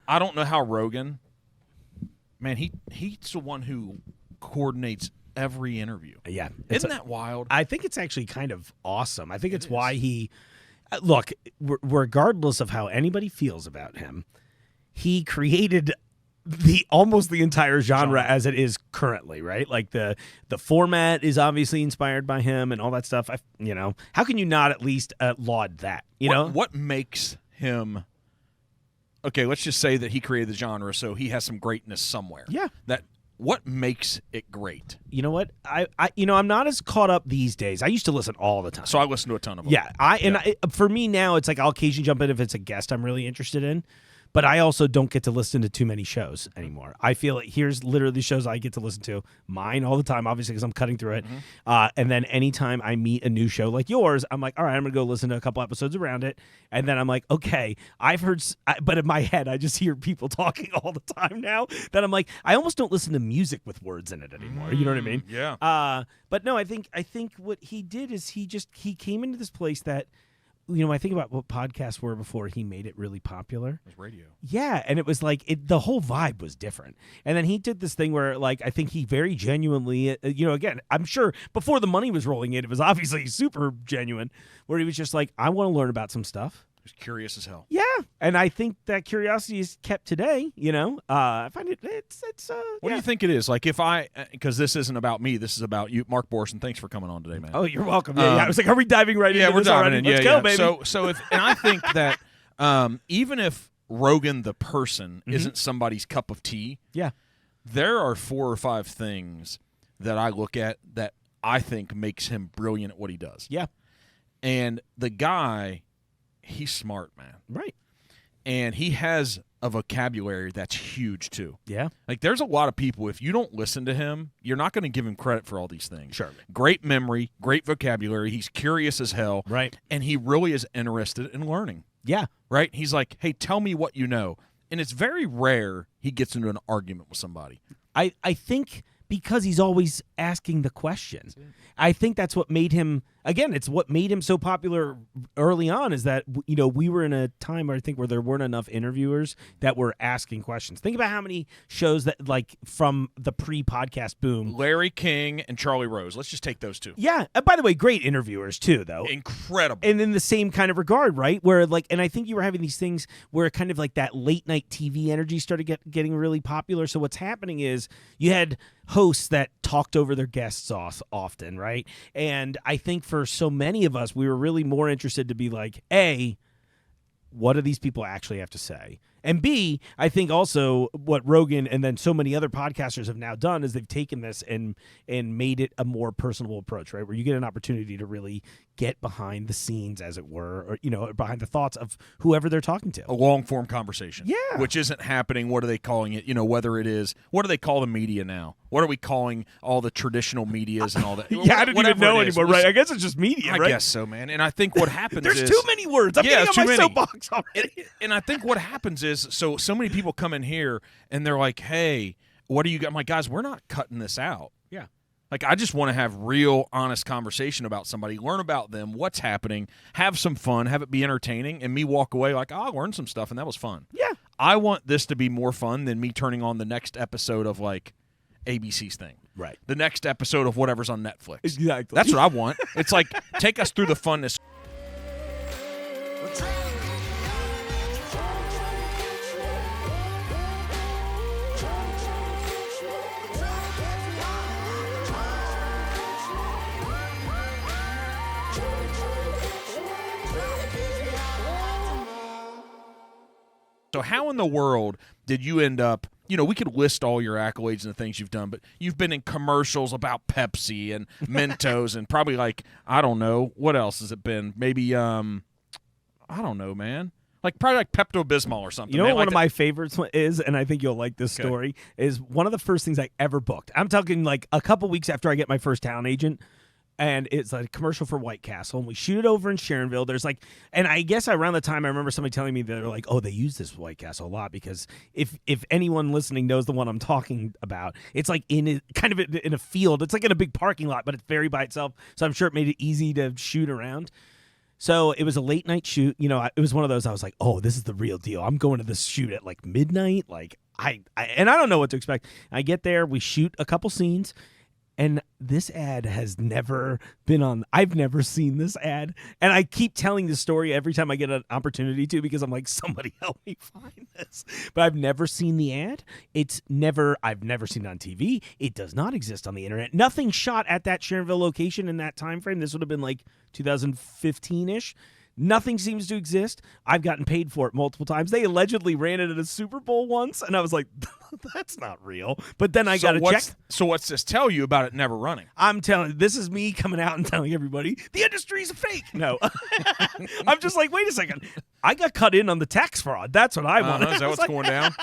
I don't know how Rogan, man, he's the one who coordinates every interview. Yeah. Isn't that wild? I think it's actually kind of awesome. I think it's why he look, regardless of how anybody feels about him, he created almost the entire genre as it is currently, right? Like the format is obviously inspired by him and all that stuff. How can you not at least laud that? What makes him? Okay, let's just say that he created the genre, so he has some greatness somewhere. Yeah. What makes it great? You know what? I'm not as caught up these days. I used to listen all the time. So I listen to a ton of them. Yeah, for me now, it's like I'll occasionally jump in if it's a guest I'm really interested in. But I also don't get to listen to too many shows anymore. I feel like here's literally shows I get to listen to, mine all the time, obviously, because I'm cutting through it. And then anytime I meet a new show like yours, I'm like, all right, I'm going to go listen to a couple episodes around it. And then I'm like, okay, I've heard, but in my head, I just hear people talking all the time now that I'm like, I almost don't listen to music with words in it anymore. You know what I mean? Yeah. But no, I think what he did is he came into this place that, I think about what podcasts were before he made it really popular. It was radio. Yeah, and it was like the whole vibe was different. And then he did this thing where, like, I think he very genuinely, again, I'm sure before the money was rolling in, it was obviously super genuine, where he was just like, I want to learn about some stuff. He was curious as hell. Yeah, and I think that curiosity is kept today. I find it's. What do you think it is? Like, because this isn't about me, this is about you, Mark Borison. Thanks for coming on today, man. Oh, you're welcome. Yeah, I was like, are we diving right into this? Yeah, we're diving in. Let's go, baby. So and I think that even if Rogan the person isn't somebody's cup of tea, there are 4 or 5 things that I look at that I think makes him brilliant at what he does. Yeah, and the guy. He's smart, man. Right. And he has a vocabulary that's huge, too. Yeah. Like, there's a lot of people, if you don't listen to him, you're not going to give him credit for all these things. Sure. Great memory, great vocabulary. He's curious as hell. Right. And he really is interested in learning. Yeah. Right? He's like, hey, tell me what you know. And it's very rare he gets into an argument with somebody. I think because he's always asking the question. I think that's what made him, again, it's what made him so popular early on is that, we were in a time where I think where there weren't enough interviewers that were asking questions. Think about how many shows that, like, from the pre-podcast boom. Larry King and Charlie Rose. Let's just take those two. Yeah. And by the way, great interviewers, too, though. Incredible. And in the same kind of regard, right? Where, like, and I think you were having these things where kind of like that late-night TV energy started getting really popular. So what's happening is you had hosts that talked over their guests often, right? And I think for so many of us, we were really more interested to be like, A, what do these people actually have to say? And B, I think also what Rogan and then so many other podcasters have now done is they've taken this and made it a more personable approach, right? Where you get an opportunity to really get behind the scenes, as it were, or, behind the thoughts of whoever they're talking to. A long-form conversation. Yeah. Which isn't happening. What are they calling it? Whether it is, what do they call the media now? What are we calling all the traditional medias and all that? Yeah, I don't even know anymore, right? I guess it's just media, right? I guess so, man. And I think what happens There's is... too many words. I'm getting on my soapbox already. And I think what happens is, so many people come in here and they're like, hey, what do you got? I'm like, guys, we're not cutting this out. Yeah. Like, I just want to have real, honest conversation about somebody, learn about them, what's happening, have some fun, have it be entertaining, and me walk away like, I learned some stuff, and that was fun. Yeah. I want this to be more fun than me turning on the next episode of, like, ABC's thing. Right. The next episode of whatever's on Netflix. Exactly. That's what I want. It's like, take us through the funness. So how in the world did you end up, we could list all your accolades and the things you've done, but you've been in commercials about Pepsi and Mentos and probably like, I don't know, what else has it been? Maybe, I don't know, man. Probably like Pepto-Bismol or something. You know what one of my favorites is, and I think you'll like this story, is one of the first things I ever booked. I'm talking like a couple weeks after I get my first talent agent. And it's like a commercial for White Castle, and we shoot it over in Sharonville. There's like, and I guess around the time I remember somebody telling me that they're like, oh, they use this White Castle a lot because if anyone listening knows the one I'm talking about, it's like in a field. It's like in a big parking lot, but it's very by itself. So I'm sure it made it easy to shoot around. So it was a late night shoot. It was one of those. I was like, "Oh, this is the real deal. I'm going to this shoot at like midnight." Like and I don't know what to expect. I get there. We shoot a couple scenes. And this ad has never been on. I've never seen this ad. And I keep telling this story every time I get an opportunity to, because I'm like, somebody help me find this. But I've never seen the ad. I've never seen it on TV. It does not exist on the internet. Nothing shot at that Sharonville location in that time frame. This would have been like 2015-ish. Nothing seems to exist. I've gotten paid for it multiple times. They allegedly ran it at a Super Bowl once, and I was like, that's not real. But then I got to check. So what's this tell you about it never running? I'm telling you, this is me coming out and telling everybody, the industry's a fake. No. I'm just like, wait a second. I got cut in on the tax fraud. That's what I want. Is that what's going down?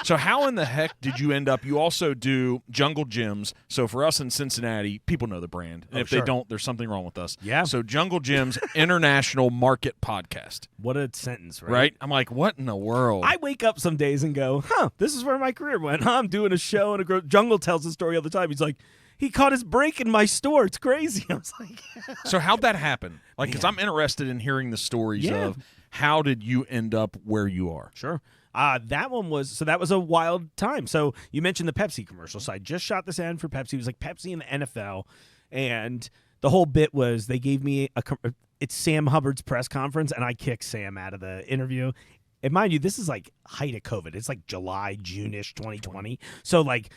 So how in the heck did you end up? You also do Jungle Gyms. So for us in Cincinnati, people know the brand. And if they don't, there's something wrong with us. Yeah. So Jungle Gyms International Market Podcast. What a sentence, right? Right? I'm like, what in the world? I wake up some days and go, this is where my career went. I'm doing a show and Jungle tells the story all the time. He's like, he caught his break in my store. It's crazy. I was like, so how'd that happen? Like, because I'm interested in hearing the stories of how did you end up where you are? Sure. That was a wild time. So you mentioned the Pepsi commercial. So I just shot this ad for Pepsi. It was like Pepsi in the NFL. And the whole bit was they gave me it's Sam Hubbard's press conference, and I kicked Sam out of the interview. And mind you, this is like height of COVID. It's like July, June-ish 2020. So like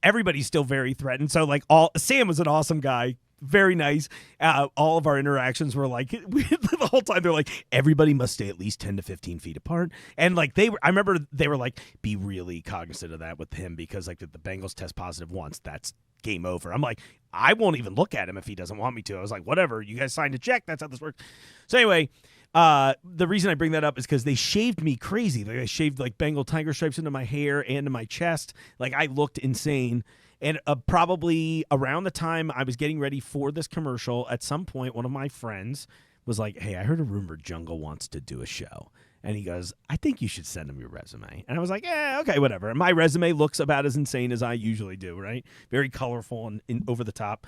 everybody's still very threatened. So like Sam was an awesome guy. Very nice. All of our interactions were like, the whole time they're like, everybody must stay at least 10 to 15 feet apart. And like I remember they were like, be really cognizant of that with him, because like if the Bengals test positive once, that's game over. I'm like, I won't even look at him if he doesn't want me to. I was like, whatever, you guys signed a check. That's how this works. So anyway, the reason I bring that up is because they shaved me crazy. Like I shaved like Bengal tiger stripes into my hair and into my chest. Like I looked insane. And probably around the time I was getting ready for this commercial, at some point, one of my friends was like, hey, I heard a rumor Jungle wants to do a show. And he goes, I think you should send him your resume. And I was like, okay, whatever. And my resume looks about as insane as I usually do, right? Very colorful and over the top.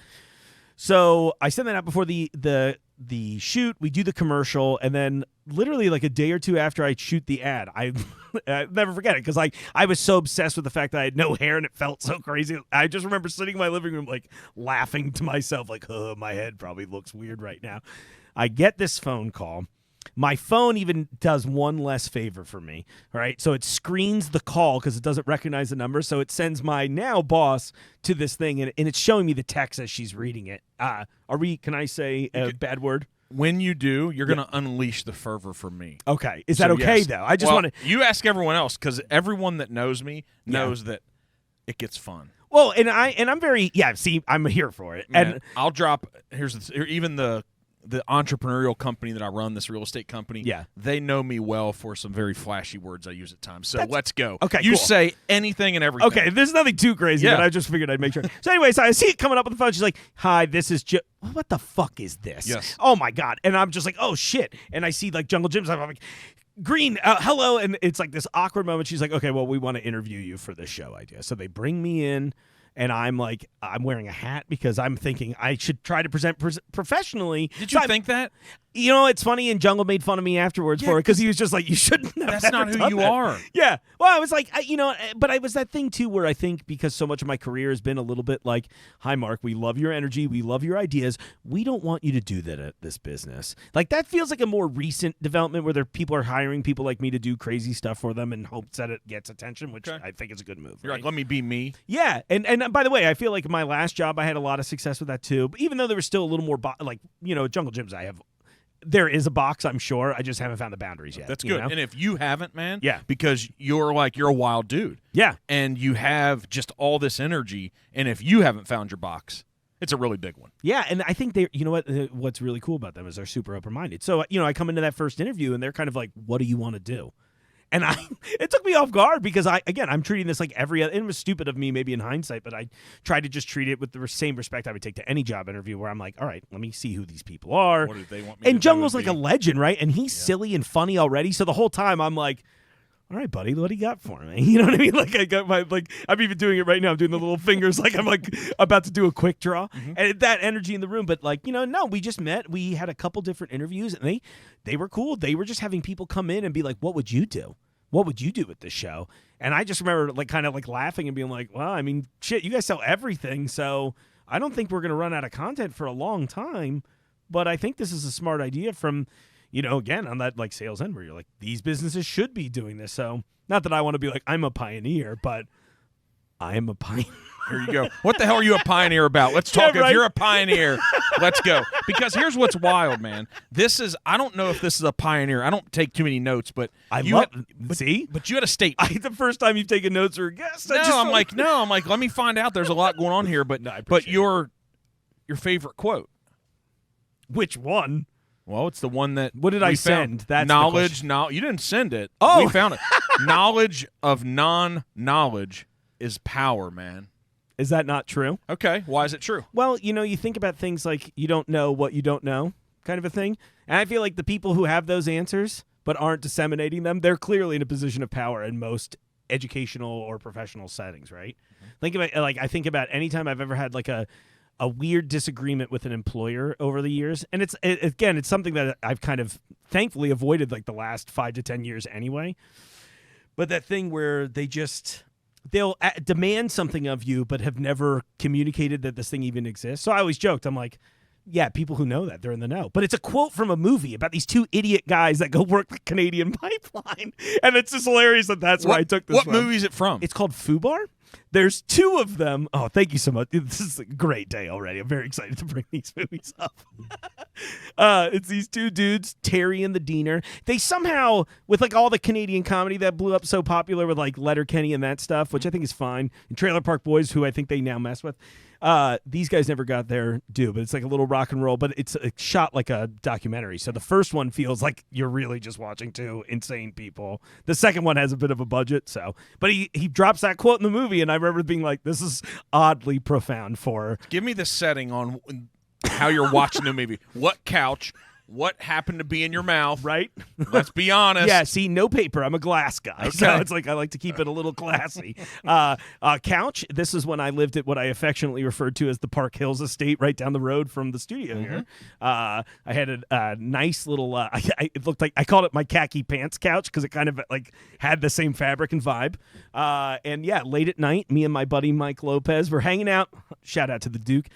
So I sent that out before the shoot. We do the commercial, and then literally like a day or two after I shoot the ad, I never forget it, because I was so obsessed with the fact that I had no hair and it felt so crazy. I just remember sitting in my living room like laughing to myself, like, oh, my head probably looks weird right now. I get this phone call. My phone even does one less favor for me, all right? So it screens the call because it doesn't recognize the number, so it sends my now boss to this thing, and it's showing me the text as she's reading it. Can I say a bad word? When you do, you're going to unleash the fervor from me. Okay. Is that okay, yes. though? I just want to... You ask everyone else, because everyone that knows me knows that it gets fun. Well, and I'm very... Yeah, see, I'm here for it. Man, and I'll drop... Even the entrepreneurial company that I run, this real estate company, they know me well for some very flashy words I use at times. So let's go. Okay, you cool. say anything and everything. Okay, there's nothing too crazy, but I just figured I'd make sure. So anyway, so I see it coming up on the phone. She's like, hi, this is what the fuck is this? Yes. Oh, my God. And I'm just like, oh, shit. And I see like Jungle Gyms. I'm like, Green, hello. And it's like this awkward moment. She's like, okay, well, we want to interview you for this show idea. So they bring me in. And I'm like, I'm wearing a hat because I'm thinking I should try to present professionally. Did you think that? You know, it's funny, and Jungle made fun of me afterwards for it because he was just like, you shouldn't have. That's not who you are. Yeah. Well, I was like, but I was that thing too where I think because so much of my career has been a little bit like, hi, Mark, we love your energy. We love your ideas. We don't want you to do that at this business. Like that feels like a more recent development where people are hiring people like me to do crazy stuff for them in hopes that it gets attention, which I think is a good move. You're like, let me be me. Yeah. And by the way, I feel like my last job, I had a lot of success with that too. But even though there was still a little more, Jungle Gyms, there is a box, I'm sure. I just haven't found the boundaries yet. That's good. And if you haven't, man, because you're a wild dude. Yeah. And you have just all this energy. And if you haven't found your box, it's a really big one. Yeah. And I think what's really cool about them is they're super open-minded. So, I come into that first interview and they're kind of like, what do you want to do? And it took me off guard because I'm treating this like it was stupid of me maybe in hindsight, but I tried to just treat it with the same respect I would take to any job interview where I'm like, all right, let me see who these people are. What do they want me and to Jungle's do like a legend, right? And he's silly and funny already. So the whole time I'm like, all right, buddy, what do you got for me? You know what I mean? Like I got my I'm even doing it right now. I'm doing the little fingers like I'm like about to do a quick draw. And that energy in the room. But like, no, we just met. We had a couple different interviews and they were cool. They were just having people come in and be like, what would you do? What would you do with this show? And I just remember like kind of like laughing and being like, well, I mean, shit, you guys sell everything. So I don't think we're going to run out of content for a long time. But I think this is a smart idea from, again, on that like sales end where you're like, these businesses should be doing this. So not that I want to be like, I'm a pioneer, but I am a pioneer. Here you go. What the hell are you a pioneer about? Let's talk. Yeah, right? If you're a pioneer, let's go. Because here's what's wild, man. I don't know if this is a pioneer. I don't take too many notes, but see? But you had a statement. The first time you've taken notes or a guest. I'm like, let me find out. There's a lot going on here, but your favorite quote. Which one? Well, it's the one that what did I send? That's knowledge. You didn't send it. Oh, we found it. Knowledge of non-knowledge is power, man. Is that not true? Okay, why is it true? Well, you think about things like you don't know what you don't know, kind of a thing. And I feel like the people who have those answers but aren't disseminating them, they're clearly in a position of power in most educational or professional settings, right? I think about anytime I've ever had like a weird disagreement with an employer over the years. And it's something that I've kind of thankfully avoided like the last 5 to 10 years anyway. But that thing where they'll demand something of you but have never communicated that this thing even exists. So I always joked, I'm like, yeah, people who know that, they're in the know. But it's a quote from a movie about these two idiot guys that go work the Canadian pipeline. And it's just hilarious that's where I took this from. What movie is it from? It's called FUBAR. There's 2 of them. Oh, thank you so much. This is a great day already. I'm very excited to bring these movies up. It's these 2 dudes, Terry and the Diener. They somehow, with like all the Canadian comedy that blew up so popular with like Letterkenny and that stuff, which I think is fine, and Trailer Park Boys, who I think they now mess with, these guys never got their due, but it's like a little rock and roll, but it's shot like a documentary. So the first one feels like you're really just watching 2 insane people. The second one has a bit of a budget, but he drops that quote in the movie, and I remember being like, this is oddly profound for... Give me the setting on how you're watching the movie. What couch? What happened to be in your mouth? Right? Let's be honest. Yeah, see, no paper. I'm a glass guy. Okay. So it's like I like to keep it a little classy. Couch. This is when I lived at what I affectionately referred to as the Park Hills estate right down the road from the studio here. I had a nice little, it looked like, I called it my khaki pants couch because it kind of like had the same fabric and vibe. And yeah, late at night, me and my buddy Mike Lopez were hanging out. Shout out to the Duke.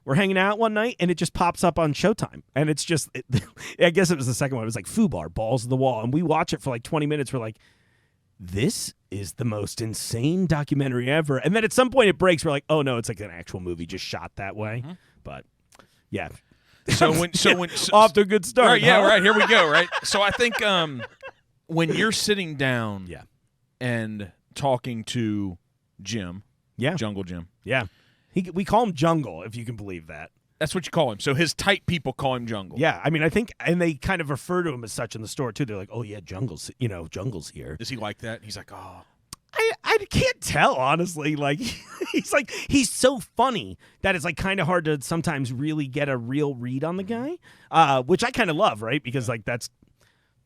We're hanging out one night, and it just pops up on Showtime. And it's just, I guess it was the second one. It was like FUBAR, Balls to the Wall. And we watch it for like 20 minutes. We're like, this is the most insane documentary ever. And then at some point it breaks. We're like, oh, no, it's like an actual movie just shot that way. But, yeah. So off to a good start. Right, yeah, right. Here we go, right? So I think when you're sitting down and talking to Jim, Jungle Jim. Yeah. We call him Jungle, if you can believe that. That's what you call him. So his tight people call him Jungle. Yeah, I mean, I think, and they kind of refer to him as such in the store too. They're like, "Oh yeah, Jungle's here." Is he like that? He's like, "Oh." I can't tell, honestly. Like, he's so funny that it's like kind of hard to sometimes really get a real read on the guy, which I kind of love, right? Because like that's.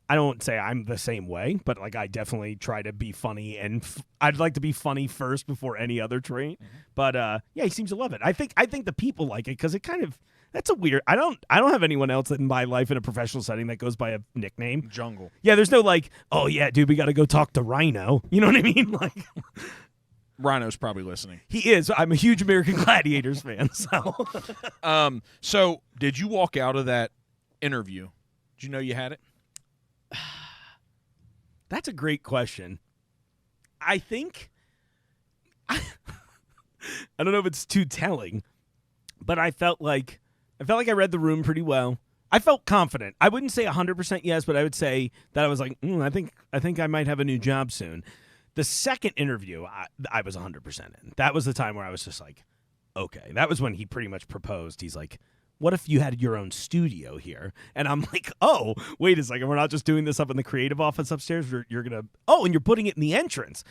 I don't say I'm the same way, but like I definitely try to be funny, and I'd like to be funny first before any other trait. But yeah, he seems to love it. I think the people like it because it kind of that's a weird. I don't have anyone else in my life in a professional setting that goes by a nickname. Jungle. Yeah, there's no like, oh yeah, dude, we got to go talk to Rhino. You know what I mean? Like, Rhino's probably listening. He is. I'm a huge American Gladiators fan. So, so did you walk out of that interview? Did you know you had it? That's a great question. I think I don't know if it's too telling, but I felt like I read the room pretty well. I felt confident. I wouldn't say 100% yes, but I would say that I was like, I think I might have a new job soon. The second interview, I was 100% in. That was the time where I was just like, okay. That was when he pretty much proposed. He's like, what if you had your own studio here? And I'm like, oh, wait a second. We're not just doing this up in the creative office upstairs. You're going to, and you're putting it in the entrance.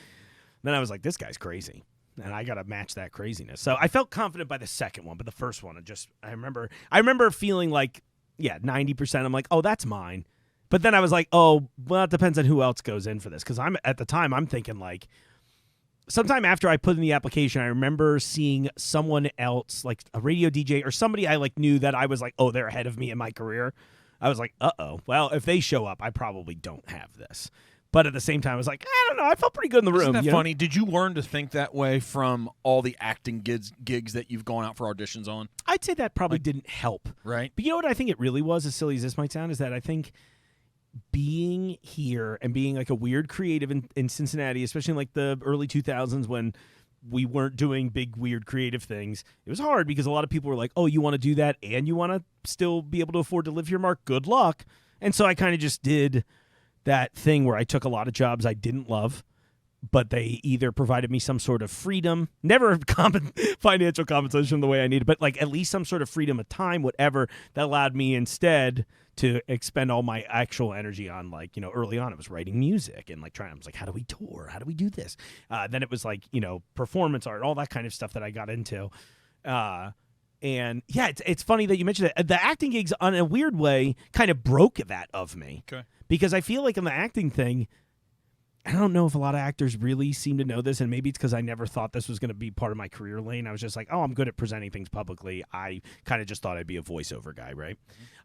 Then I was like, this guy's crazy. And I got to match that craziness. So I felt confident by the second one, but the first one, I remember feeling like, 90%. I'm like, oh, that's mine. But then I was like, oh, well, it depends on who else goes in for this. Because at the time, I'm thinking like, sometime after I put in the application, I remember seeing someone else, like a radio DJ or somebody I like knew that I was like, oh, they're ahead of me in my career. I was like, uh-oh. Well, if they show up, I probably don't have this. But at the same time, I was like, I don't know. I felt pretty good in the room. Isn't that funny? Did you learn to think that way from all the acting gigs that you've gone out for auditions on? I'd say that probably didn't help. Right. But you know what I think it really was, as silly as this might sound, is that I think being here and being like a weird creative in Cincinnati, especially in like the early 2000s when we weren't doing big, weird creative things, it was hard because a lot of people were like, oh, you want to do that and you want to still be able to afford to live here, Mark? Good luck. And so I kind of just did that thing where I took a lot of jobs I didn't love, but they either provided me some sort of freedom, never financial compensation the way I needed, but like at least some sort of freedom of time, whatever, that allowed me instead to expend all my actual energy on, like, you know, early on it was writing music and like I was like, how do we tour? How do we do this? Then it was like, you know, performance art, all that kind of stuff that I got into. And yeah, it's funny that you mentioned it. The acting gigs, on a weird way, kind of broke that of me. Okay. Because I feel like in the acting thing, I don't know if a lot of actors really seem to know this, and maybe it's because I never thought this was going to be part of my career lane. I was just like, oh, I'm good at presenting things publicly. I kind of just thought I'd be a voiceover guy, right?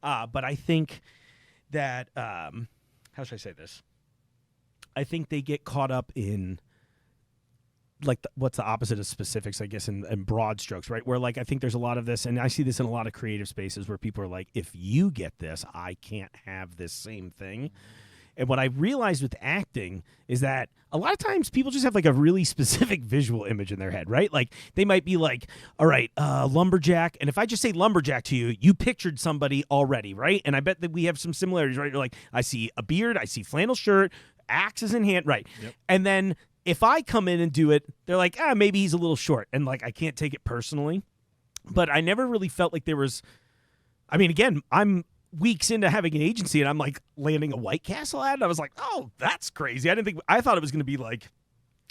But I think that, how should I say this? I think they get caught up in, like, what's the opposite of specifics, I guess, in broad strokes, right? Where, like, I think there's a lot of this, and I see this in a lot of creative spaces where people are like, if you get this, I can't have this same thing. And what I realized with acting is that a lot of times people just have like a really specific visual image in their head, right? Like they might be like, all right, lumberjack. And if I just say lumberjack to you, you pictured somebody already, right? And I bet that we have some similarities, right? You're like, I see a beard, I see flannel shirt, axes in hand, right? Yep. And then if I come in and do it, they're like, maybe he's a little short. And like, I can't take it personally. But I never really felt like there was, I mean, again, I'm weeks into having an agency and I'm like landing a White Castle ad and I was like, oh, that's crazy. I thought it was going to be like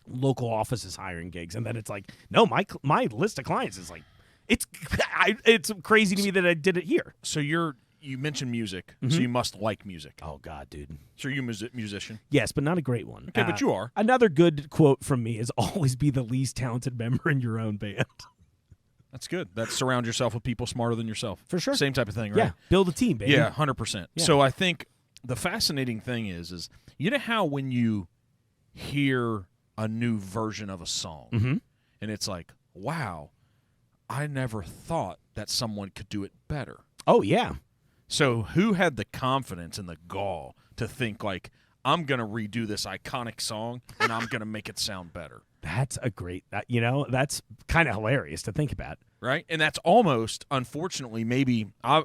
local offices hiring gigs, and then it's like, no, my list of clients is like, it's crazy to me that I did it here. So you mentioned music, so you must like music. Oh God, dude. So you're a musician? Yes, but not a great one. Okay, but you are. Another good quote from me is always be the least talented member in your own band. That's good. That's surround yourself with people smarter than yourself. For sure. Same type of thing, right? Yeah, build a team, baby. Yeah, 100%. Yeah. So I think the fascinating thing is you know how when you hear a new version of a song and it's like, wow, I never thought that someone could do it better. Oh, yeah. So who had the confidence and the gall to think like, I'm going to redo this iconic song and I'm going to make it sound better? That's a great, that's kind of hilarious to think about. Right? And that's almost, unfortunately, maybe, I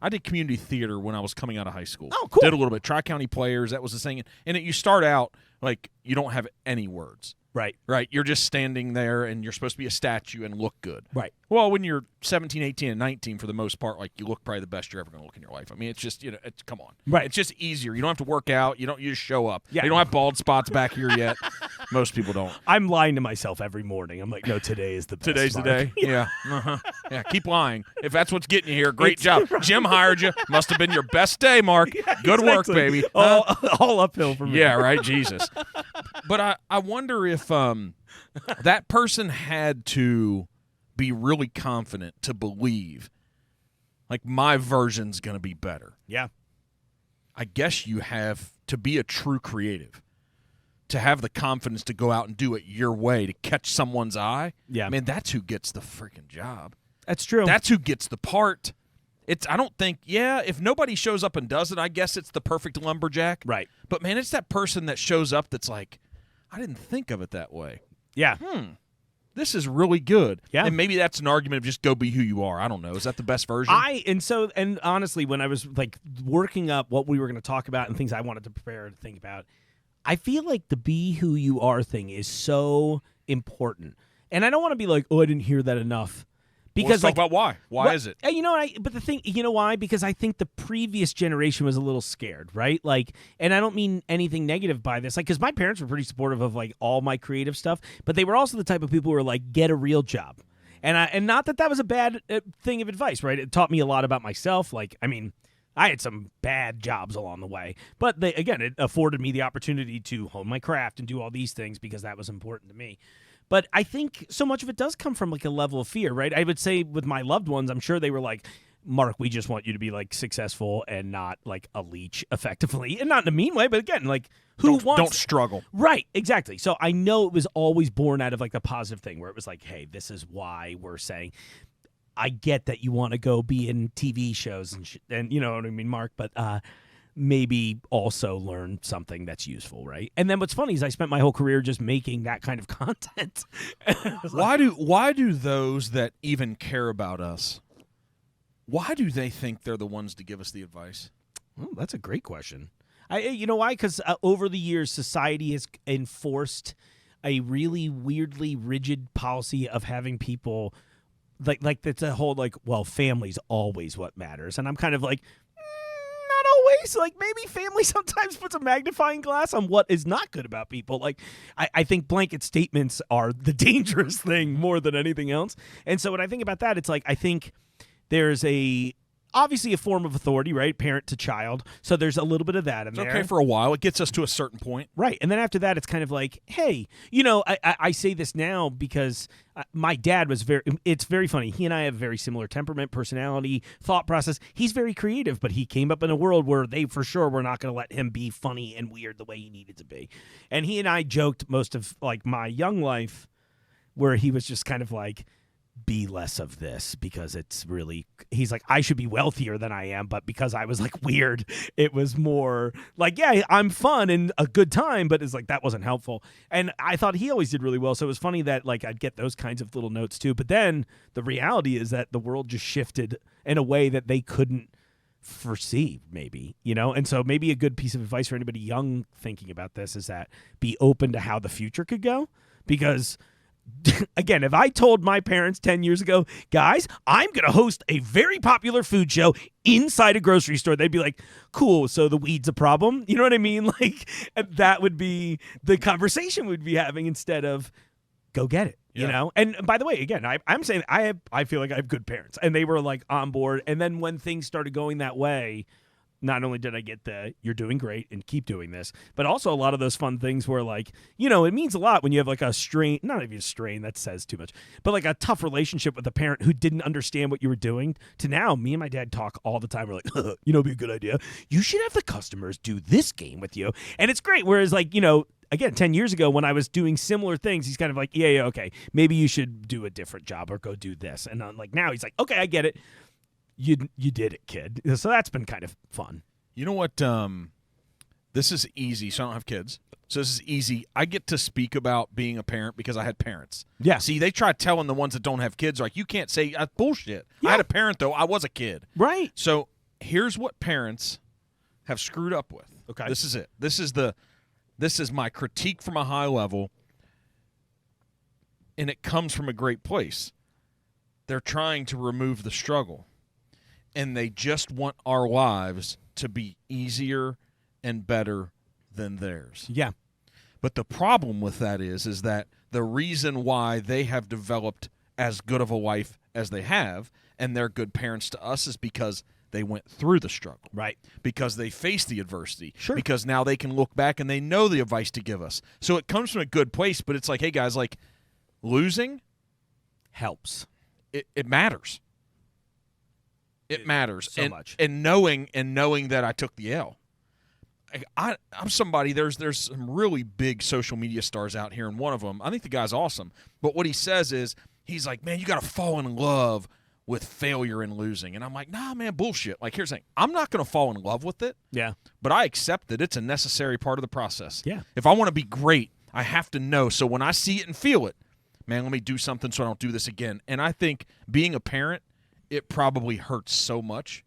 did community theater when I was coming out of high school. Oh, cool. Did a little bit. Tri-County Players, that was the thing. And you start out, like, you don't have any words. Right. Right. You're just standing there and you're supposed to be a statue and look good. Right. Well, when you're 17, 18, and 19, for the most part, like, you look probably the best you're ever going to look in your life. I mean, it's just, come on. Right. It's just easier. You don't have to work out. You just show up. Yeah. You don't have bald spots back here yet. Most people don't. I'm lying to myself every morning. I'm like, no, today is the best. Today's Mark. the day. Yeah. Yeah. Keep lying. If that's what's getting you here, great job. Right. Jim hired you. Must have been your best day, Mark. Yeah, good work, baby. All uphill for me. Yeah, right. Jesus. But I wonder if that person had to be really confident to believe, like, my version's going to be better. Yeah. I guess you have to be a true creative, to have the confidence to go out and do it your way, to catch someone's eye. Yeah. Man, that's who gets the freaking job. That's true. That's who gets the part. I don't think, if nobody shows up and does it, I guess it's the perfect lumberjack. Right. But, man, it's that person that shows up that's like, I didn't think of it that way. Yeah. This is really good. Yeah. And maybe that's an argument of just go be who you are. I don't know. Is that the best version? And honestly, when I was like working up what we were going to talk about and things I wanted to prepare to think about, I feel like the be who you are thing is so important. And I don't want to be like, oh, I didn't hear that enough. Because let's talk about why. Why is it? But the thing, you know why? Because I think the previous generation was a little scared, right? Like, and I don't mean anything negative by this, like, because my parents were pretty supportive of like all my creative stuff, but they were also the type of people who were like, get a real job, and not that was a bad thing of advice, right? It taught me a lot about myself. Like, I mean, I had some bad jobs along the way, but it afforded me the opportunity to hone my craft and do all these things because that was important to me. But I think so much of it does come from like a level of fear, right? I would say with my loved ones, I'm sure they were like, Mark, we just want you to be like successful and not like a leech effectively, and not in a mean way, but again, like don't struggle. Right, exactly. So I know it was always born out of like the positive thing where it was like, hey, this is why we're saying, I get that you want to go be in TV shows and you know what I mean, Mark, but maybe also learn something that's useful, right? And then what's funny is I spent my whole career just making that kind of content. Why do those that even care about us, why do they think they're the ones to give us the advice? Oh, that's a great question. You know why? Because over the years, society has enforced a really weirdly rigid policy of having people like that's a whole like, well, family's always what matters, and I'm kind of like, not always. Like maybe family sometimes puts a magnifying glass on what is not good about people. Like I think blanket statements are the dangerous thing more than anything else. And so when I think about that, it's like I think there's obviously a form of authority, right? Parent to child. So there's a little bit of that in there. Okay for a while. It gets us to a certain point. Right. And then after that, it's kind of like, hey, I say this now because my dad was it's very funny. He and I have very similar temperament, personality, thought process. He's very creative, but he came up in a world where they for sure were not going to let him be funny and weird the way he needed to be. And he and I joked most of like my young life where he was just kind of like, be less of this because it's really, he's like, I should be wealthier than I am, but because I was like weird, it was more like, yeah, I'm fun and a good time, but it's like that wasn't helpful. And I thought he always did really well, so it was funny that like I'd get those kinds of little notes too. But then the reality is that the world just shifted in a way that they couldn't foresee, maybe, and so maybe a good piece of advice for anybody young thinking about this is that be open to how the future could go, because again, if I told my parents 10 years ago, guys, I'm going to host a very popular food show inside a grocery store, they'd be like, cool, so the weed's a problem? You know what I mean? Like, that would be the conversation we'd be having instead of go get it, And by the way, again, I'm saying I feel like I have good parents, and they were like on board. And then when things started going that way, not only did I get the you're doing great and keep doing this, but also a lot of those fun things where like, it means a lot when you have like a strain, not even a strain, that says too much, but like a tough relationship with a parent who didn't understand what you were doing, to now me and my dad talk all the time. We're like, it'd be a good idea. You should have the customers do this game with you. And it's great. Whereas like, again, 10 years ago when I was doing similar things, he's kind of like, yeah, okay, maybe you should do a different job or go do this. And I'm like, now he's like, okay, I get it. You did it, kid. So that's been kind of fun. You know what? This is easy. So I don't have kids. So this is easy. I get to speak about being a parent because I had parents. Yeah. See, they try telling the ones that don't have kids, like, you can't say bullshit. Yeah. I had a parent, though. I was a kid. Right. So here's what parents have screwed up with. Okay. This is it. This is my critique from a high level, and it comes from a great place. They're trying to remove the struggle. And they just want our lives to be easier and better than theirs. Yeah. But the problem with that is that the reason why they have developed as good of a life as they have, and they're good parents to us, is because they went through the struggle. Right. Because they faced the adversity. Sure. Because now they can look back and they know the advice to give us. So it comes from a good place, but it's like, hey, guys, like, losing helps. It matters. It matters so much, and knowing that I took the L. I'm somebody. There's some really big social media stars out here, and one of them, I think the guy's awesome. But what he says is, he's like, man, you got to fall in love with failure and losing, and I'm like, nah, man, bullshit. Like, here's the thing: I'm not going to fall in love with it. Yeah. But I accept that it's a necessary part of the process. Yeah. If I want to be great, I have to know. So when I see it and feel it, man, let me do something so I don't do this again. And I think being a parent, it probably hurts so much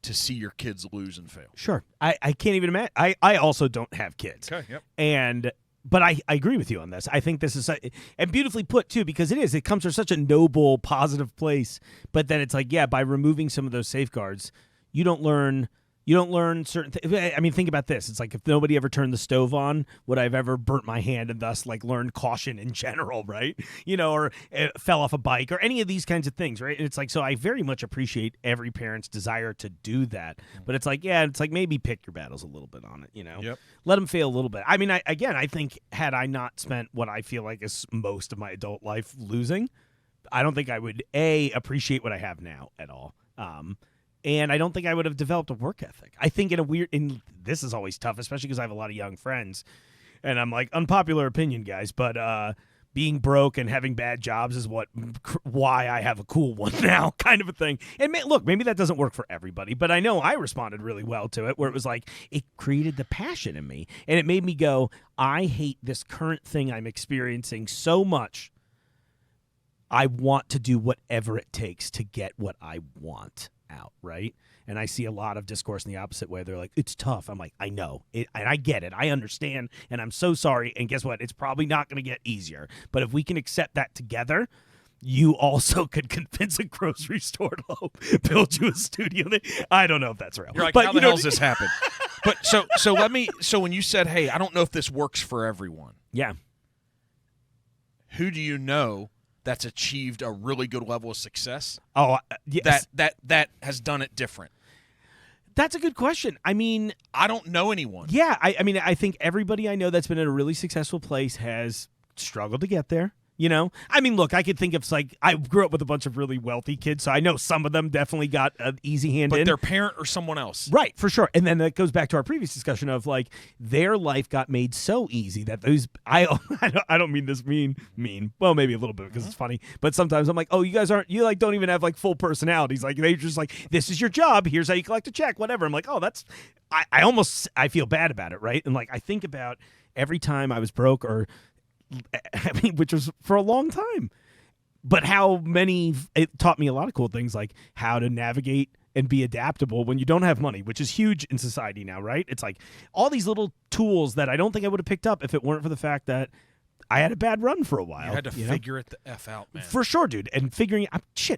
to see your kids lose and fail. Sure. I can't even imagine. I also don't have kids. Okay, yep. But I agree with you on this. I think this is, and beautifully put too, because it comes from such a noble, positive place. But then it's like, yeah, by removing some of those safeguards, you don't learn You don't learn certain things. I mean, think about this. It's like if nobody ever turned the stove on, would I have ever burnt my hand and thus like learned caution in general, right? Or fell off a bike or any of these kinds of things, right? And it's like, so I very much appreciate every parent's desire to do that. But it's like, yeah, it's like maybe pick your battles a little bit on it, Yep. Let them fail a little bit. I mean, I think had I not spent what I feel like is most of my adult life losing, I don't think I would, appreciate what I have now at all. And I don't think I would have developed a work ethic. I think and this is always tough, especially because I have a lot of young friends. And I'm like, unpopular opinion, guys, but being broke and having bad jobs is why I have a cool one now, kind of a thing. And look, maybe that doesn't work for everybody, but I know I responded really well to it, where it was like, it created the passion in me. And it made me go, I hate this current thing I'm experiencing so much. I want to do whatever it takes to get what I want out, right? And I see a lot of discourse in the opposite way. They're like, it's tough. I'm like, I know it, and I get it. I understand, and I'm so sorry. And guess what? It's probably not going to get easier. But if we can accept that together, you also could convince a grocery store to build you a studio. I don't know if that's real. You're like, but, how the hell does this happen? But so when you said, hey, I don't know if this works for everyone. Yeah. Who do you know that's achieved a really good level of success? Oh, yes. That has done it different. That's a good question. I mean, I don't know anyone. Yeah, I mean, I think everybody I know that's been in a really successful place has struggled to get there. I mean, look, I could think of like I grew up with a bunch of really wealthy kids, so I know some of them definitely got an easy hand in. But their parent or someone else. Right, for sure. And then that goes back to our previous discussion of like their life got made so easy that those I don't mean this mean. Well, maybe a little bit because it's funny, but sometimes I'm like, oh, you guys don't even have like full personalities. Like they just like, this is your job. Here's how you collect a check. Whatever. I'm like, oh, that's I feel bad about it, right? And like I think about every time I was broke which was for a long time. But it taught me a lot of cool things, like how to navigate and be adaptable when you don't have money, which is huge in society now, right? It's like all these little tools that I don't think I would have picked up if it weren't for the fact that I had a bad run for a while. You had to figure it the F out, man. For sure, dude. And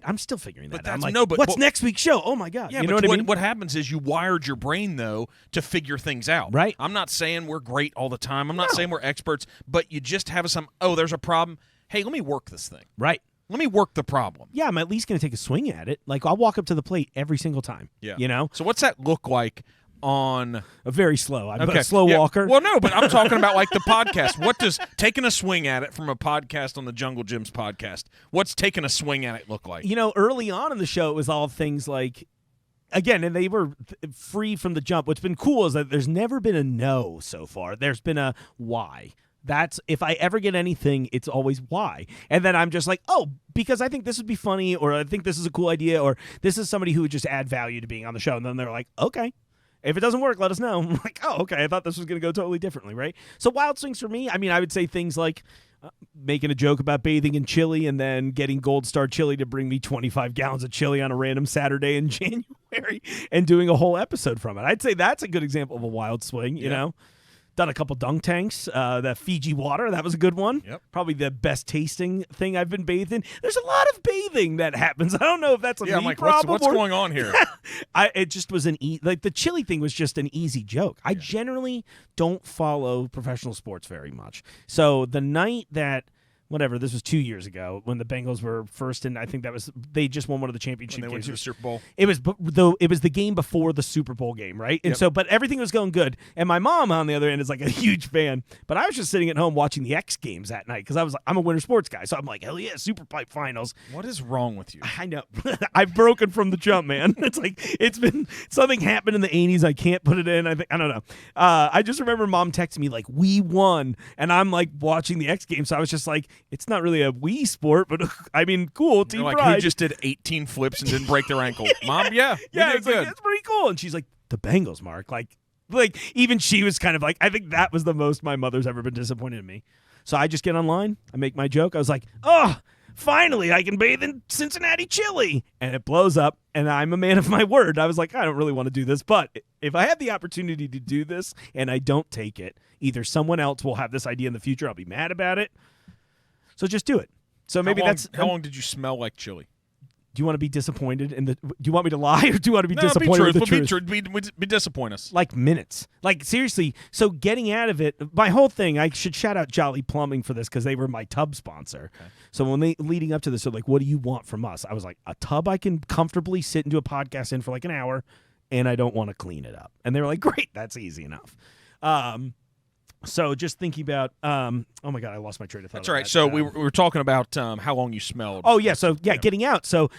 I'm still figuring that out. I'm like, but what's next week's show? Oh, my God. Yeah, you know what I mean? What happens is you wired your brain, though, to figure things out. Right. I'm not saying we're great all the time. I'm not saying we're experts, but you just have there's a problem. Hey, let me work this thing. Right. Let me work the problem. Yeah, I'm at least going to take a swing at it. Like, I'll walk up to the plate every single time. Yeah. So what's that look like on a very slow. I'm a slow walker. Well, no, but I'm talking about like the podcast. What does taking a swing at it from a podcast on the Jungle Gyms podcast? What's taking a swing at it look like? Early on in the show, it was all things like, again, and they were free from the jump. What's been cool is that there's never been a no so far. There's been a why. That's if I ever get anything, it's always why. And then I'm just like, oh, because I think this would be funny, or I think this is a cool idea, or this is somebody who would just add value to being on the show. And then they're like, okay. If it doesn't work, let us know. I'm like, oh, okay. I thought this was going to go totally differently, right? So wild swings for me, I mean, I would say things like making a joke about bathing in chili and then getting Gold Star Chili to bring me 25 gallons of chili on a random Saturday in January and doing a whole episode from it. I'd say that's a good example of a wild swing, you know? Done a couple dunk tanks, the Fiji water, that was a good one. Yep. Probably the best tasting thing I've been bathed in. There's a lot of bathing that happens. I don't know if that's a me problem. What's going on here? It just was like the chili thing was just an easy joke. I generally don't follow professional sports very much. So the night that this was 2 years ago when the Bengals were first, and I think they just won one of the championship games. They went to the Super Bowl. It was the game before the Super Bowl game, right? And but everything was going good. And my mom, on the other end, is like a huge fan. But I was just sitting at home watching the X Games that night because I'm a winter sports guy, so I'm like, hell yeah, Super Pipe Finals. What is wrong with you? I know. I've broken from the jump, man. It's like it's been something happened in the 80s. I can't put it in. I don't know. I just remember mom texting me like, we won, and I'm like watching the X Games. So I was just like, it's not really a Wii sport, but I mean, cool. Team like, pride. who just did 18 flips and didn't break their ankle? Mom, yeah, it's good. Like, it's pretty cool. And she's like, the Bengals, Mark. Like even she was kind of like, I think that was the most my mother's ever been disappointed in me. So I just get online, I make my joke. I was like, oh, finally I can bathe in Cincinnati chili, and it blows up. And I'm a man of my word. I was like, I don't really want to do this, but if I have the opportunity to do this and I don't take it, either someone else will have this idea in the future. I'll be mad about it. So just do it. So maybe how long did you smell like chili? Do you want to be disappointed in the? Do you want me to lie, or do you want to be No, disappointed be with the truth? Be disappoint us. Like minutes. Like seriously. So getting out of it, my whole thing. I should shout out Jolly Plumbing for this because they were my tub sponsor. Okay. So when they leading up to this, they're like, "What do you want from us?" I was like, "A tub I can comfortably sit and do a podcast in for like an hour, and I don't want to clean it up." And they were like, "Great, that's easy enough." So just thinking about, oh my God, I lost my train of thought. That's all right. So we were talking about how long you smelled. Oh yeah. So yeah, getting out. So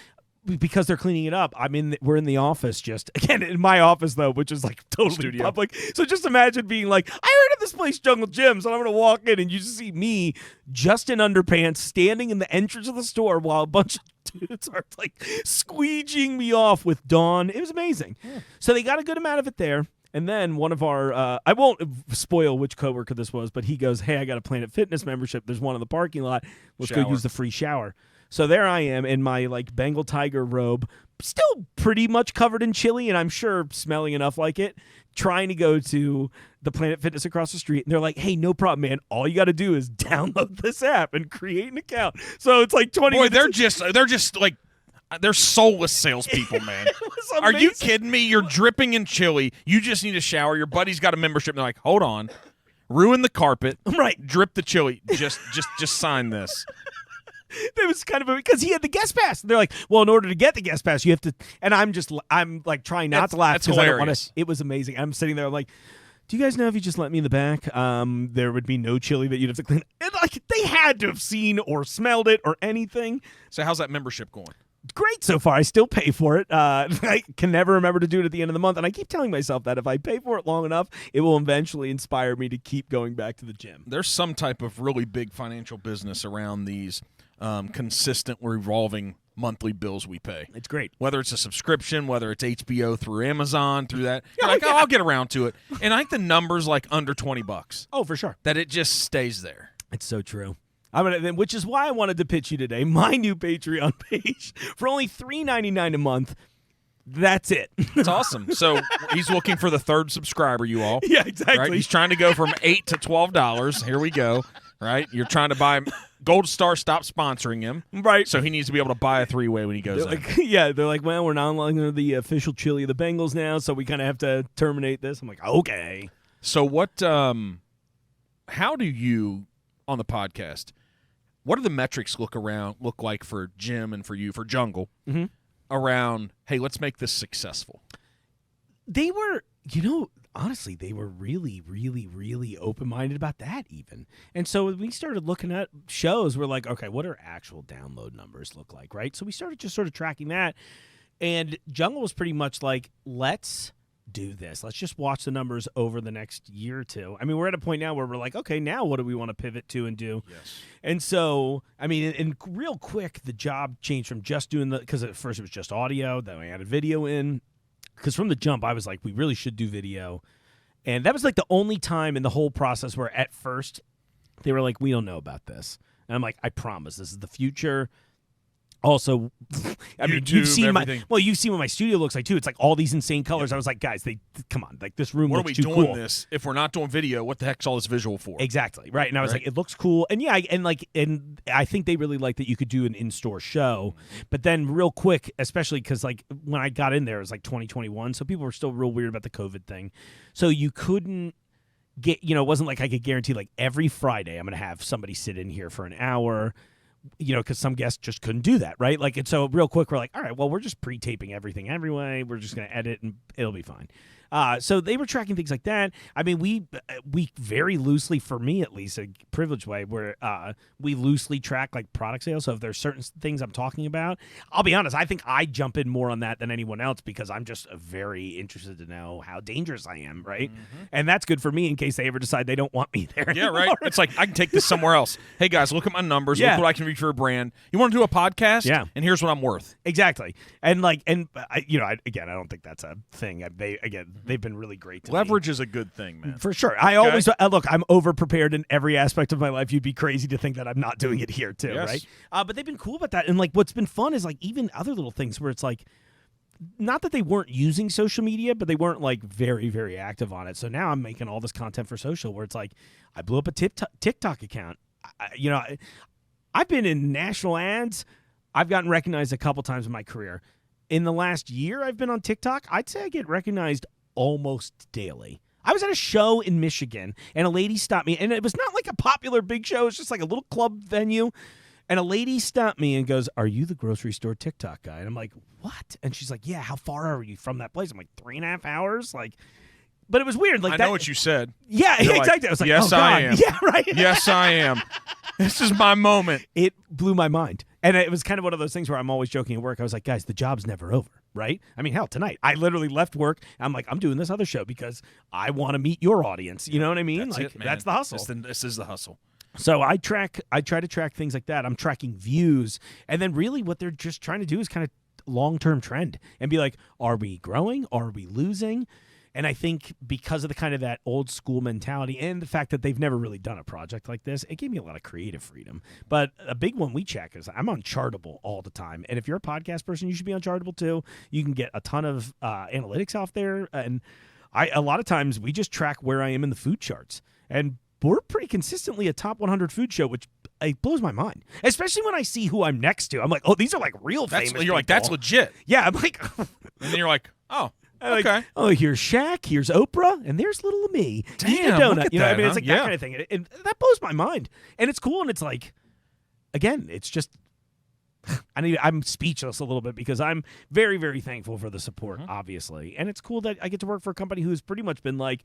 because they're cleaning it up, we're in the office just again in my office though, which is like totally Studio. public. So just imagine being like, I heard of this place, Jungle Gyms, and I'm gonna walk in and you just see me just in underpants standing in the entrance of the store while a bunch of dudes are like squeegeeing me off with Dawn. It was amazing. Yeah. So they got a good amount of it there. And then one of our, I won't spoil which coworker this was, but he goes, "Hey, I got a Planet Fitness membership. There's one in the parking lot. Let's go use the free shower." So there I am in my like Bengal tiger robe, still pretty much covered in chili, and I'm sure smelling enough like it, trying to go to the Planet Fitness across the street. And they're like, "Hey, no problem, man. All you got to do is download this app and create an account." So it's like 20 Boy, minutes. they're just like, they're soulless salespeople, man. Are you kidding me? You're dripping in chili. You just need a shower. Your buddy's got a membership. And they're like, "Hold on, ruin the carpet, right? Drip the chili. Just sign this." It was kind of because he had the guest pass. They're like, "Well, in order to get the guest pass, you have to." And I'm like trying not to laugh because I don't want to. It was amazing. I'm sitting there, I'm like, "Do you guys know if you just let me in the back, there would be no chili that you'd have to clean?" And like they had to have seen or smelled it or anything. So how's that membership going? Great so far. I still pay for it. I can never remember to do it at the end of the month, and I keep telling myself that if I pay for it long enough, it will eventually inspire me to keep going back to the gym. There's some type of really big financial business around these consistent revolving monthly bills we pay. It's great. Whether it's a subscription, whether it's HBO through Amazon, through that. You're like, I'll get around to it. And I think the number's like under $20. Oh, for sure. That it just stays there. It's so true. Which is why I wanted to pitch you today my new Patreon page for only $3.99 a month. That's it. It's awesome. So he's looking for the third subscriber, you all. Yeah, exactly. Right? He's trying to go from $8 to $12. Here we go. Right? You're trying to buy him. Gold Star stopped sponsoring him. Right. So he needs to be able to buy a three-way when he goes in. They're like, "Well, we're not longer the official chili of the Bengals now, so we kind of have to terminate this." I'm like, "Okay." So what, how do you, on the podcast, what do the metrics look like for Jim and for you, for Jungle, around, hey, let's make this successful? They were, honestly, they were really, really, really open-minded about that even. And so when we started looking at shows, we're like, okay, what are actual download numbers look like, right? So we started just sort of tracking that. And Jungle was pretty much like, let's do this. Let's just watch the numbers over the next year or two. I mean, we're at a point now where we're like, okay, now what do we want to pivot to and do? Yes. And so, I mean, and real quick, the job changed from just doing because at first it was just audio, then we added video in. Because from the jump, I was like, we really should do video. And that was like the only time in the whole process where at first they were like, we don't know about this. And I'm like, I promise, this is the future. Also, I mean, you've seen you've seen what my studio looks like too. It's like all these insane colors. I was like, guys, come on, like this room looks too cool. What are we doing this if we're not doing video? What the heck's all this visual for? Exactly, right. And I was like, it looks cool, and yeah, and I think they really liked that you could do an in-store show. But then, real quick, especially because like when I got in there, it was like 2021, so people were still real weird about the COVID thing. So you couldn't get, it wasn't like I could guarantee like every Friday I'm going to have somebody sit in here for an hour. Because some guests just couldn't do that, right? Like, and so real quick, we're like, all right, well, we're just pre-taping everything anyway. We're just going to edit and it'll be fine. So they were tracking things like that. I mean, we very loosely, for me at least, a privileged way, where we loosely track like product sales. So if there's certain things I'm talking about, I'll be honest, I think I jump in more on that than anyone else because I'm just very interested to know how dangerous I am, right? Mm-hmm. And that's good for me in case they ever decide they don't want me there. Yeah, anymore. Right. It's like, I can take this somewhere else. Hey, guys, look at my numbers. Yeah. Look what I can reach for a brand. You want to do a podcast? Yeah. And here's what I'm worth. Exactly. And I don't think that's a thing. They've been really great to Leverage me. is a good thing, man. For sure. I always look, I'm over-prepared in every aspect of my life. You'd be crazy to think that I'm not doing it here too, yes. right? But they've been cool about that. And like what's been fun is like even other little things where it's like, not that they weren't using social media, but they weren't like very, very active on it. So now I'm making all this content for social where it's like, I blew up a TikTok account. I've been in national ads I've gotten recognized a couple times in my career. In the last year I've been on TikTok, I'd say I get recognized almost daily. I was at a show in Michigan, and a lady stopped me, and it was not like a popular big show. It was just like a little club venue, and a lady stopped me and goes, "Are you the grocery store TikTok guy?" And I'm like, "What?" And she's like, "Yeah, how far are you from that place?" I'm like, 3.5 hours? Like, but it was weird. Like I know what you said. Yeah, You're exactly. Like, I was like, yes, "Oh, God." I am. Yeah, right. Yes, I am. This is my moment. It blew my mind. And it was kind of one of those things where I'm always joking at work. I was like, guys, the job's never over, right? I mean, hell, tonight, I literally left work. I'm like, I'm doing this other show because I want to meet your audience. You know what I mean? That's like, it, man. that's the hustle. This is the hustle. So I try to track things like that. I'm tracking views. And then really what they're just trying to do is kind of long-term trend and be like, are we growing? Are we losing? And I think because of the kind of that old school mentality and the fact that they've never really done a project like this, it gave me a lot of creative freedom. But a big one we check is I'm on Chartable all the time. And if you're a podcast person, you should be on Chartable too. You can get a ton of analytics off there. And a lot of times we just track where I am in the food charts. And we're pretty consistently a top 100 food show, which it blows my mind. Especially when I see who I'm next to. I'm like, oh, these are like real famous people. You're like, that's legit. Yeah, I'm like... And then you're like, oh. Like, okay. Oh, here's Shaq, here's Oprah, and there's little me. Damn, Eat a donut. look at You know what I that, mean? huh? It's like Yeah. that kind of thing. And that blows my mind. And it's cool, and it's like, again, it's just, I'm speechless a little bit because I'm very, very thankful for the support, obviously. And it's cool that I get to work for a company who's pretty much been like,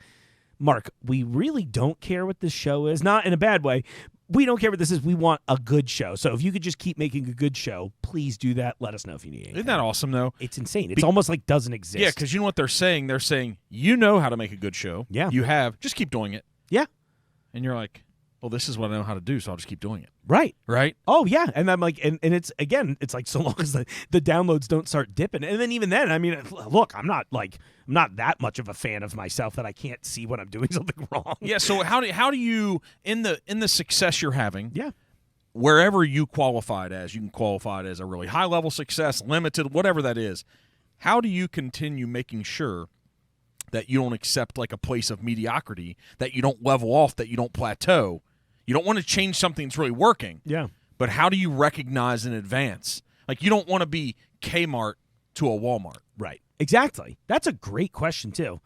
Mark, we really don't care what this show is. Not in a bad way. We don't care what this is. We want a good show. So if you could just keep making a good show, please do that. Let us know if you need anything. Isn't that awesome, though? It's insane. It's almost like doesn't exist. Yeah, because you know what they're saying? They're saying, you know how to make a good show. Yeah. You have. Just keep doing it. Yeah. And you're like, well, this is what I know how to do, so I'll just keep doing it. Right. Right? Oh, yeah. And I'm like, and it's, again, it's like so long as the downloads don't start dipping. And then even then, I mean, look, I'm not that much of a fan of myself that I can't see when I'm doing something wrong. Yeah, so how do you, in the success you're having, Yeah. wherever you qualified as, you can qualify it as a really high-level success, limited, whatever that is, how do you continue making sure that you don't accept like a place of mediocrity, that you don't level off, that you don't plateau? You don't want to change something that's really working. Yeah. But how do you recognize in advance? Like, you don't want to be Kmart to a Walmart. Right. Exactly. That's a great question, too.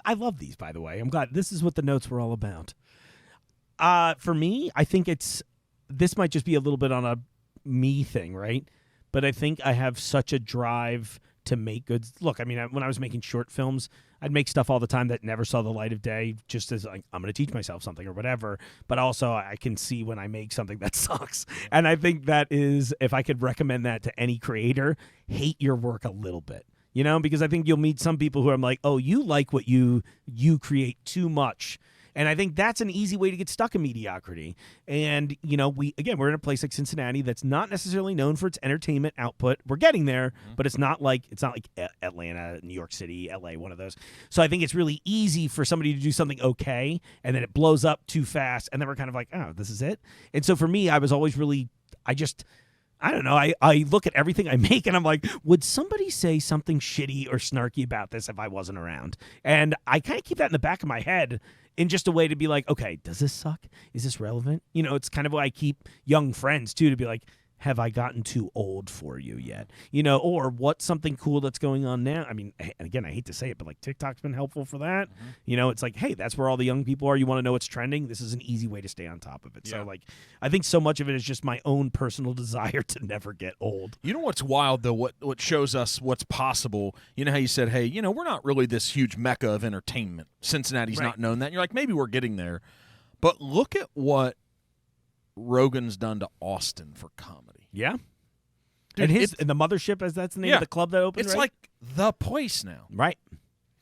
I love these, by the way. I'm glad this is what the notes were all about. For me, I think this might just be a little bit on a me thing, right? But I think I have such a drive to make good. Look, I mean, when I was making short films, I'd make stuff all the time that never saw the light of day, just as like, I'm going to teach myself something or whatever. But also I can see when I make something that sucks. And I think that is, if I could recommend that to any creator, hate your work a little bit. You know, because I think you'll meet some people who are like, oh, you like what you create too much. And I think that's an easy way to get stuck in mediocrity. And, you know, we're in a place like Cincinnati that's not necessarily known for its entertainment output. We're getting there, but it's not like Atlanta, New York City, LA, one of those. So I think it's really easy for somebody to do something okay, and then it blows up too fast, and then we're kind of like, oh, this is it? And so for me, I was always really, I don't know. I look at everything I make and I'm like, would somebody say something shitty or snarky about this if I wasn't around? And I kind of keep that in the back of my head in just a way to be like, okay, does this suck? Is this relevant? You know, it's kind of why I keep young friends too, to be like, have I gotten too old for you yet? You know, or what's something cool that's going on now? I mean, again, I hate to say it, but like TikTok's been helpful for that. Mm-hmm. You know, it's like, hey, that's where all the young people are. You want to know what's trending? This is an easy way to stay on top of it. Yeah. So like, I think so much of it is just my own personal desire to never get old. You know what's wild though? What shows us what's possible? You know how you said, hey, you know, we're not really this huge mecca of entertainment. Cincinnati's not known that. And you're like, maybe we're getting there. But look at what Rogan's done to Austin for comedy. Yeah. Dude, and the mothership, as that's the name of the club that opened, it's right? like the place now. Right.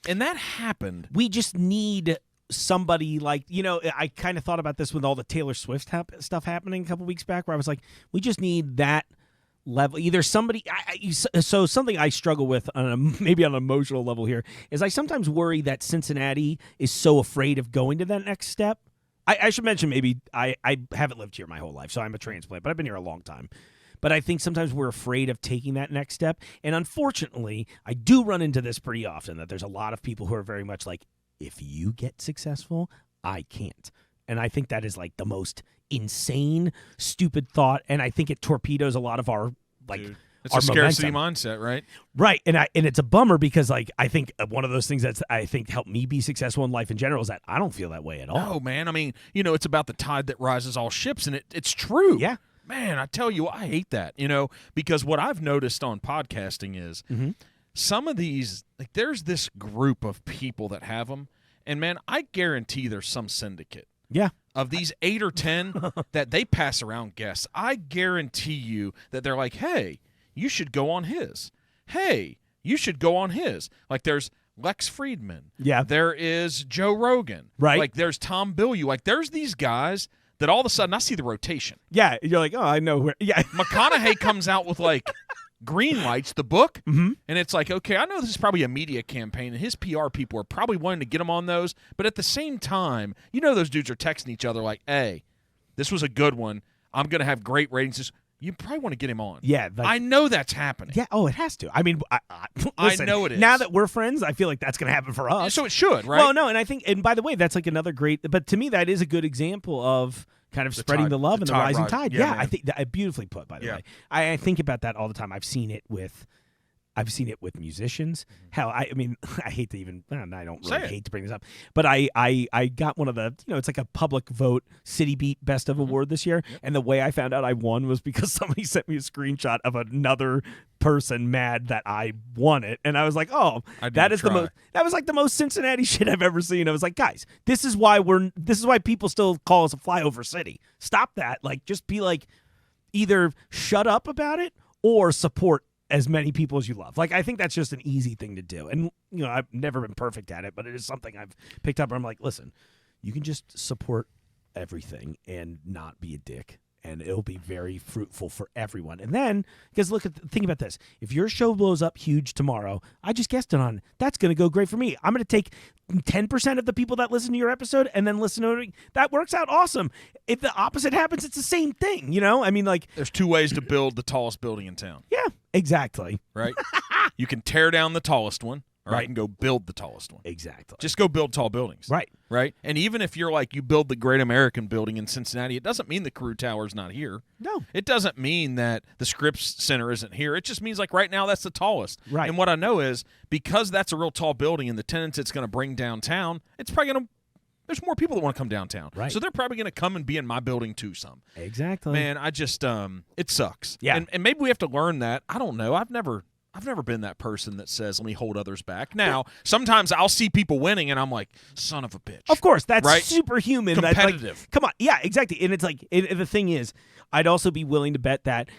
And that happened. We just need somebody like, you know, I kind of thought about this with all the Taylor Swift stuff happening a couple weeks back, where I was like, we just need that level. Either somebody, so something I struggle with maybe on an emotional level here is I sometimes worry that Cincinnati is so afraid of going to that next step. I should mention maybe I haven't lived here my whole life, so I'm a transplant, but I've been here a long time. But I think sometimes we're afraid of taking that next step. And unfortunately, I do run into this pretty often, that there's a lot of people who are very much like, if you get successful, I can't. And I think that is like the most insane, stupid thought. And I think it torpedoes a lot of our like Dude, it's our a scarcity momentum. mindset, right? Right, and it's a bummer because like I think one of those things that's I think helped me be successful in life in general is that I don't feel that way at all. No, man. I mean, it's about the tide that rises all ships, and it's true. Yeah. Man, I tell you, I hate that, because what I've noticed on podcasting is some of these, like, there's this group of people that have them, and man, I guarantee there's some syndicate. Yeah. Of these 8 or 10 that they pass around guests, I guarantee you that they're like, hey, you should go on his. Hey, you should go on his. Like, there's Lex Friedman. Yeah. There is Joe Rogan. Right. Like, there's Tom Bilyeu. Like, there's these guys that all of a sudden I see the rotation. Yeah, you're like, oh, I know where. Yeah. McConaughey comes out with, like, Green Lights, the book, Mm-hmm. and it's like, okay, I know this is probably a media campaign, and his PR people are probably wanting to get him on those, but at the same time, those dudes are texting each other like, hey, this was a good one. I'm going to have great ratings. You probably want to get him on. Yeah. Like, I know that's happening. yeah. Oh, it has to. I mean, listen, know it is. Now that we're friends, I feel like that's going to happen for us. So it should, right? Well, no, and I think, and by the way, that's like another great. But to me, that is a good example of kind of spreading tide- the love the and the tide rising rise. tide. Yeah, Yeah, man. I think that beautifully put. By the Yeah. way, I think about that all the time. I've seen it with musicians. Hell, I mean, I hate to even. I don't Say really it. hate to bring this up, but I got one of the. It's like a public vote City Beat Best of Award this year, and the way I found out I won was because somebody sent me a screenshot of another person mad that I won it, and I was like, oh, I didn't that is the try. most. That was like the most Cincinnati shit I've ever seen. I was like, guys, this is why people still call us a flyover city. Stop that. Like, just be like, either shut up about it or support as many people as you love. Like, I think that's just an easy thing to do. And, I've never been perfect at it, but it is something I've picked up where I'm like, listen, you can just support everything and not be a dick. And it'll be very fruitful for everyone. And then, because think about this. If your show blows up huge tomorrow, I just guessed it on, that's going to go great for me. I'm going to take 10% of the people that listen to your episode and then listen to it. That works out awesome. If the opposite happens, it's the same thing, I mean, like, There's 2 ways to build the tallest building in town, yeah, exactly. right? You can tear down the tallest one, or I Right. can go build the tallest one. Exactly. Just go build tall buildings. Right. Right? And even if you're like, you build the Great American Building in Cincinnati, it doesn't mean the Carew Tower's not here. No. It doesn't mean that the Scripps Center isn't here. It just means, like, right now that's the tallest. Right. And what I know is, because that's a real tall building and the tenants it's going to bring downtown, it's probably going to – there's more people that want to come downtown. Right. So they're probably going to come and be in my building too some. Exactly. Man, I just it sucks. Yeah. And maybe we have to learn that. I don't know. I've never been that person that says, let me hold others back. Now, sometimes I'll see people winning and I'm like, son of a bitch. Of course, that's Right? superhuman. That's like, Competitive. come on. Yeah, exactly. And it's like, the thing is, I'd also be willing to bet that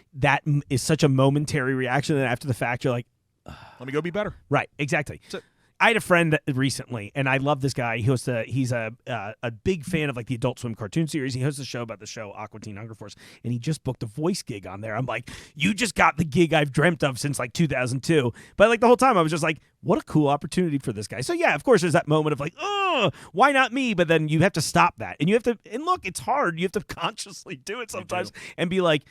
is such a momentary reaction that after the fact, you're like, Let me go be better. right, exactly. So- I had a friend recently, and I love this guy. He's a big fan of like the Adult Swim cartoon series. He hosts a show about the show Aqua Teen Hunger Force, and he just booked a voice gig on there. I'm like, you just got the gig I've dreamt of since like 2002. But like the whole time, I was just like, what a cool opportunity for this guy. So yeah, of course, there's that moment of like, oh, why not me? But then you have to stop that, and you have to. And look, it's hard. You have to consciously do it sometimes, and be like,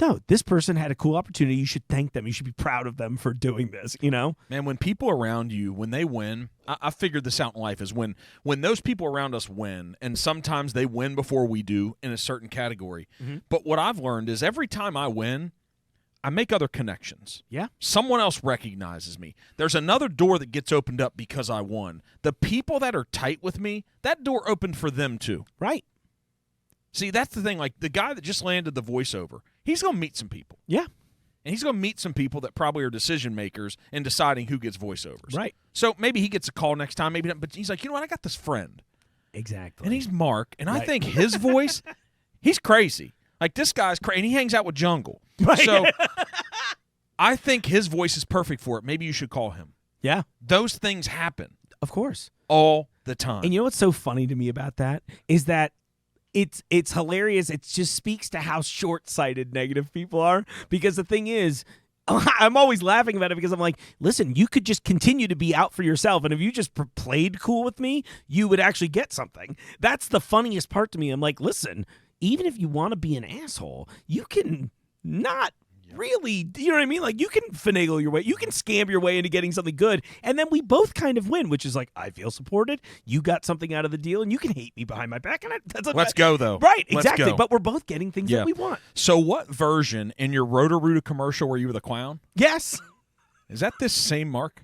no, this person had a cool opportunity. You should thank them. You should be proud of them for doing this, Man, when people around you, when they win, I figured this out in life, is when those people around us win, and sometimes they win before we do in a certain category. Mm-hmm. But what I've learned is every time I win, I make other connections. Yeah. Someone else recognizes me. There's another door that gets opened up because I won. The people that are tight with me, that door opened for them too. Right. See, that's the thing. Like, the guy that just landed the voiceover, he's going to meet some people. Yeah. And he's going to meet some people that probably are decision makers in deciding who gets voiceovers. Right. So maybe he gets a call next time, maybe not. But he's like, you know what? I got this friend. Exactly. And he's Mark. And I Right. think his voice, he's crazy. Like, this guy's crazy. And he hangs out with Jungle. Right. So I think his voice is perfect for it. Maybe you should call him. Yeah, Those things happen of course. all the time. And you know what's so funny to me about that is that it's hilarious. It just speaks to how short-sighted negative people are. Because the thing is, I'm always laughing about it because I'm like, listen, you could just continue to be out for yourself, and if you just played cool with me, you would actually get something. That's the funniest part to me. I'm like, listen, even if you want to be an asshole, you can not really, you know what I mean? Like, you can finagle your way, you can scam your way into getting something good, and then we both kind of win, which is like, I feel supported, you got something out of the deal, and you can hate me behind my back, and let's go, though. Right, Let's exactly, go. but we're both getting things that we want. So what version in your Roto-Rooter commercial where you were the clown? Yes. Is that this same Mark?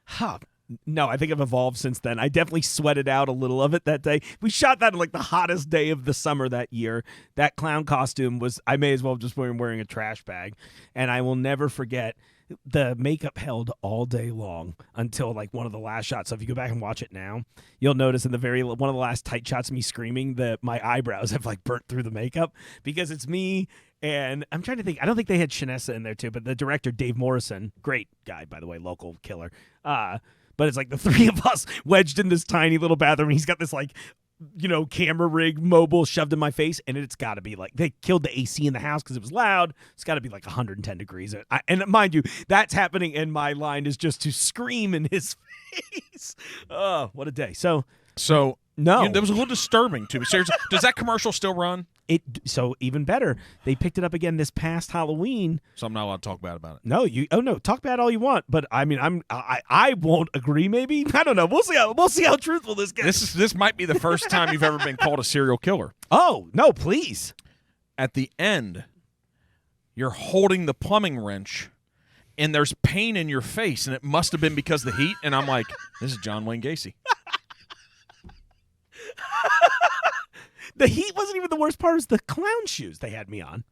Huh. No, I think I've evolved since then. I definitely sweated out a little of it that day. We shot that on like the hottest day of the summer that year. That clown costume was, I may as well have just been wearing a trash bag. And I will never forget, the makeup held all day long until like one of the last shots. So if you go back and watch it now, you'll notice in one of the last tight shots of me screaming that my eyebrows have like burnt through the makeup because it's me. And I'm trying to think, I don't think they had Shanessa in there too, but the director, Dave Morrison, great guy, by the way, local killer. But it's like the three of us wedged in this tiny little bathroom. And he's got this like, camera rig mobile shoved in my face. And it's got to be like, they killed the AC in the house because it was loud. It's got to be like 110 degrees. And mind you, that's happening. And my line is just to scream in his face. Oh, what a day. So no, that was a little disturbing to me. Seriously, does that commercial still run? So even better, they picked it up again this past Halloween. So I'm not allowed to talk bad about it. No, talk bad all you want, but I mean, I won't agree. Maybe I don't know. We'll see how truthful this gets. This might be the first time you've ever been called a serial killer. Oh no, please! At the end, you're holding the plumbing wrench, and there's pain in your face, and it must have been because of the heat. And I'm like, this is John Wayne Gacy. The heat wasn't even the worst part. It was the clown shoes they had me on.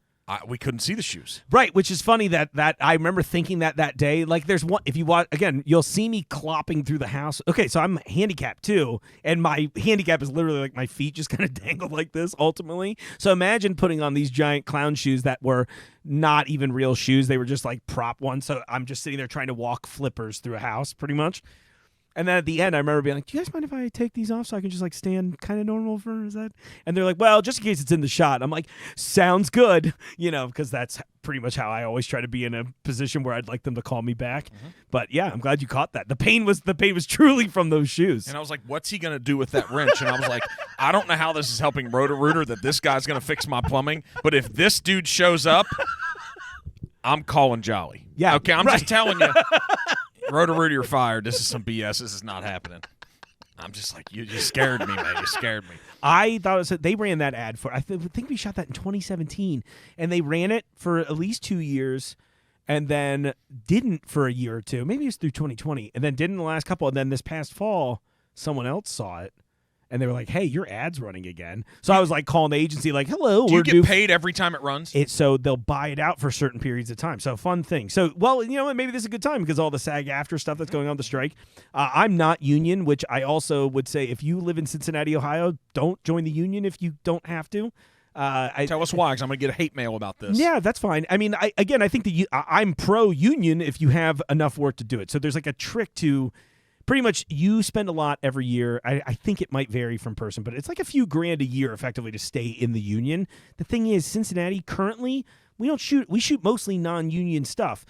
We couldn't see the shoes. Right, which is funny that I remember thinking that day. Like, there's one, if you watch, again, you'll see me clopping through the house. Okay, so I'm handicapped too, and my handicap is literally like my feet just kind of dangle like this ultimately. So imagine putting on these giant clown shoes that were not even real shoes. They were just like prop ones. So I'm just sitting there trying to walk flippers through a house pretty much. And then at the end, I remember being like, do you guys mind if I take these off so I can just like stand kind of normal is that? And they're like, well, just in case it's in the shot. I'm like, sounds good, because that's pretty much how I always try to be in a position where I'd like them to call me back. Mm-hmm. But yeah, I'm glad you caught that. The pain was truly from those shoes. And I was like, what's he going to do with that wrench? And I was like, I don't know how this is helping Roto-Rooter that this guy's going to fix my plumbing. But if this dude shows up, I'm calling Jolly. Yeah. Okay, I'm just telling you. Roto-Rooter, you're fired. This is some BS. This is not happening. I'm just like, you scared me, man. You scared me. I thought they ran that ad for, I think we shot that in 2017, and they ran it for at least 2 years and then didn't for a year or two. Maybe it was through 2020, and then didn't the last couple. And then this past fall, someone else saw it, and they were like, hey, your ad's running again. So I was like calling the agency like, hello. Do you get paid every time it runs? So they'll buy it out for certain periods of time. So fun thing. So, well, maybe this is a good time because all the SAG-AFTRA stuff that's going on the strike. I'm not union, which I also would say if you live in Cincinnati, Ohio, don't join the union if you don't have to. Tell us why, because I'm going to get a hate mail about this. Yeah, that's fine. I mean, I think I'm pro-union if you have enough work to do it. So there's like a trick to pretty much you spend a lot every year. I think it might vary from person, but it's like a few grand a year effectively to stay in the union. The thing is, Cincinnati currently, we shoot mostly non-union stuff.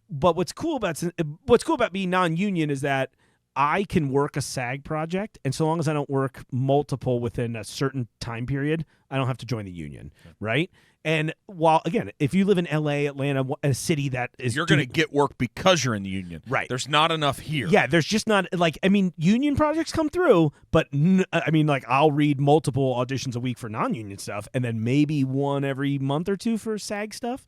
But what's cool about being non-union is that I can work a SAG project, and so long as I don't work multiple within a certain time period, I don't have to join the union, right? And while, again, if you live in L.A., Atlanta, a city that is... You're going to get work because you're in the union. Right. There's not enough here. Yeah, there's just not... union projects come through, but, I'll read multiple auditions a week for non-union stuff, and then maybe one every month or two for SAG stuff.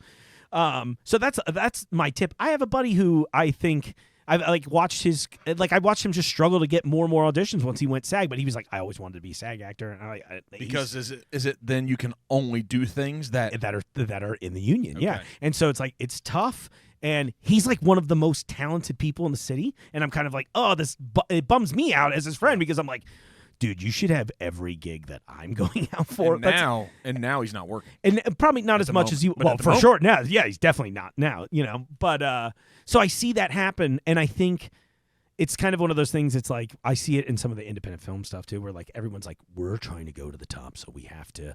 So that's my tip. I have a buddy who I think... I watched him just struggle to get more and more auditions once he went SAG, but he was like, I always wanted to be a SAG actor. And because is it then you can only do things that are in the union, okay. Yeah. And so it's like it's tough, and he's like one of the most talented people in the city, and I'm kind of like, oh, it bums me out as his friend because I'm like, dude, you should have every gig that I'm going out for. And now he's not working. And probably not as much as you. Well, for sure now. Yeah, he's definitely not now. But so I see that happen, and I think it's kind of one of those things. It's like I see it in some of the independent film stuff too, where like everyone's like, we're trying to go to the top, so we have to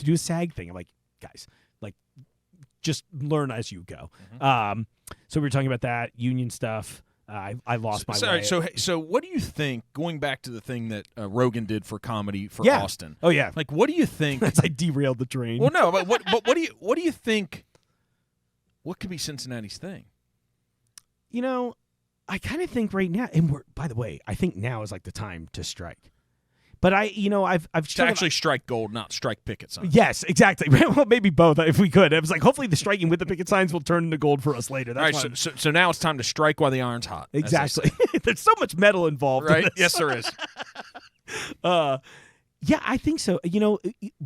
do a SAG thing. I'm like, guys, like just learn as you go. Mm-hmm. So we were talking about that union stuff. I lost my way. So what do you think, going back to the thing that Rogan did for comedy for Austin? Oh, yeah. Like, what do you think? That's I derailed the train. Well, no, but what do you think what could be Cincinnati's thing? You know, I kind of think right now, and by the way, I think now is like the time to strike. But I've To actually strike gold, not strike picket signs. Yes, exactly. Well, maybe both if we could. I was like, hopefully the striking with the picket signs will turn into gold for us later. That's all right, so now it's time to strike while the iron's hot. Exactly. There's so much metal involved. Right? In this. Yes, there is. Yeah, I think so.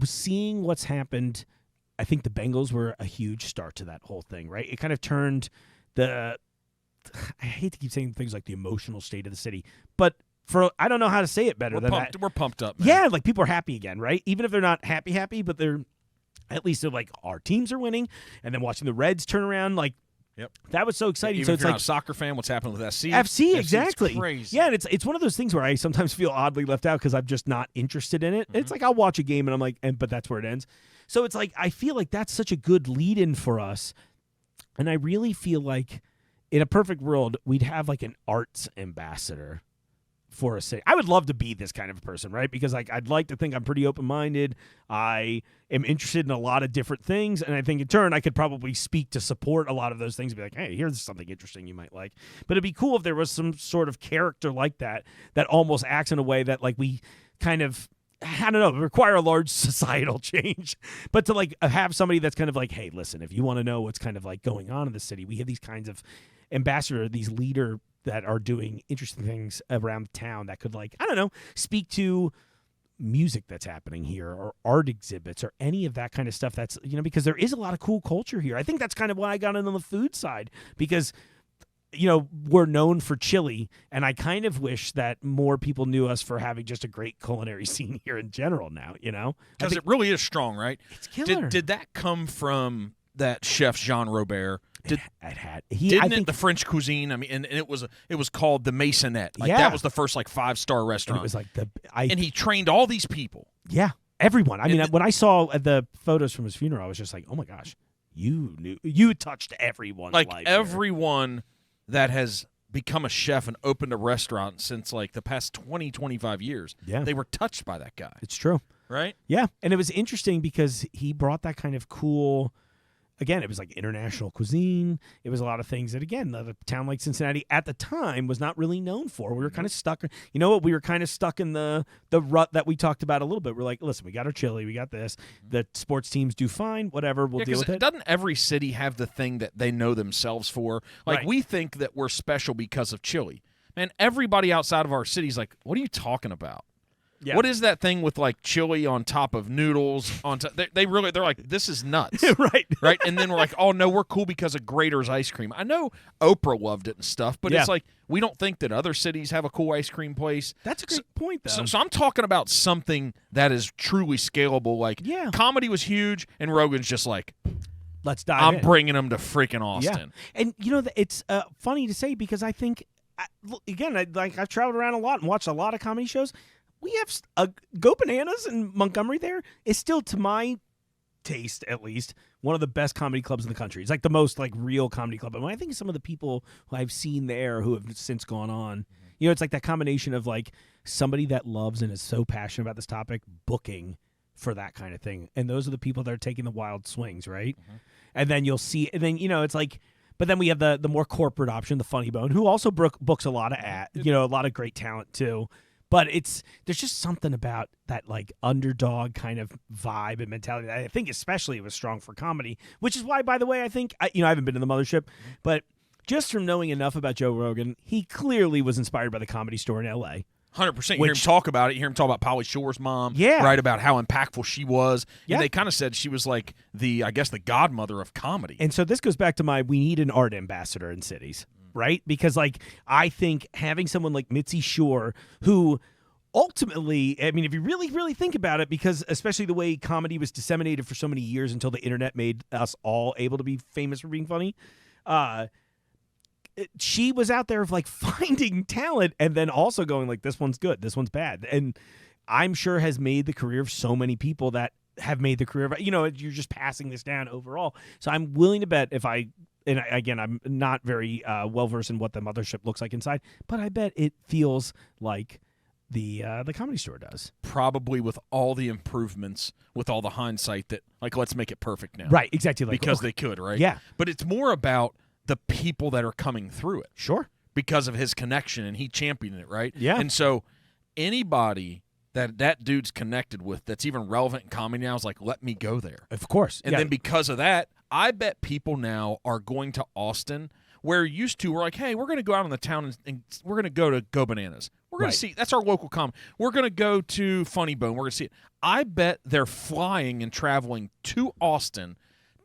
Seeing what's happened, I think the Bengals were a huge start to that whole thing, right? It kind of turned I hate to keep saying things like the emotional state of the city, but I don't know how to say it better than that. We're pumped up, man. Yeah, like people are happy again, right? Even if they're not happy, but at least they're like, our teams are winning, and then watching the Reds turn around, like, yep, that was so exciting. Even so if it's you're like not a soccer fan, what's happening with SC? FC, exactly. It's crazy. Yeah, and it's one of those things where I sometimes feel oddly left out because I'm just not interested in it. Mm-hmm. It's like I'll watch a game and I'm like, but that's where it ends. So it's like I feel like that's such a good lead-in for us, and I really feel like in a perfect world we'd have like an arts ambassador for a city. I would love to be this kind of a person, right? Because like I'd like to think I'm pretty open-minded. I am interested in a lot of different things, and I think in turn I could probably speak to support a lot of those things and be like, hey, here's something interesting you might like. But it'd be cool if there was some sort of character like that almost acts in a way that like we kind of, I don't know, require a large societal change. But to like have somebody that's kind of like, hey, listen, if you want to know what's kind of like going on in the city, we have these kinds of ambassador, these leader that are doing interesting things around town that could, like, I don't know, speak to music that's happening here or art exhibits or any of that kind of stuff. That's, because there is a lot of cool culture here. I think that's kind of why I got in on the food side, because we're known for chili, and I kind of wish that more people knew us for having just a great culinary scene here in general now, Because it really is strong, right? It's killer. Did that come from that chef Jean Robert? The French cuisine? I mean, and it was called the Maisonette. Like, yeah. that was the first like 5-star restaurant. And it was like and he trained all these people. Yeah, everyone. I mean, when I saw the photos from his funeral, I was just like, oh my gosh, you touched everyone's like life. Everyone that has become a chef and opened a restaurant since like the past 20, 25 years. Yeah, they were touched by that guy. It's true, right? Yeah, and it was interesting because he brought that kind of cool. Again, it was like international cuisine. It was a lot of things that, again, a town like Cincinnati at the time was not really known for. We were kind of stuck. You know what? We were kind of stuck in the rut that we talked about a little bit. We're like, listen, we got our chili. We got this. The sports teams do fine. Whatever. We'll deal with it. Doesn't every city have the thing that they know themselves for? Like, right. We think that we're special because of chili. Man, everybody outside of our city's like, what are you talking about? Yeah. What is that thing with like chili on top of noodles? They're like, this is nuts, right? And then we're like, oh no, we're cool because of Grater's ice cream. I know Oprah loved it and stuff, but It's like we don't think that other cities have a cool ice cream place. That's a great point, though. So I'm talking about something that is truly scalable. Like, comedy was huge, and Rogan's just like, let's dive I'm in. bringing them to freaking Austin. Yeah. And it's funny to say because I think, again, I've traveled around a lot and watched a lot of comedy shows. We have Go Bananas in Montgomery. There is still, to my taste at least, one of the best comedy clubs in the country. It's like the most like real comedy club. And when I think of some of the people who I've seen there who have since gone on, it's like that combination of like somebody that loves and is so passionate about this topic booking for that kind of thing. And those are the people that are taking the wild swings, right? Mm-hmm. And then you'll see, and then, it's like, but then we have the more corporate option, the Funny Bone, who also books a lot of a lot of great talent too. But there's just something about that like underdog kind of vibe and mentality that I think especially it was strong for comedy, which is why, by the way, I think, I haven't been to the mothership, but just from knowing enough about Joe Rogan, he clearly was inspired by the Comedy Store in L.A. 100%. You hear him talk about it. You hear him talk about Pauly Shore's mom. Yeah. Right, about how impactful she was. Yeah. And they kind of said she was like the godmother of comedy. And so this goes back to we need an art ambassador in cities. Right? Because, like, I think having someone like Mitzi Shore, who ultimately, I mean, if you really, really think about it, because especially the way comedy was disseminated for so many years until the internet made us all able to be famous for being funny, she was out there of, like, finding talent and then also going, like, this one's good, this one's bad. And I'm sure has made the career of so many people that have made the career of, you're just passing this down overall. So I'm willing to bet I'm not very well-versed in what the mothership looks like inside, but I bet it feels like the Comedy Store does. Probably with all the improvements, with all the hindsight that, like, let's make it perfect now. Right, exactly. Like, Because they could, right? Yeah. But it's more about the people that are coming through it. Sure. Because of his connection, and he championed it, right? Yeah. And so anybody that dude's connected with that's even relevant in comedy now is like, let me go there. Of course. And then because of that, I bet people now are going to Austin where used to we're like, hey, we're going to go out in the town and we're going to Go Bananas. We're going to see, that's our local comedy. We're going to go to Funny Bone. We're going to see it. I bet they're flying and traveling to Austin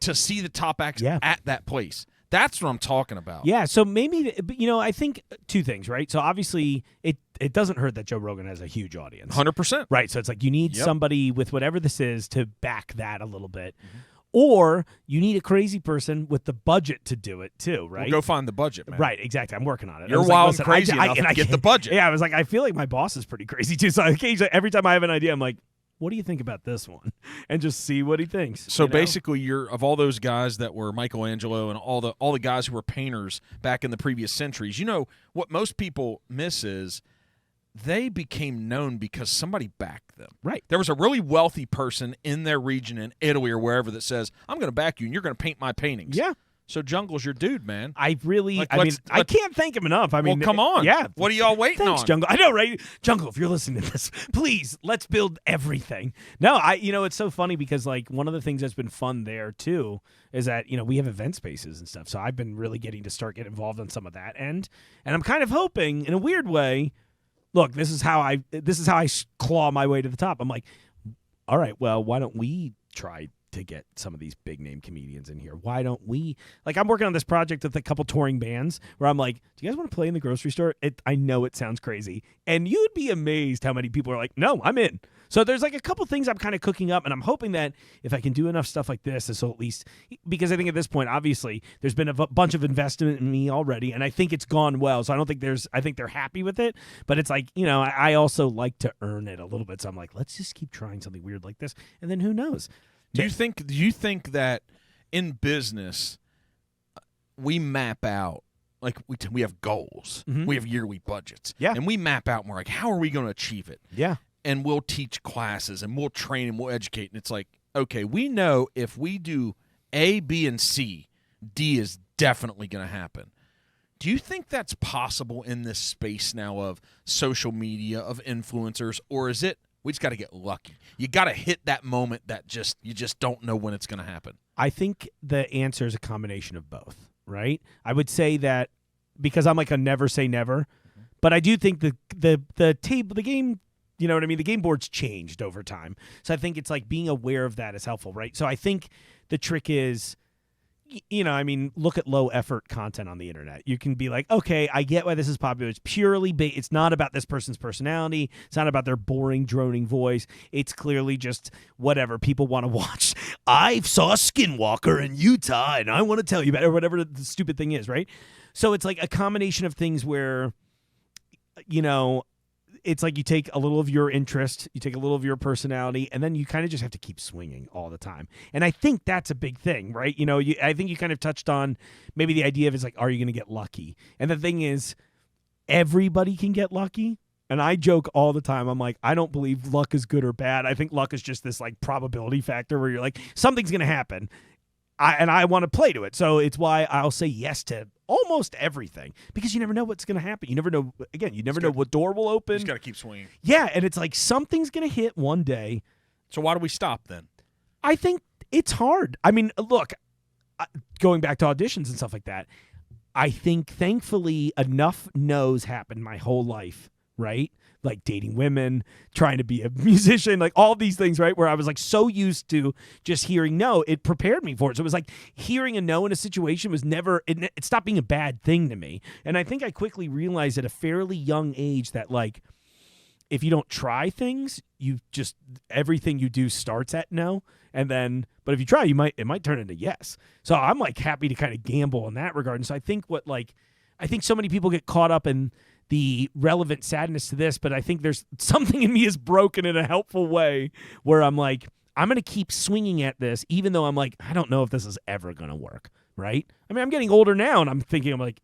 to see the top acts at that place. That's what I'm talking about. Yeah, so maybe, I think two things, right? So obviously it doesn't hurt that Joe Rogan has a huge audience. 100%. Right, so it's like you need somebody with whatever this is to back that a little bit. Mm-hmm. Or you need a crazy person with the budget to do it too, right? Well, go find the budget, man. Right, exactly. I'm working on it. You're wild and crazy enough to get the budget. Yeah, I was like, I feel like my boss is pretty crazy too. So occasionally, every time I have an idea, I'm like, what do you think about this one? And just see what he thinks. So basically, you're of all those guys that were Michelangelo and all the guys who were painters back in the previous centuries, what most people miss is they became known because somebody backed them. Right. There was a really wealthy person in their region in Italy or wherever that says, I'm going to back you and you're going to paint my paintings. Yeah. So Jungle's your dude, man. I can't thank him enough. I mean, well, come on. Yeah. What are y'all waiting Thanks, on? Jungle. I know, right? Jungle, if you're listening to this, please, let's build everything. No, it's so funny because, like, one of the things that's been fun there, too, is that, we have event spaces and stuff. So I've been really getting involved on some of that end. And I'm kind of hoping, in a weird way, look, this is how I claw my way to the top. I'm like, all right, well, why don't we try to get some of these big name comedians in here? Why don't we? Like, I'm working on this project with a couple touring bands where I'm like, do you guys want to play in the grocery store? I know it sounds crazy, and you'd be amazed how many people are like, no, I'm in. So there's like a couple things I'm kind of cooking up, and I'm hoping that if I can do enough stuff like this, so at least, because I think at this point, obviously, there's been a bunch of investment in me already, and I think it's gone well. So I think they're happy with it, but it's like, I also like to earn it a little bit. So I'm like, let's just keep trying something weird like this, and then who knows? Do you think that in business we map out, like, we have goals, we have yearly budgets, and we map out, and we're like, how are we going to achieve it? Yeah. And we'll teach classes and we'll train and we'll educate. And it's like, okay, we know if we do A, B, and C, D is definitely going to happen. Do you think that's possible in this space now of social media, of influencers, or is it we just got to get lucky? You got to hit that moment that you just don't know when it's going to happen. I think the answer is a combination of both, right? I would say that because I'm like a never say never, but I do think the game, you know what I mean? The game board's changed over time. So I think it's like being aware of that is helpful, right? So I think the trick is, look at low effort content on the internet. You can be like, okay, I get why this is popular. It's purely it's not about this person's personality. It's not about their boring, droning voice. It's clearly just whatever people want to watch. I saw a skinwalker in Utah and I want to tell you about it, or whatever the stupid thing is, right? So it's like a combination of things where, it's like you take a little of your interest, you take a little of your personality, and then you kind of just have to keep swinging all the time. And I think that's a big thing, right? I think you kind of touched on maybe the idea of, it's like, are you going to get lucky? And the thing is, everybody can get lucky. And I joke all the time. I'm like, I don't believe luck is good or bad. I think luck is just this like probability factor where you're like, something's going to happen. I want to play to it. So it's why I'll say yes to almost everything, because you never know what's going to happen. You never know. Again, you never know what door will open. You just got to keep swinging. Yeah, and it's like something's going to hit one day. So why do we stop then? I think it's hard. I mean, look, going back to auditions and stuff like that, I think thankfully enough no's happened my whole life, right? Like dating women, trying to be a musician, like all these things, right? Where I was like so used to just hearing no, it prepared me for it. So it was like hearing a no in a situation was never, it stopped being a bad thing to me. And I think I quickly realized at a fairly young age that, like, if you don't try things, everything you do starts at no. And then, but if you try, it might turn into yes. So I'm like happy to kind of gamble in that regard. And so I think I think so many people get caught up in the relevant sadness to this, but I think there's something in me is broken in a helpful way where I'm like, I'm going to keep swinging at this, even though I'm like, I don't know if this is ever going to work, right? I mean, I'm getting older now, and I'm like,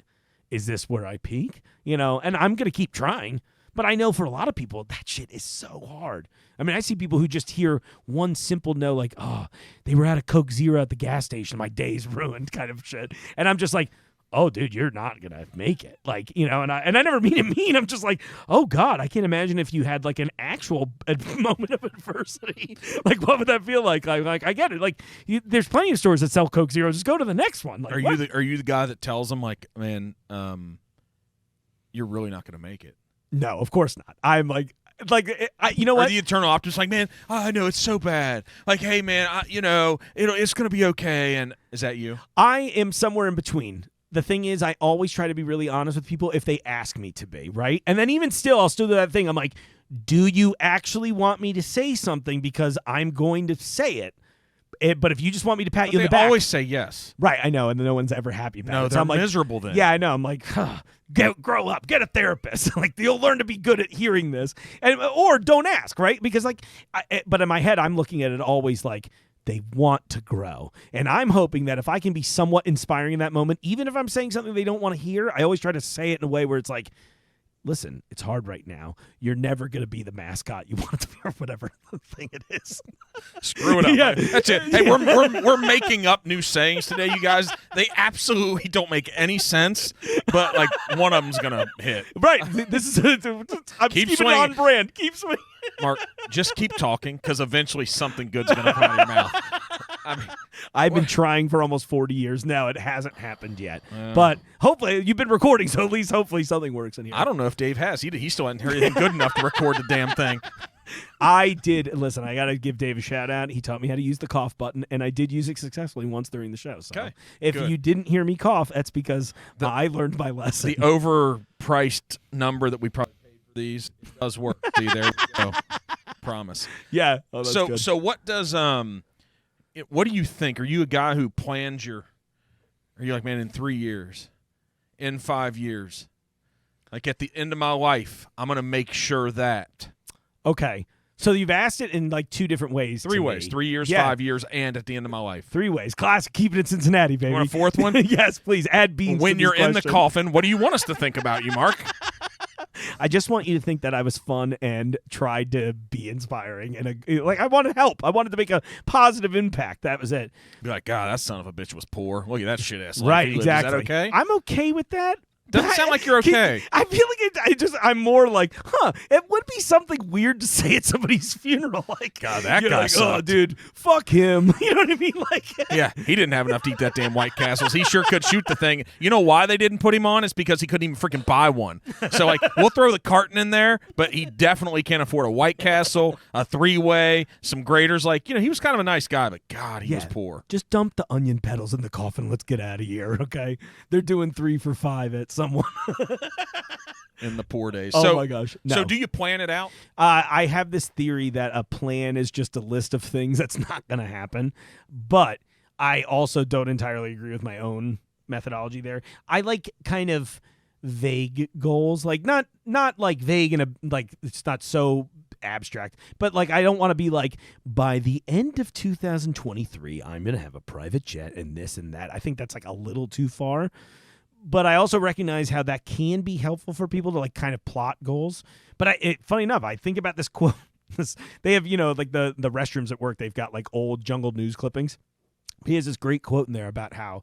is this where I peak? And I'm going to keep trying, But I know for a lot of people, that shit is so hard. I mean, I see people who just hear one simple no, like, oh, they were out of Coke Zero at the gas station. My day's ruined kind of shit. And I'm just like, oh, dude, you're not going to make it. Like, you know, and I never mean it mean. I'm just like, oh, God, I can't imagine if you had like an actual moment of adversity. Like, what would that feel like? Like I get it. Like, there's plenty of stores that sell Coke Zero. Just go to the next one. Like, are you the guy that tells them, like, man, you're really not going to make it? No, of course not. I'm like, you know what? Or the eternal optimist, like, man, I know it's so bad. Like, hey, man, it's going to be okay. And is that you? I am somewhere in between. The thing is, I always try to be really honest with people if they ask me to be, right? And then even still, I'll still do that thing. I'm like, do you actually want me to say something? Because I'm going to say it. But if you just want me to pat you on the back. They always say yes. Right, I know, and no one's ever happy about it. No, So they're I'm like, miserable then. Yeah, I know. I'm like, grow up, get a therapist. Like, you'll learn to be good at hearing this. Or don't ask, right? Because, like, but in my head, I'm looking at it always like, they want to grow. And I'm hoping that if I can be somewhat inspiring in that moment, even if I'm saying something they don't want to hear, I always try to say it in a way where it's like, listen, it's hard right now. You're never going to be the mascot you want to be or whatever the thing it is. Screw it up. Yeah. That's it. Hey, we're making up new sayings today, you guys. They absolutely don't make any sense, but like one of them's going to hit. Right. This is I'm Keep keeping swinging. it on brand. Keep swinging. Mark, just keep talking because eventually something good's going to come out of your mouth. I mean, I've been trying for almost 40 years now. It hasn't happened yet. But hopefully, you've been recording, so at least hopefully something works in here. I don't know if Dave has. He still hasn't heard anything good enough to record the damn thing. I did. Listen, I got to give Dave a shout out. He taught me how to use the cough button, and I did use it successfully once during the show. So okay, if good. You didn't hear me cough, that's because I learned my lesson. The overpriced number that we probably paid for these does work. See, there we go. Promise. Yeah. Oh, that's good. So what does what do you think? Are you a guy who plans are you like, man, in 3 years, in 5 years, like at the end of my life, I'm going to make sure that. Okay. So you've asked it in like two different ways. 3 ways. 3 years, Yeah. 5 years, and at the end of my life. 3 ways. Classic. Keep it in Cincinnati, baby. You want a fourth one? Yes, please. Add beans When to you're this in the question. coffin, what do you want us to think about you, Mark? I just want you to think that I was fun and tried to be inspiring. And like, I want to help. I wanted to make a positive impact. That was it. Be like, God, that son of a bitch was poor. Look at that shit ass. Right, Is exactly. that okay? I'm okay with that. Doesn't sound like you're okay. I feel like I'm more like, it would be something weird to say at somebody's funeral. Like, God, that you're guy like, sucked. oh, dude, fuck him. You know what I mean? Like, Yeah, he didn't have enough to eat that damn White Castles. He sure could shoot the thing. You know why they didn't put him on? It's because he couldn't even freaking buy one. So, like, we'll throw the carton in there, but he definitely can't afford a White Castle, a three-way, some graters. Like, he was kind of a nice guy, but God, he was poor. Just dump the onion petals in the coffin. Let's get out of here, okay? They're doing 3 for $5 at someone. In the poor days. Oh, my gosh. No. So do you plan it out? I have this theory that a plan is just a list of things that's not going to happen. But I also don't entirely agree with my own methodology there. I like kind of vague goals, like not like vague and like it's not so abstract, but like I don't want to be like, by the end of 2023 I'm going to have a private jet and this and that. I think that's like a little too far. But I also recognize how that can be helpful for people to like kind of plot goals. But funny enough, I think about this quote. They have, like the restrooms at work, they've got like old jungle news clippings. He has this great quote in there about how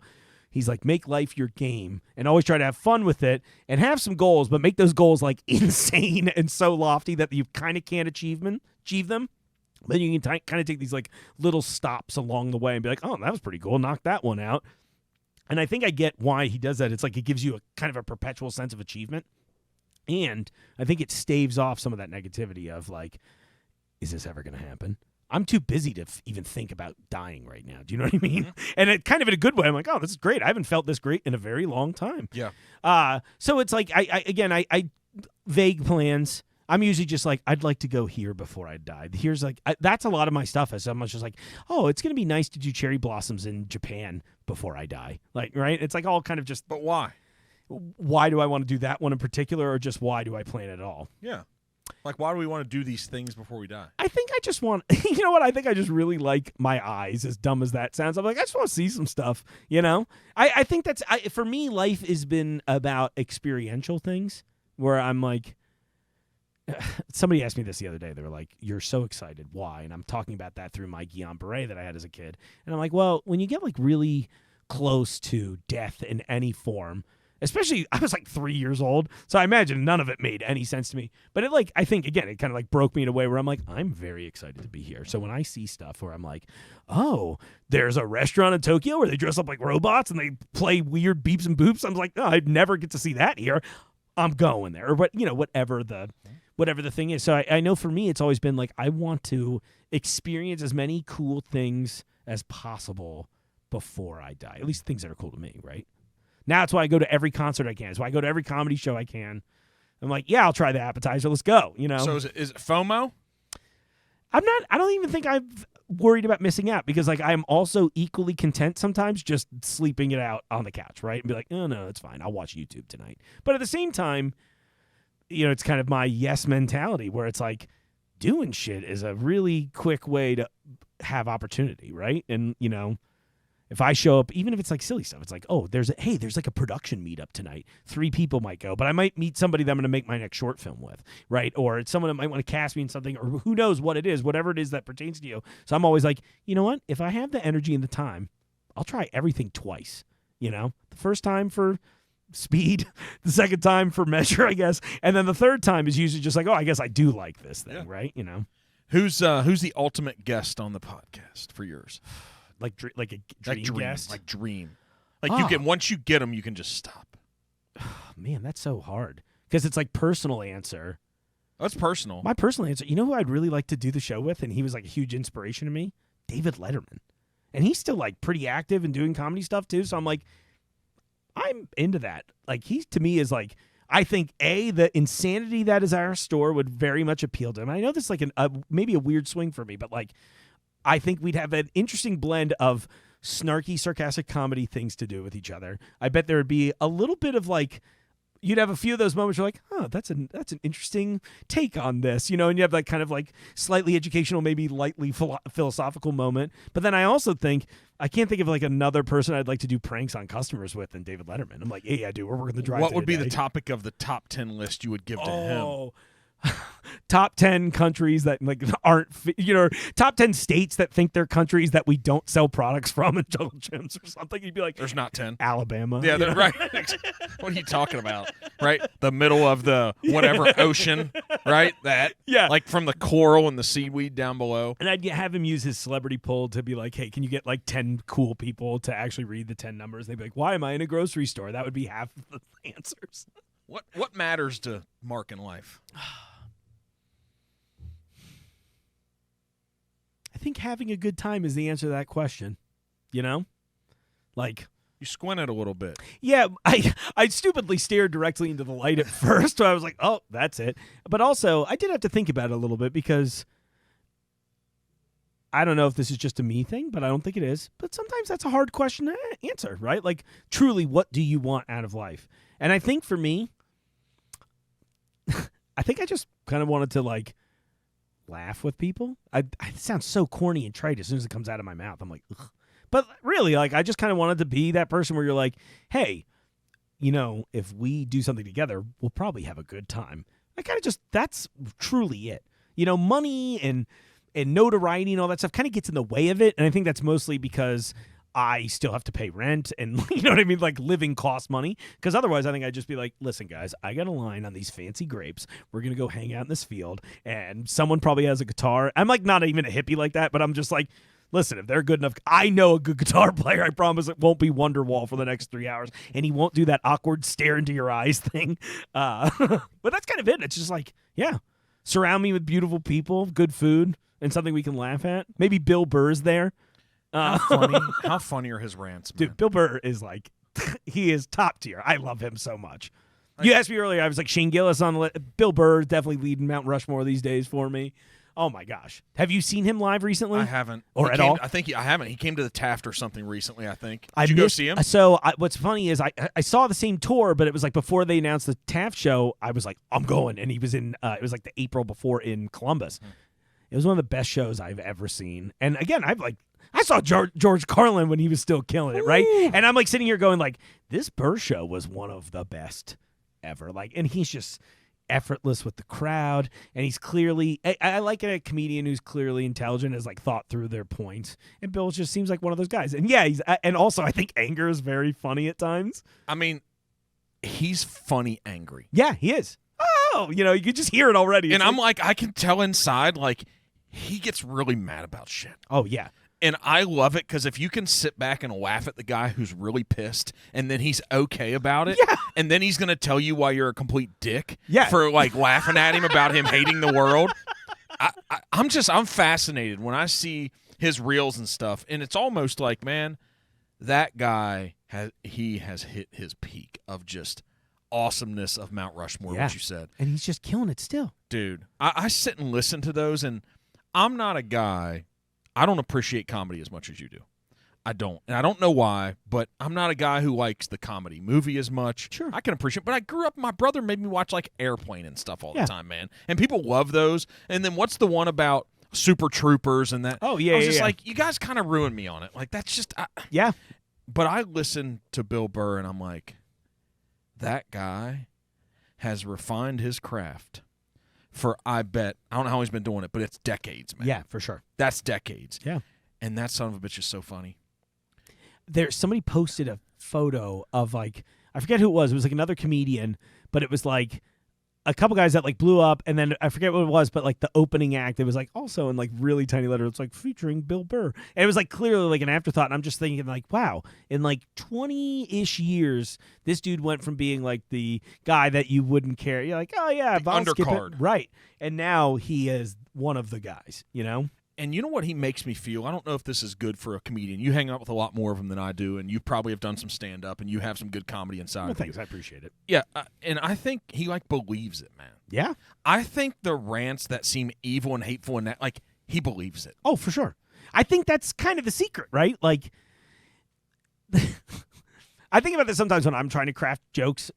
he's like, make life your game and always try to have fun with it and have some goals, but make those goals like insane and so lofty that you kind of can't achieve them. Then you can kind of take these like little stops along the way and be like, oh, that was pretty cool. Knock that one out. And I think I get why he does that. It's like it gives you a kind of a perpetual sense of achievement. And I think it staves off some of that negativity of like, is this ever going to happen? I'm too busy to even think about dying right now. Do you know what I mean? Mm-hmm. And it kind of in a good way. I'm like, oh, this is great. I haven't felt this great in a very long time. Yeah. So it's like, I vague plans. I'm usually just like, I'd like to go here before I die. Here's like, that's a lot of my stuff. As I'm just like, oh, it's going to be nice to do cherry blossoms in Japan before I die. Like, right? It's like all kind of just. But why? Why do I want to do that one in particular, or just why do I plan it at all? Yeah. Like, why do we want to do these things before we die? I think I just want, you know what? I think I just really like my eyes, as dumb as that sounds. I'm like, I just want to see some stuff, I think that's, for me, life has been about experiential things where I'm like, somebody asked me this the other day. They were like, "You're so excited. Why?" And I'm talking about that through my Guillain Barré that I had as a kid. And I'm like, well, when you get like really close to death in any form, especially I was like 3 years old, so I imagine none of it made any sense to me. But it like I think again, it kind of like broke me in a way where I'm like, I'm very excited to be here. So when I see stuff where I'm like, oh, there's a restaurant in Tokyo where they dress up like robots and they play weird beeps and boops, I'm like, no, I'd never get to see that here. I'm going there, or what, whatever the thing is. So I know for me, it's always been like I want to experience as many cool things as possible before I die. At least things that are cool to me, right? Now it's why I go to every concert I can. It's why I go to every comedy show I can. I'm like, yeah, I'll try the appetizer. Let's go. So is it FOMO? I don't even think I've worried about missing out because like I'm also equally content sometimes just sleeping it out on the couch, right? And be like, oh no, it's fine. I'll watch YouTube tonight. But at the same time, it's kind of my yes mentality where it's like doing shit is a really quick way to have opportunity, right? And if I show up, even if it's like silly stuff, it's like, oh, there's like a production meetup tonight. 3 people might go, but I might meet somebody that I'm going to make my next short film with, right? Or it's someone that might want to cast me in something, or who knows what it is, whatever it is that pertains to you. So I'm always like, you know what? If I have the energy and the time, I'll try everything twice. The first time for speed, the second time for measure, I guess, and then the third time is usually just like, oh, I guess I do like this thing, right? Who's the ultimate guest on the podcast for yours? Like a dream guest? Like dream. Like once you get them, you can just stop. Man, that's so hard. Because it's like personal answer. Oh, that's personal. My personal answer, you know who I'd really like to do the show with, and he was like a huge inspiration to me? David Letterman. And he's still like pretty active and doing comedy stuff too, so I'm like, I'm into that. Like he, to me, is like, I think, the insanity that is our store would very much appeal to him. I know this is like maybe a weird swing for me, but like, I think we'd have an interesting blend of snarky, sarcastic comedy things to do with each other. I bet there would be a little bit of like, you'd have a few of those moments where you're like, oh, that's an interesting take on this, and you have that kind of like slightly educational, maybe lightly philosophical moment. But then I also think, I can't think of like another person I'd like to do pranks on customers with than David Letterman. I'm like, yeah, dude, we're working the drive. What would be the topic of the top 10 list you would give to him? Top 10 countries that like aren't, top 10 states that think they're countries that we don't sell products from in Jungle Gyms or something. You'd be like, there's not 10. Alabama. Yeah, right. What are you talking about? Right? The middle of the whatever ocean, right? That. Yeah. Like from the coral and the seaweed down below. And I'd have him use his celebrity poll to be like, hey, can you get like 10 cool people to actually read the 10 numbers? They'd be like, why am I in a grocery store? That would be half of the answers. What matters to Mark in life? I think having a good time is the answer to that question. Like you squinted a little bit. Yeah, I stupidly stared directly into the light at first. So I was like, oh, that's it. But also, I did have to think about it a little bit because I don't know if this is just a me thing, but I don't think it is. But sometimes that's a hard question to answer, right? Like, truly, what do you want out of life? And I think for me, I think I just kind of wanted to like laugh with people. It sounds so corny and trite as soon as it comes out of my mouth. I'm like, ugh. But really, like, I just kind of wanted to be that person where you're like, hey, if we do something together, we'll probably have a good time. I kind of just, that's truly it. Money and notoriety and all that stuff kind of gets in the way of it. And I think that's mostly because I still have to pay rent and, you know what I mean? Like living costs money. Because otherwise I think I'd just be like, listen, guys, I got a line on these fancy grapes. We're going to go hang out in this field. And someone probably has a guitar. I'm like not even a hippie like that, but I'm just like, listen, if they're good enough, I know a good guitar player. I promise it won't be Wonderwall for the next 3 hours. And he won't do that awkward stare into your eyes thing. But that's kind of it. It's just like, yeah, surround me with beautiful people, good food, and something we can laugh at. Maybe Bill Burr's there. How funny are his rants, man? Dude, Bill Burr is like, he is top tier. I love him so much. You asked me earlier, I was like, Shane Gillis on Bill Burr definitely leading Mount Rushmore these days for me. Oh my gosh. Have you seen him live recently? I haven't. Or at all? I think I haven't. He came to the Taft or something recently, I think. Did you go see him? So what's funny is I saw the same tour, but it was like before they announced the Taft show, I was like, I'm going. And he was in, it was like the April before in Columbus. It was one of the best shows I've ever seen. And again, I saw George Carlin when he was still killing it, right? Ooh. And I'm like sitting here going like, this Burr show was one of the best ever. Like, and he's just, effortless with the crowd, and he's clearly I like a comedian who's clearly intelligent, has like thought through their points, and Bill just seems like one of those guys. And yeah, he's and also I think anger is very funny at times. I mean, he's funny angry. Yeah, he is. Oh, you could just hear it already. And I'm like, I can tell inside, like, he gets really mad about shit. Oh, yeah. And I love it because if you can sit back and laugh at the guy who's really pissed and then he's okay about it, Yeah. and then he's going to tell you why you're a complete dick Yeah. for, like, laughing at him about him hating the world. I'm fascinated when I see his reels and stuff, and it's almost like, man, that guy, has hit his peak of just awesomeness of Mount Rushmore, Yeah. what you said. And he's just killing it still. Dude, I sit and listen to those, and I'm not a guy, I don't appreciate comedy as much as you do. I don't. And I don't know why, but I'm not a guy who likes the comedy movie as much. Sure. I can appreciate it, but I grew up, my brother made me watch like Airplane and stuff all Yeah. the time, man. And people love those. And then what's the one about Super Troopers and that? Oh, yeah, I was yeah, just yeah. like, you guys kind of ruined me on it. Like, that's just, Yeah. but I listen to Bill Burr and I'm like, that guy has refined his craft for, I bet, I don't know how he's been doing it, but it's decades, man. Yeah, for sure. That's decades. Yeah. And that son of a bitch is so funny. Somebody posted a photo of like, I forget who it was. It was like another comedian, but it was like a couple guys that like blew up, and then I forget what it was, but like the opening act, it was like also in like really tiny letters, it's like featuring Bill Burr. And it was like clearly like an afterthought. And I'm just thinking like, wow, in like 20-ish years, this dude went from being like the guy that you wouldn't care. You're like, oh yeah, Von Skip it. undercard. Right. And now he is one of the guys, And you know what he makes me feel? I don't know if this is good for a comedian. You hang out with a lot more of them than I do, and you probably have done some stand-up, and you have some good comedy inside Well, of you. thanks. I appreciate it. Yeah, and I think he, like, believes it, man. Yeah. I think the rants that seem evil and hateful and that, like, he believes it. Oh, for sure. I think that's kind of the secret, right? Like, I think about this sometimes when I'm trying to craft jokes.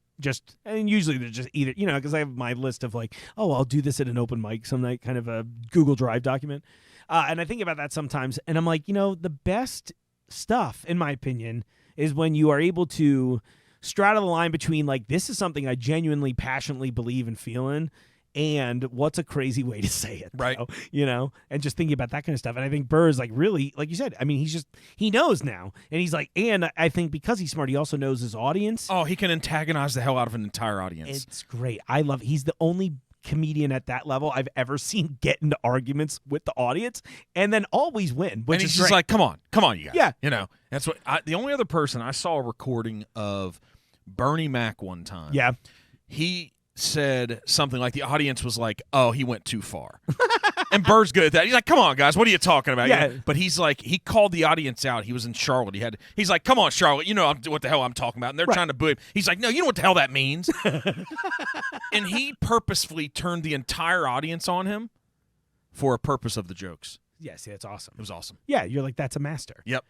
And usually they're just either, because I have my list of like, oh, I'll do this at an open mic some night, kind of a Google Drive document. And I think about that sometimes. And I'm like, the best stuff, in my opinion, is when you are able to straddle the line between like, this is something I genuinely, passionately believe and feel in, and what's a crazy way to say it, Right. though, and just thinking about that kind of stuff. And I think Burr is like really, like you said, I mean, he knows now. And he's like, and I think because he's smart, he also knows his audience. Oh, he can antagonize the hell out of an entire audience. It's great. He's the only comedian at that level I've ever seen get into arguments with the audience and then always win, which and he's is just great. like, come on, you guys. Yeah. That's what, the only other person I saw a recording of Bernie Mac one time. Yeah. He said something like the audience was like, oh, he went too far. And Burr's good at that. He's like, come on, guys, what are you talking about? Yeah. But he's like, he called the audience out. He was in Charlotte. He's like, come on, Charlotte, you know what the hell I'm talking about. And they're trying to boo him. He's like, no, you know what the hell that means. And he purposefully turned the entire audience on him for a purpose of the jokes. Yes, yeah, it's awesome. It was awesome. Yeah, you're like, that's a master. Yep.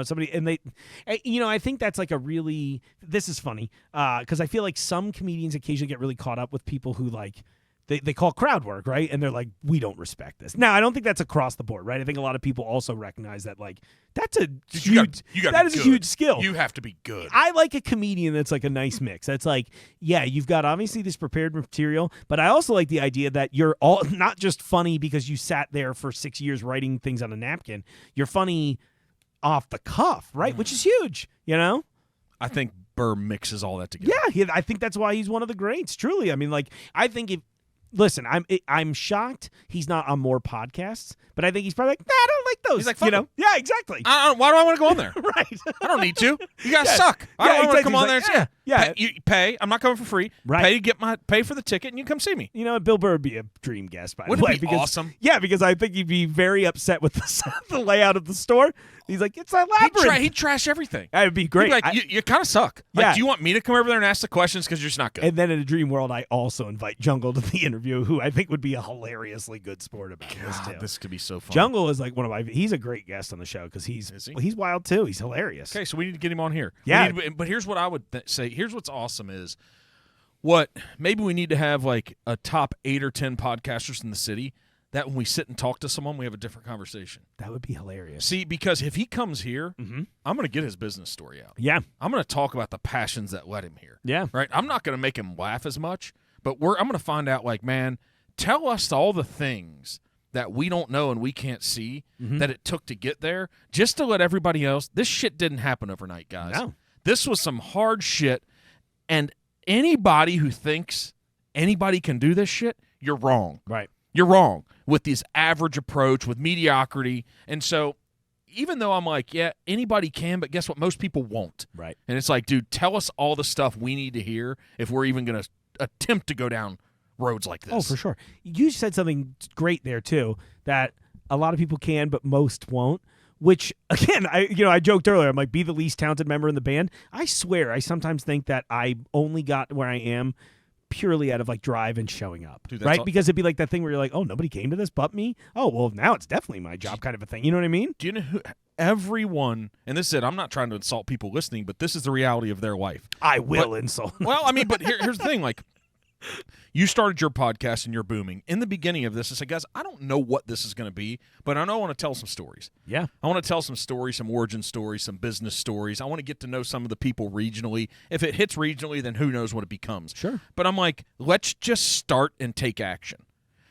Somebody, and they, I think that's like a really, this is funny, because I feel like some comedians occasionally get really caught up with people who like, they call crowd work, right? And they're like, we don't respect this. Now, I don't think that's across the board, right? I think a lot of people also recognize that, like, that's a huge, that is a huge skill. You have to be good. I like a comedian that's like a nice mix. That's like, yeah, you've got obviously this prepared material, but I also like the idea that you're all not just funny because you sat there for 6 years writing things on a napkin. You're funny off the cuff, right? Which is huge, I think Burr mixes all that together. Yeah, I think that's why he's one of the greats. Truly, I mean, like, I think listen, I'm shocked he's not on more podcasts, but I think he's probably like, nah, I don't like those. He's like, fuck 'em. Yeah, exactly. Why do I want to go on there? Right. I don't need to. You guys Yeah. suck. I Yeah, don't want to exactly. come on He's there. like, yeah. You pay. I'm not coming for free. Right. Pay for the ticket, and you come see me. Bill Burr would be a dream guest, by Wouldn't the way. it be awesome? Yeah, because I think he'd be very upset with the layout of the store. He's like, it's a labyrinth. He'd trash everything. That would be great. He'd be like, you kind of suck. Like, Yeah. do you want me to come over there and ask the questions because you're just not good? And then in a dream world, I also invite Jungle to the interview, who I think would be a hilariously good sport about this too. This could be so fun. Jungle is like one of he's a great guest on the show because Is he? he's wild too. He's hilarious. Okay, so we need to get him on here. Yeah. But here's what I would say. Here's what's awesome is maybe we need to have like a top 8 or 10 podcasters in the city that when we sit and talk to someone, we have a different conversation. That would be hilarious. See, because if he comes here, Mhm. I'm going to get his business story out. Yeah. I'm going to talk about the passions that led him here. Yeah. Right? I'm not going to make him laugh as much, But I'm going to find out, like, man, tell us all the things that we don't know and we can't see that it took to get there, just to let everybody else. This shit didn't happen overnight, guys. No. This was some hard shit, and anybody who thinks anybody can do this shit, you're wrong. Right. You're wrong with this average approach, with mediocrity. And so even though I'm like, yeah, anybody can, but guess what? Most people won't. Right. And it's like, dude, tell us all the stuff we need to hear if we're even going to attempt to go down roads like this. Oh, for sure. You said something great there too, that a lot of people can, but most won't. Which again, I joked earlier. I'm like, be the least talented member in the band. I swear, I sometimes think that I only got where I am purely out of like drive and showing up, Dude, right? Because it'd be like that thing where you're like, oh, nobody came to this but me. Oh, well, now it's definitely my job, kind of a thing. You know what I mean? Do you know who? Everyone, and this is it. I'm not trying to insult people listening, but this is the reality of their life. I will insult. Well, I mean, but here's the thing, like. You started your podcast and you're booming. In the beginning of this, I said, guys, I don't know what this is going to be, but I know I want to tell some stories. Yeah. I want to tell some stories, some origin stories, some business stories. I want to get to know some of the people regionally. If it hits regionally, then who knows what it becomes. Sure. But I'm like, let's just start and take action.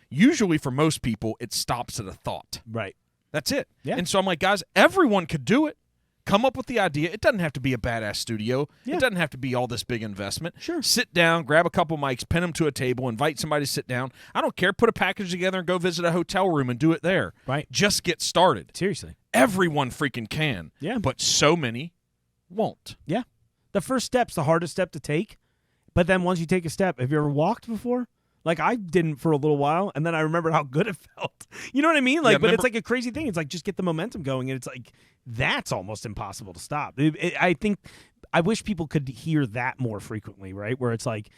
Usually for most people, it stops at a thought. Right. That's it. Yeah. And so I'm like, guys, everyone could do it. Come up with the idea. It doesn't have to be a badass studio. Yeah. It doesn't have to be all this big investment. Sure. Sit down, grab a couple mics, pin them to a table, invite somebody to sit down. I don't care. Put a package together and go visit a hotel room and do it there. Right. Just get started. Seriously. Everyone freaking can. Yeah. But so many won't. Yeah. The first step's the hardest step to take. But then once you take a step, have you ever walked before? Like I didn't for a little while, and then I remember how good it felt. You know what I mean? Like, but it's like a crazy thing. It's like just get the momentum going, and it's like that's almost impossible to stop. I think I wish people could hear that more frequently, right? Where it's like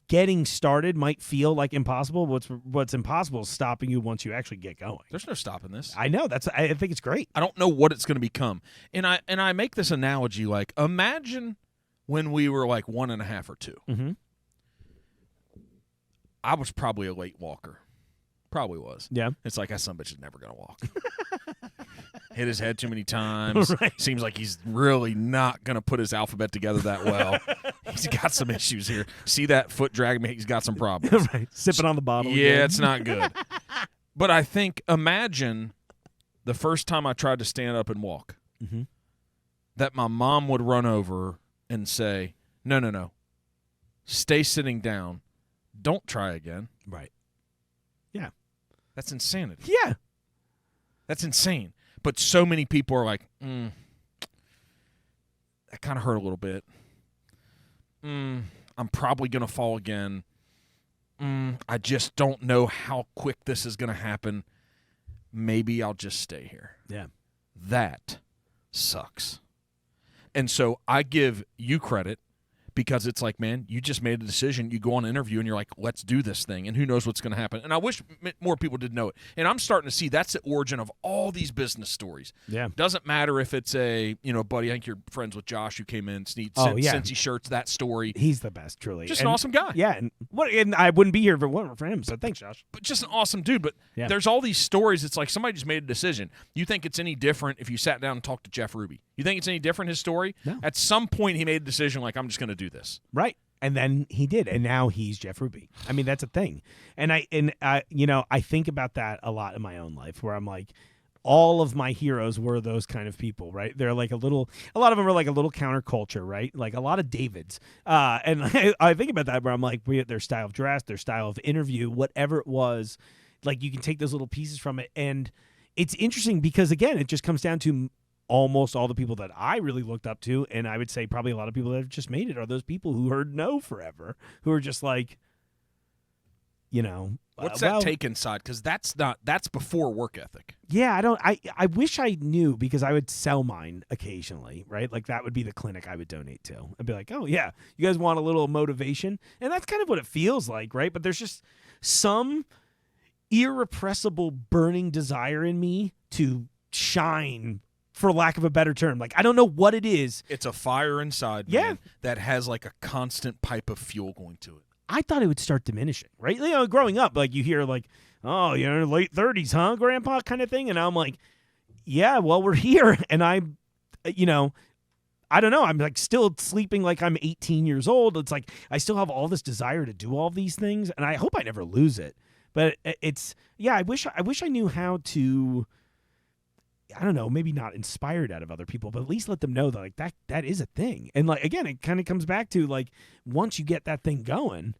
getting started might feel like impossible. What's impossible is stopping you once you actually get going. There's no stopping this. I know. I think it's great. I don't know what it's going to become, and I make this analogy like imagine when we were like 1.5 or 2. Mm-hmm. I was probably a late walker. Probably was. Yeah. It's like, that son of a bitch is never going to walk. Hit his head too many times. Right. Seems like he's really not going to put his alphabet together that well. He's got some issues here. See that foot dragging me? He's got some problems. Right. Sipping on the bottle. Yeah, again. it's not good. But I think, imagine the first time I tried to stand up and walk, mm-hmm. that my mom would run over and say, no. Stay sitting down. Don't try again. Right. Yeah. That's insanity. Yeah. That's insane. But so many people are like, that kind of hurt a little bit. I'm probably going to fall again. I just don't know how quick this is going to happen. Maybe I'll just stay here. Yeah. That sucks. And so I give you credit. Because it's like, man, you just made a decision. You go on an interview, and you're like, let's do this thing, and who knows what's going to happen. And I wish more people did know it. And I'm starting to see that's the origin of all these business stories. Yeah. Doesn't matter if it's a, buddy, I think you're friends with Josh who came in, Cincy shirts, that story. He's the best, truly. Just an awesome guy. Yeah, and I wouldn't be here if it weren't for him, so thanks, Josh. But just an awesome dude. But there's all these stories. It's like somebody just made a decision. You think it's any different if you sat down and talked to Jeff Ruby? You think it's any different, his story? No. At some point, he made a decision like, I'm just going to do this. Right. And then he did, and now he's Jeff Ruby. I mean, that's a thing. And I think about that a lot in my own life, where I'm like, all of my heroes were those kind of people, right? They're like a lot of them are like a little counterculture, right? Like a lot of Davids. And I think about that, where I'm like, their style of dress, their style of interview, whatever it was, like you can take those little pieces from it. And it's interesting because, again, it just comes down to almost all the people that I really looked up to, and I would say probably a lot of people that have just made it are those people who heard no forever, who are just like, what's that take inside? Because that's before work ethic. Yeah, I wish I knew, because I would sell mine occasionally, right? Like that would be the clinic I would donate to. I'd be like, oh yeah, you guys want a little motivation? And that's kind of what it feels like, right? But there's just some irrepressible burning desire in me to shine, for lack of a better term. Like, I don't know what it is. It's a fire inside, man, that has like a constant pipe of fuel going to it. I thought it would start diminishing, right? Growing up, like you hear like, oh, you're in your late 30s, huh, Grandpa, kind of thing. And I'm like, yeah, well, we're here. And I don't know. I'm like still sleeping like I'm 18 years old. It's like I still have all this desire to do all these things, and I hope I never lose it. But it's I wish I knew how to. I don't know, maybe not inspired out of other people, but at least let them know that like that is a thing. And like again, it kind of comes back to like once you get that thing going,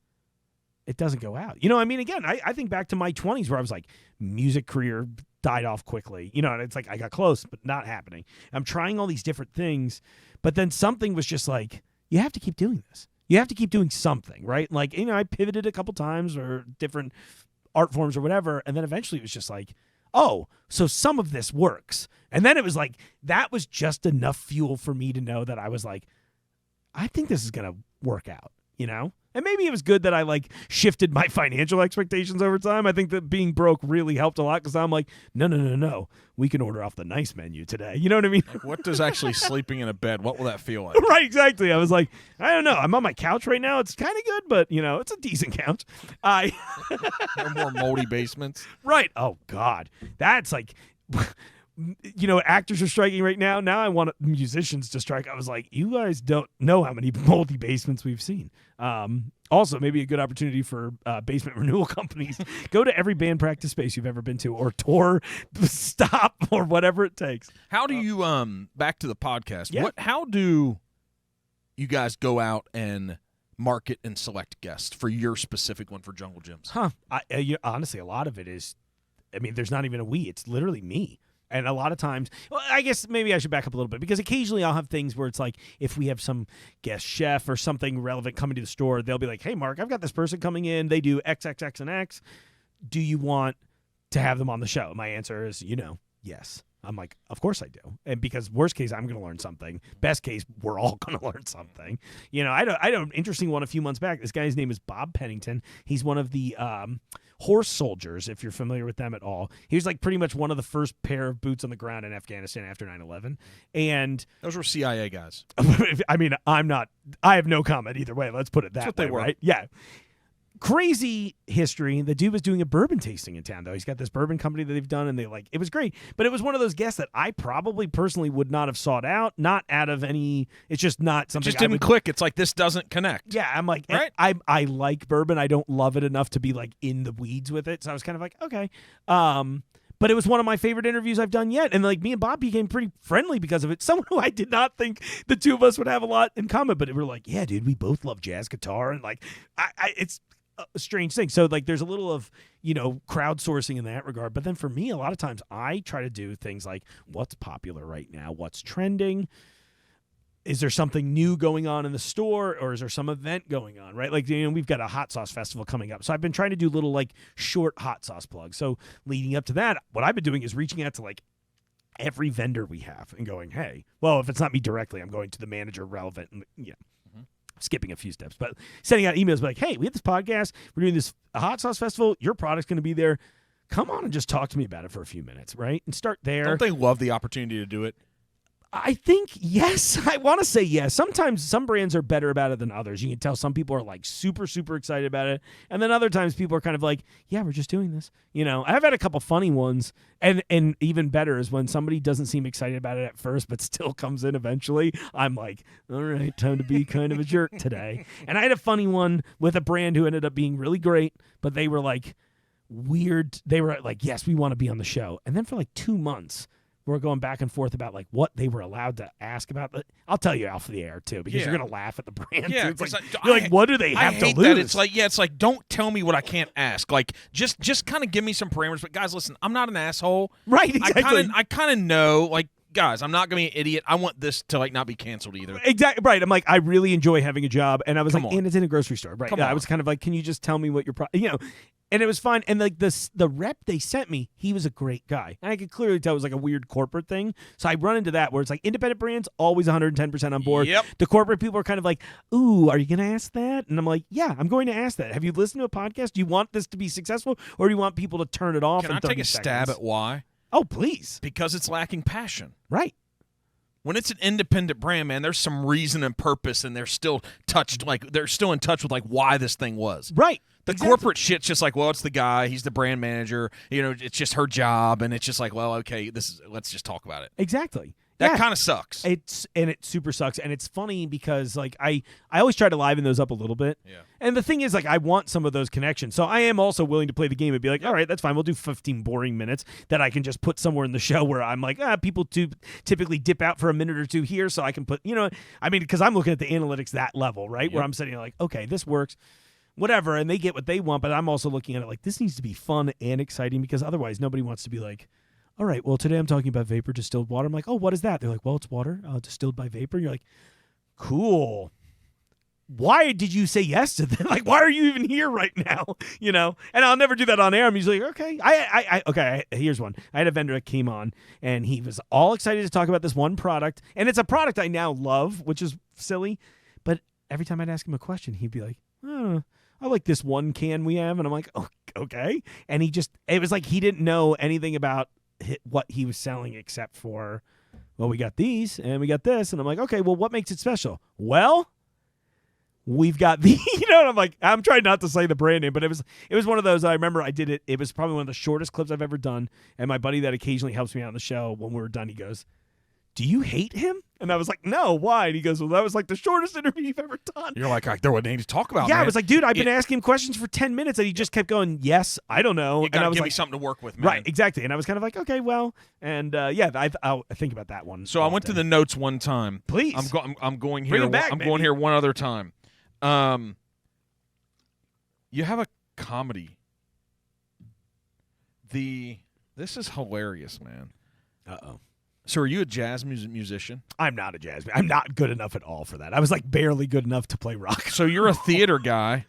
it doesn't go out. You know, I mean, again, I think back to my 20s where I was like, music career died off quickly. You know, and it's like I got close, but not happening. I'm trying all these different things, but then something was just like, you have to keep doing this. You have to keep doing something, right? Like, you know, I pivoted a couple times or different art forms or whatever, and then eventually it was just like, oh, so some of this works. And then it was like, that was just enough fuel for me to know that I was like, I think this is going to work out, you know? And maybe it was good that I like shifted my financial expectations over time. I think that being broke really helped a lot because I'm like, no. We can order off the nice menu today. You know what I mean? Like, what does actually sleeping in a bed, what will that feel like? Right, exactly. I was like, I don't know. I'm on my couch right now. It's kind of good, but, you know, it's a decent couch. No more moldy basements. Right. Oh, God. That's like... You know, actors are striking right now. Now I want musicians to strike. I was like, you guys don't know how many moldy basements we've seen. Also, maybe a good opportunity for basement renewal companies. Go to every band practice space you've ever been to or tour, stop, or whatever it takes. How do you, back to the podcast, Yeah. How do you guys go out and market and select guests for your specific one for Jungle Gyms? Honestly, a lot of it is, I mean, there's not even a we. It's literally me. And a lot of times, well, I guess maybe I should back up a little bit because occasionally I'll have things where it's like if we have some guest chef or something relevant coming to the store, they'll be like, hey, Mark, I've got this person coming in. They do X, X, X, and X. Do you want to have them on the show? My answer is, yes. I'm like, of course I do. And because worst case, I'm going to learn something. Best case, we're all going to learn something. You know, I had an interesting one a few months back. This guy's name is Bob Pennington. He's one of the horse soldiers, if you're familiar with them at all. He was like pretty much one of the first pair of boots on the ground in Afghanistan after 9/11. And those were CIA guys. I mean, I have no comment either way. Let's put it that way. That's what they were. Right? Yeah. Crazy history. The dude was doing a bourbon tasting in town, though. He's got this bourbon company that they've done, and it was great. But it was one of those guests that I probably personally would not have sought out, not out of any. It's just not something. It just didn't click. It's like this doesn't connect. Yeah, I'm like, right? I like bourbon. I don't love it enough to be like in the weeds with it. So I was kind of like, okay. But it was one of my favorite interviews I've done yet. And like me and Bob became pretty friendly because of it. Someone who I did not think the two of us would have a lot in common. But we're like, yeah, dude, we both love jazz guitar. And like, it's a strange thing. So like there's a little of, crowdsourcing in that regard. But then for me, a lot of times I try to do things like what's popular right now, what's trending. Is there something new going on in the store or is there some event going on, right? Like, we've got a hot sauce festival coming up. So I've been trying to do little like short hot sauce plugs. So leading up to that, what I've been doing is reaching out to like every vendor we have and going, hey, well, if it's not me directly, I'm going to the manager relevant and skipping a few steps, but sending out emails like, hey, we have this podcast. We're doing this hot sauce festival. Your product's going to be there. Come on and just talk to me about it for a few minutes, right? And start there. Don't they love the opportunity to do it? I think yes. I want to say yes. Sometimes some brands are better about it than others. You can tell some people are like super, super excited about it. And then other times people are kind of like, yeah, we're just doing this. I've had a couple funny ones. And even better is when somebody doesn't seem excited about it at first, but still comes in eventually. I'm like, all right, time to be kind of a jerk today. And I had a funny one with a brand who ended up being really great, but they were like weird. They were like, yes, we want to be on the show. And then for like 2 months, we're going back and forth about like what they were allowed to ask about. I'll tell you off the air too, because you're gonna laugh at the brand. Yeah, too. It's like, you're like, what do they have to lose? That. It's like, don't tell me what I can't ask. Like, just kind of give me some parameters. But guys, listen, I'm not an asshole. Right? Exactly. I kind of know. Like, guys, I'm not gonna be an idiot. I want this to like not be canceled either. Exactly. Right. I'm like, I really enjoy having a job, and I was Come like, on. and it's in a grocery store. Right. Come Yeah, on. I was kind of like, can you just tell me what your And it was fine. And like the rep they sent me, he was a great guy. And I could clearly tell it was like a weird corporate thing. So I run into that where it's like independent brands, always 110% on board. Yep. The corporate people are kind of like, ooh, are you going to ask that? And I'm like, yeah, I'm going to ask that. Have you listened to a podcast? Do you want this to be successful or do you want people to turn it off Can in I take 30 a seconds? stab at why? Oh, please. Because it's lacking passion. Right. When it's an independent brand, man, there's some reason and purpose, and they're still they're still in touch with like why this thing was. Right. The corporate shit's just like, well, it's the guy, he's the brand manager, it's just her job, and it's just like, well, okay, let's just talk about it. Exactly. That kind of sucks. It super sucks, and it's funny because like I always try to liven those up a little bit. Yeah. And the thing is, like, I want some of those connections, so I am also willing to play the game and be like, all right, that's fine. We'll do 15 boring minutes that I can just put somewhere in the show where I'm like, people typically dip out for a minute or two here, so I can put, I mean, because I'm looking at the analytics that level, right, where I'm sitting like, okay, this works. Whatever, and they get what they want, but I'm also looking at it like this needs to be fun and exciting because otherwise nobody wants to be like, all right, well, today I'm talking about vapor distilled water. I'm like, oh, what is that? They're like, well, it's water distilled by vapor. And you're like, cool. Why did you say yes to that? Like, why are you even here right now? And I'll never do that on air. I'm usually like, okay. Okay, here's one. I had a vendor that came on, and he was all excited to talk about this one product, and it's a product I now love, which is silly, but every time I'd ask him a question, he'd be like, I like this one can we have, and I'm like, oh, okay. And it was like he didn't know anything about what he was selling except for, well, we got these and we got this, and I'm like, okay, well, what makes it special? Well, we've got the, and I'm like, I'm trying not to say the brand name, but it was one of those. I remember I did it. It was probably one of the shortest clips I've ever done, and my buddy that occasionally helps me out on the show, when we were done, he goes, do you hate him? And I was like, no, why? And he goes, well, that was like the shortest interview you've ever done. You're like, there wasn't anything to talk about, Yeah, man. I was like, dude, I've been asking him questions for 10 minutes, and he just kept going, yes, I don't know. You got and I to was give like, me something to work with, man. right, exactly. And I was kind of like, okay, well, and I'll think about that one. So I went to the notes one time. Please. I'm going here. Bring it back, I'm baby. going here one other time. You have a comedy. This is hilarious, man. Uh-oh. So are you a jazz musician? I'm not a jazz man. I'm not good enough at all for that. I was like barely good enough to play rock. So you're a theater guy.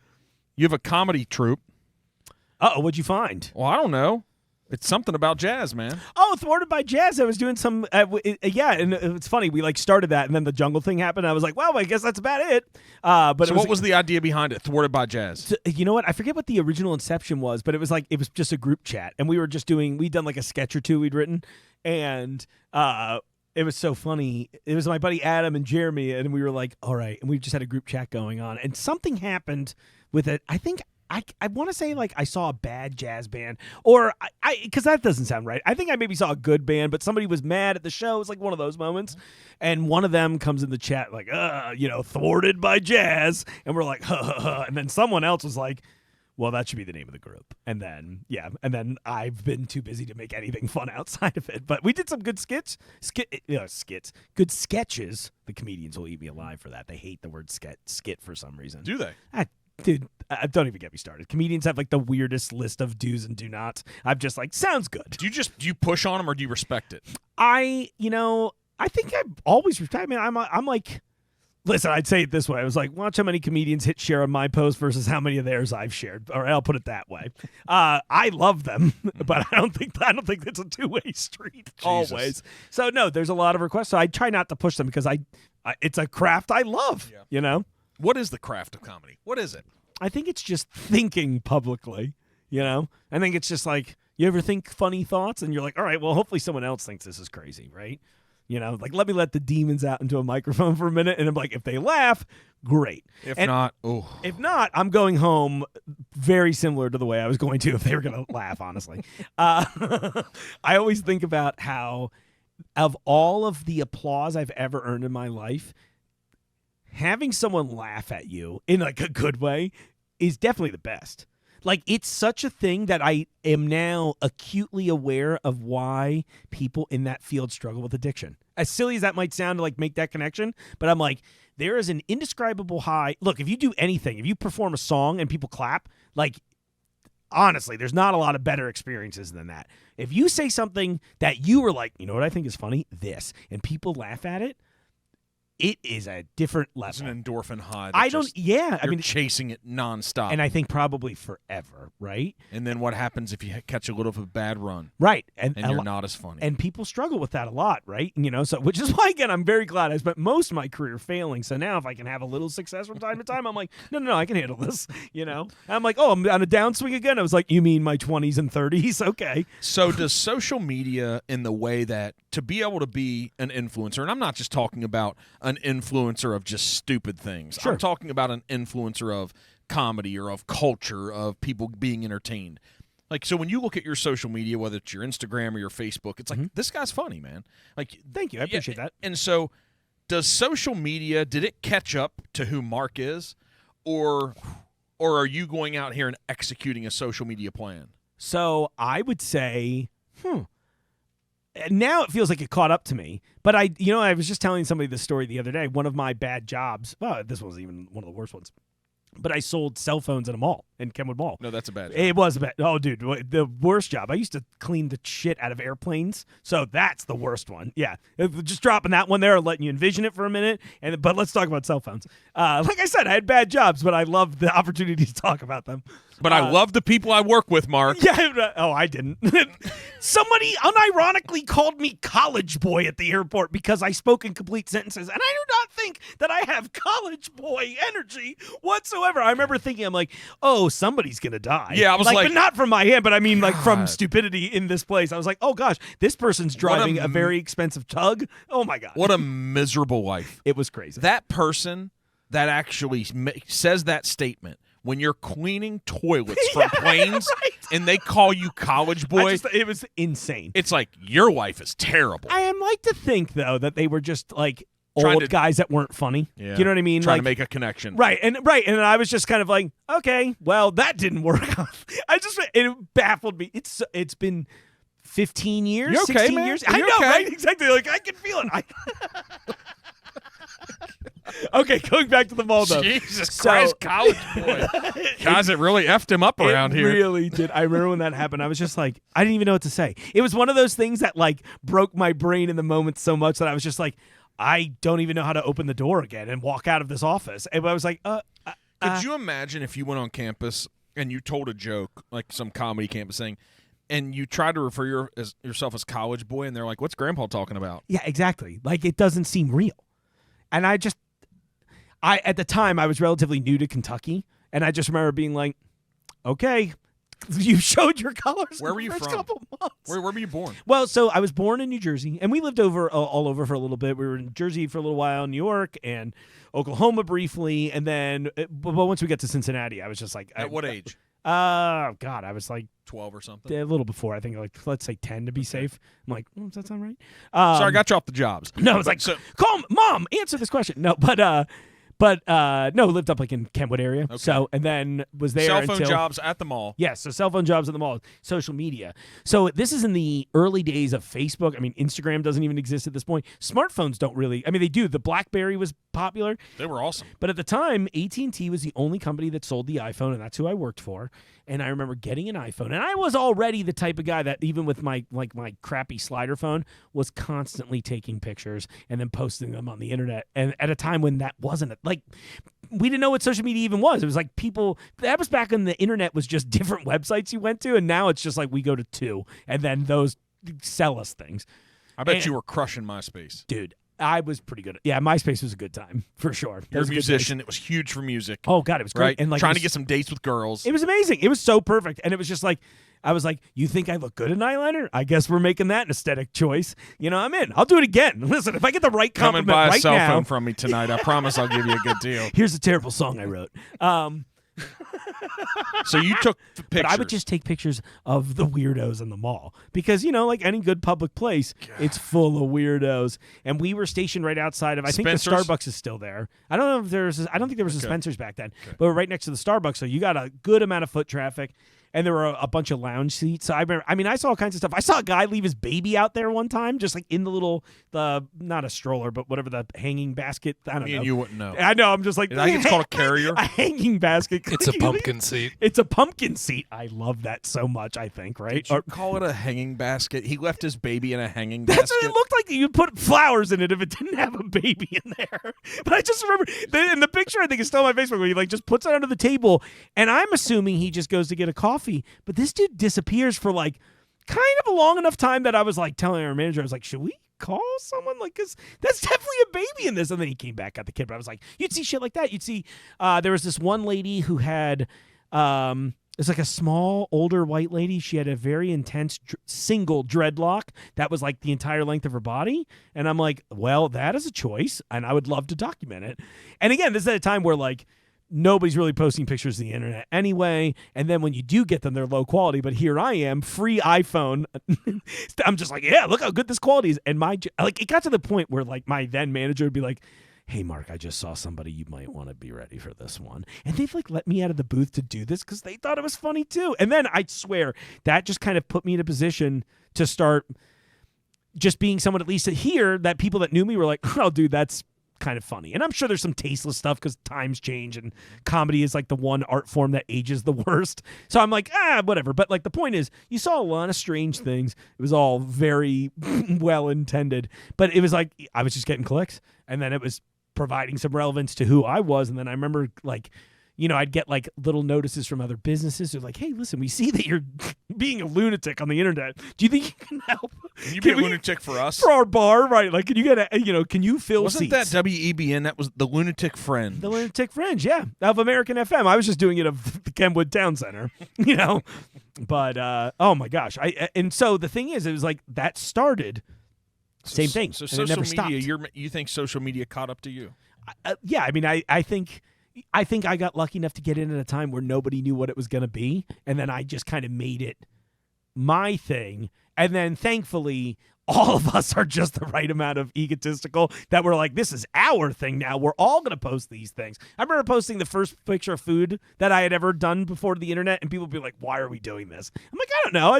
You have a comedy troupe. Uh-oh, what'd you find? Well, I don't know. It's something about jazz, man. Oh, Thwarted by Jazz. I was doing some, and it's funny. We like started that, and then the jungle thing happened. And I was like, well, I guess that's about it. But so what was the idea behind it? Thwarted by Jazz. You know what? I forget what the original inception was, but it was just a group chat, and we'd done like a sketch or two we'd written, and it was so funny. It was my buddy Adam and Jeremy, and we were like, all right, and we just had a group chat going on, and something happened with it. I think. I want to say like I saw a bad jazz band, or because that doesn't sound right. I think I maybe saw a good band, but somebody was mad at the show. It's like one of those moments, and one of them comes in the chat like, Thwarted by Jazz, and we're like, and then someone else was like, well, that should be the name of the group. And then I've been too busy to make anything fun outside of it. But we did some good good sketches. The comedians will eat me alive for that. They hate the word skit for some reason. Do they? Dude, don't even get me started. Comedians have like the weirdest list of do's and do nots. I'm just like, sounds good. Do you push on them or do you respect it? I think I always respect. I mean, I'm like, listen, I'd say it this way. I was like, watch how many comedians hit share on my post versus how many of theirs I've shared. Or I'll put it that way. I love them, but I don't think it's a two-way street always. So no, there's a lot of requests. So I try not to push them because it's a craft I love. Yeah. What is the craft of comedy? What is it? I think it's just thinking publicly, I think it's just like, you ever think funny thoughts and you're like, all right, well, hopefully someone else thinks this is crazy, right? Like, let me let the demons out into a microphone for a minute, and I'm like, if they laugh, great. If not, I'm going home very similar to the way I was going to if they were going to laugh, honestly. I always think about how, of all of the applause I've ever earned in my life, having someone laugh at you in like a good way is definitely the best. Like, it's such a thing that I am now acutely aware of why people in that field struggle with addiction. As silly as that might sound to like make that connection, but I'm like, there is an indescribable high. Look, if you do anything, if you perform a song and people clap, like, honestly, there's not a lot of better experiences than that. If you say something that you were like, you know what I think is funny? This. And people laugh at it, it is a different level. It's an endorphin high. I mean, chasing it nonstop. And I think probably forever, right? And then what happens if you catch a little of a bad run? Right. And you're not as funny. And people struggle with that a lot, right? So which is why, again, I'm very glad I spent most of my career failing. So now if I can have a little success from time to time, I'm like, no, I can handle this, I'm like, oh, I'm on a downswing again. I was like, you mean my 20s and 30s? Okay. So does social media, in the way that to be able to be an influencer, and I'm not just talking about an influencer of just stupid things. Sure. I'm talking about an influencer of comedy or of culture, of people being entertained. Like, so when you look at your social media, whether it's your Instagram or your Facebook, it's like, this guy's funny, man. Like, Thank you. I appreciate that. And so does social media, did it catch up to who Mark is? Or are you going out here and executing a social media plan? So I would say, now it feels like it caught up to me. But I was just telling somebody this story the other day. One of my bad jobs, well, this wasn't even one of the worst ones, but I sold cell phones in a mall, in Kenwood Mall. No, that's a bad job. It was a bad. Oh, dude, the worst job. I used to clean the shit out of airplanes, so that's the worst one. Yeah, just dropping that one there and letting you envision it for a minute. But let's talk about cell phones. Like I said, I had bad jobs, but I love the opportunity to talk about them. But I love the people I work with, Mark. Yeah. Oh, I didn't. Somebody unironically called me college boy at the airport because I spoke in complete sentences, and I do not think that I have college boy energy whatsoever. I remember thinking, I'm like, oh, somebody's gonna die. Yeah, I was like but not from my hand, but I mean, like from stupidity in this place. I was like, oh gosh, this person's driving a very expensive tug. Oh my god, what a miserable life. It was crazy. That person that actually says that statement when you're cleaning toilets from planes, right. And they call you college boy. It was insane. It's like, your life is terrible. I am like to think though that they were just like Trying old to- guys that weren't funny. Yeah. Do you know what I mean? Trying Like, to make a connection. Right, and I was just kind of like, okay, well, that didn't work. It baffled me. It's been 15 years, You okay, 16 man? years. Are I you know, okay? right? Exactly. Like I can feel it. Okay, going back to the mall though. Jesus Christ, college boy. Guys, it really effed him up around It here. really did. I remember when that happened. I was just like, I didn't even know what to say. It was one of those things that like broke my brain in the moment so much that I was just like, I don't even know how to open the door again and walk out of this office. And I was like, Could you imagine if you went on campus and you told a joke, like some comedy campus thing, and you tried to refer yourself as college boy, and they're like, what's Grandpa talking about? Yeah, exactly. Like it doesn't seem real. And at the time, I was relatively new to Kentucky, and I just remember being like, okay, you showed your colors. Where were you in the first from? couple months. Where were you born? Well, so I was born in New Jersey, and we lived all over for a little bit. We were in Jersey for a little while, New York, and Oklahoma briefly, and then but once we got to Cincinnati, I was just like, At what age? God, I was like 12 or something? a little before. I think like let's say 10 to be safe. I'm like, does that sound right? Sorry, I got you off the jobs. No, it's like, call Mom, answer this question. No, but no, lived up like in Kentwood area. Okay. So, and then was there Cell phone until jobs at the mall. Yes, so cell phone jobs at the mall, social media. So this is in the early days of Facebook. I mean, Instagram doesn't even exist at this point. Smartphones don't really. I mean, they do. The BlackBerry was popular, They were awesome. but at the time, AT&T was the only company that sold the iPhone, and that's who I worked for. And I remember getting an iPhone, and I was already the type of guy that even with my crappy slider phone was constantly taking pictures and then posting them on the internet. And at a time when that wasn't like we didn't know what social media even was. It was like that was back when the internet was just different websites you went to, and now it's just like we go to two, and then those sell us things. I bet you were crushing MySpace. Dude, I was pretty good. Yeah, MySpace was a good time for sure. You're a Those good musician. It was huge for music. days. Oh God, it was great. Right? And like trying to get some dates with girls. it was amazing. It was so perfect, and it was just like I was like, "You think I look good in eyeliner? I guess we're making that an aesthetic choice." You know, I'm in. I'll do it again. Listen, if I get the right Come and compliment buy a right cell now, phone from me tonight. I promise I'll give you a good deal. here's a terrible song I wrote. So you took the pictures. But I would just take pictures of the weirdos in the mall because, you know, like any good public place, it's full of weirdos. And we were stationed right outside of, I think the Spencer's? Starbucks is still there. I don't know if I don't think there was a Okay. Spencer's back then, but we're right next to the Starbucks. So you got a good amount of foot traffic. And there were a bunch of lounge seats. So I saw all kinds of stuff. I saw a guy leave his baby out there one time, just like in not a stroller, but whatever, the hanging basket. I don't Me know. and you wouldn't know. I know. I'm just like, I think it's called a carrier. a hanging basket. It's a pumpkin seat. It's a pumpkin seat. I love that so much, I think, right? Did you call it a hanging basket? He left his baby in a hanging That's basket. what it looked like. You put flowers in it if it didn't have a baby in there. But I just remember in the picture, I think it's still on my Facebook, where he like just puts it under the table, and I'm assuming he just goes to get a coffee. But this dude disappears for like kind of a long enough time that I was like telling our manager, I was like, should we call someone? Like, cause that's definitely a baby in this. And then he came back, got the kid. But I was like, you'd see shit like that. You'd see there was this one lady who had it's like a small older white lady. She had a very intense single dreadlock that was like the entire length of her body. And I'm like, well, that is a choice, and I would love to document it. And again, this is at a time where like nobody's really posting pictures of the internet anyway. And then when you do get them, they're low quality. But here I am, free iPhone. I'm just like, yeah, look how good this quality is. And it got to the point where like my then manager would be like, hey, Mark, I just saw somebody. You might want to be ready for this one. And they've like let me out of the booth to do this because they thought it was funny too. And then I swear that just kind of put me in a position to start just being someone, at least here, that people that knew me were like, oh, dude, that's kind of funny. And I'm sure there's some tasteless stuff because times change and comedy is like the one art form that ages the worst. So I'm like, whatever. But like the point is, you saw a lot of strange things. It was all very well intended, but it was like I was just getting clicks, and then it was providing some relevance to who I was. And then I remember like, I'd get like little notices from other businesses who are like, hey, listen, we see that you're being a lunatic on the internet. Do you think you can help? Can you be a lunatic for us? For our bar, right? Like, can you get can you fill Wasn't seats? that WEBN? That was the Lunatic Fringe. The Lunatic Fringe, yeah, of American FM. I was just doing it of the Kenwood Town Center, But, oh my gosh. And so the thing is, it was like that started, same thing. So and social it never media, stopped. you think social media caught up to you? Yeah, I mean, I think I got lucky enough to get in at a time where nobody knew what it was going to be, and then I just kind of made it my thing. And then thankfully, all of us are just the right amount of egotistical that we're like, this is our thing now. We're all going to post these things. I remember posting the first picture of food that I had ever done before the internet, and people would be like, why are we doing this? I'm like, I don't know.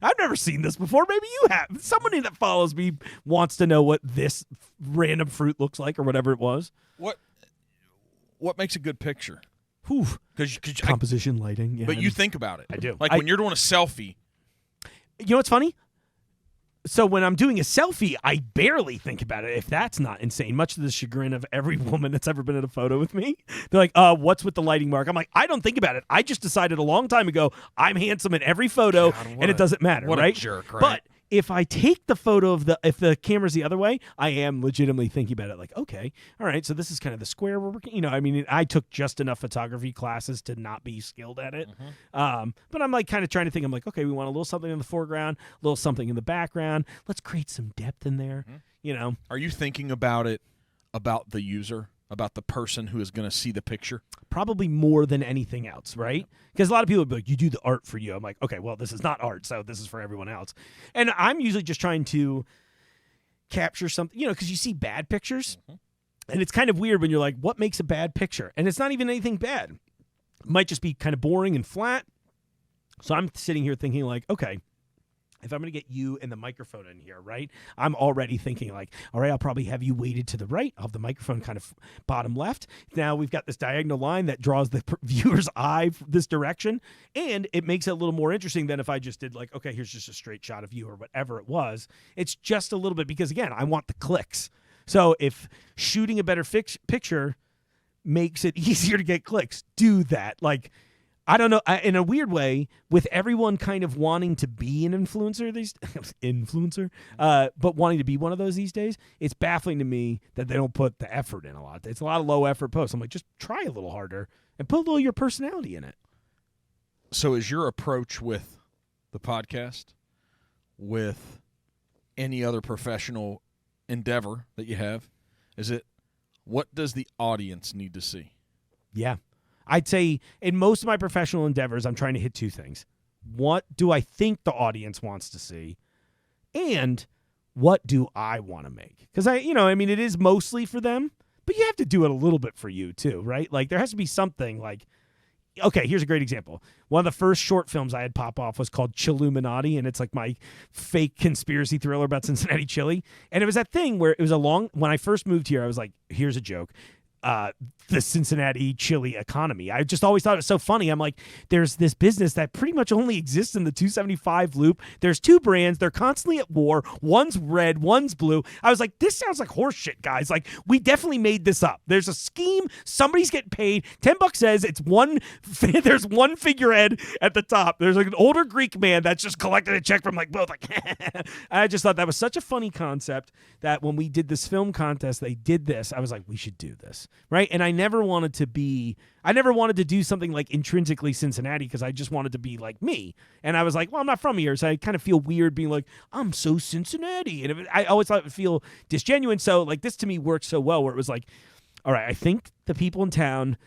I've never seen this before. Maybe you have. Somebody that follows me wants to know what this random fruit looks like or whatever it was. What makes a good picture? Because composition, lighting. Yeah, but you think about it. I do. Like when you're doing a selfie. You know what's funny? So when I'm doing a selfie, I barely think about it, if that's not insane, much to the chagrin of every woman that's ever been in a photo with me. They're like, what's with the lighting, Mark? I'm like, I don't think about it. I just decided a long time ago I'm handsome in every photo, and it doesn't matter, what right? A jerk, right? But if I take the photo if the camera's the other way, I am legitimately thinking about it like, okay, all right, so this is kind of the square we're working. I mean, I took just enough photography classes to not be skilled at it. Mm-hmm. But I'm like kind of trying to think, I'm like, okay, we want a little something in the foreground, a little something in the background. Let's create some depth in there, Are you thinking about it, about the user, about the person who is going to see the picture? Probably more than anything else, right? Because a lot of people would be like, you do the art for you. I'm like, okay, well, this is not art, so this is for everyone else. And I'm usually just trying to capture something, because you see bad pictures, and it's kind of weird when you're like, what makes a bad picture? And it's not even anything bad. It might just be kind of boring and flat. So I'm sitting here thinking like, okay, if I'm going to get you and the microphone in here, right, I'm already thinking like, all right, I'll probably have you weighted to the right. I'll have the microphone kind of bottom left. Now we've got this diagonal line that draws the viewer's eye this direction, and it makes it a little more interesting than if I just did like, okay, here's just a straight shot of you or whatever it was. It's just a little bit because, again, I want the clicks. So if shooting a better picture makes it easier to get clicks, do that. Like, I don't know, in a weird way, with everyone kind of wanting to be an influencer but wanting to be one of those these days, it's baffling to me that they don't put the effort in a lot. It's a lot of low effort posts. I'm like, just try a little harder and put a little of your personality in it. So is your approach with the podcast, with any other professional endeavor that you have, is it, what does the audience need to see? Yeah. I'd say in most of my professional endeavors, I'm trying to hit two things. What do I think the audience wants to see? And what do I want to make? Because it is mostly for them, but you have to do it a little bit for you too, right? Like there has to be something like, okay, here's a great example. One of the first short films I had pop off was called Chilluminati, and it's like my fake conspiracy thriller about Cincinnati chili. And it was that thing where it was when I first moved here, I was like, here's a joke. The Cincinnati chili economy. I just always thought it was so funny. I'm like, there's this business that pretty much only exists in the 275 loop. There's two brands. They're constantly at war. One's red, one's blue. I was like, this sounds like horse shit, guys. Like, we definitely made this up. There's a scheme. Somebody's getting paid. $10 says it's one. There's one figurehead at the top. There's like an older Greek man that's just collected a check from like both. Like, I just thought that was such a funny concept that when we did this film contest, they did this. I was like, we should do this. Right. And I never wanted to do something like intrinsically Cincinnati because I just wanted to be like me. And I was like, well, I'm not from here. So I kind of feel weird being like, I'm so Cincinnati. And I always thought it would feel disgenuine. So like this to me worked so well where it was like, all right, I think the people in town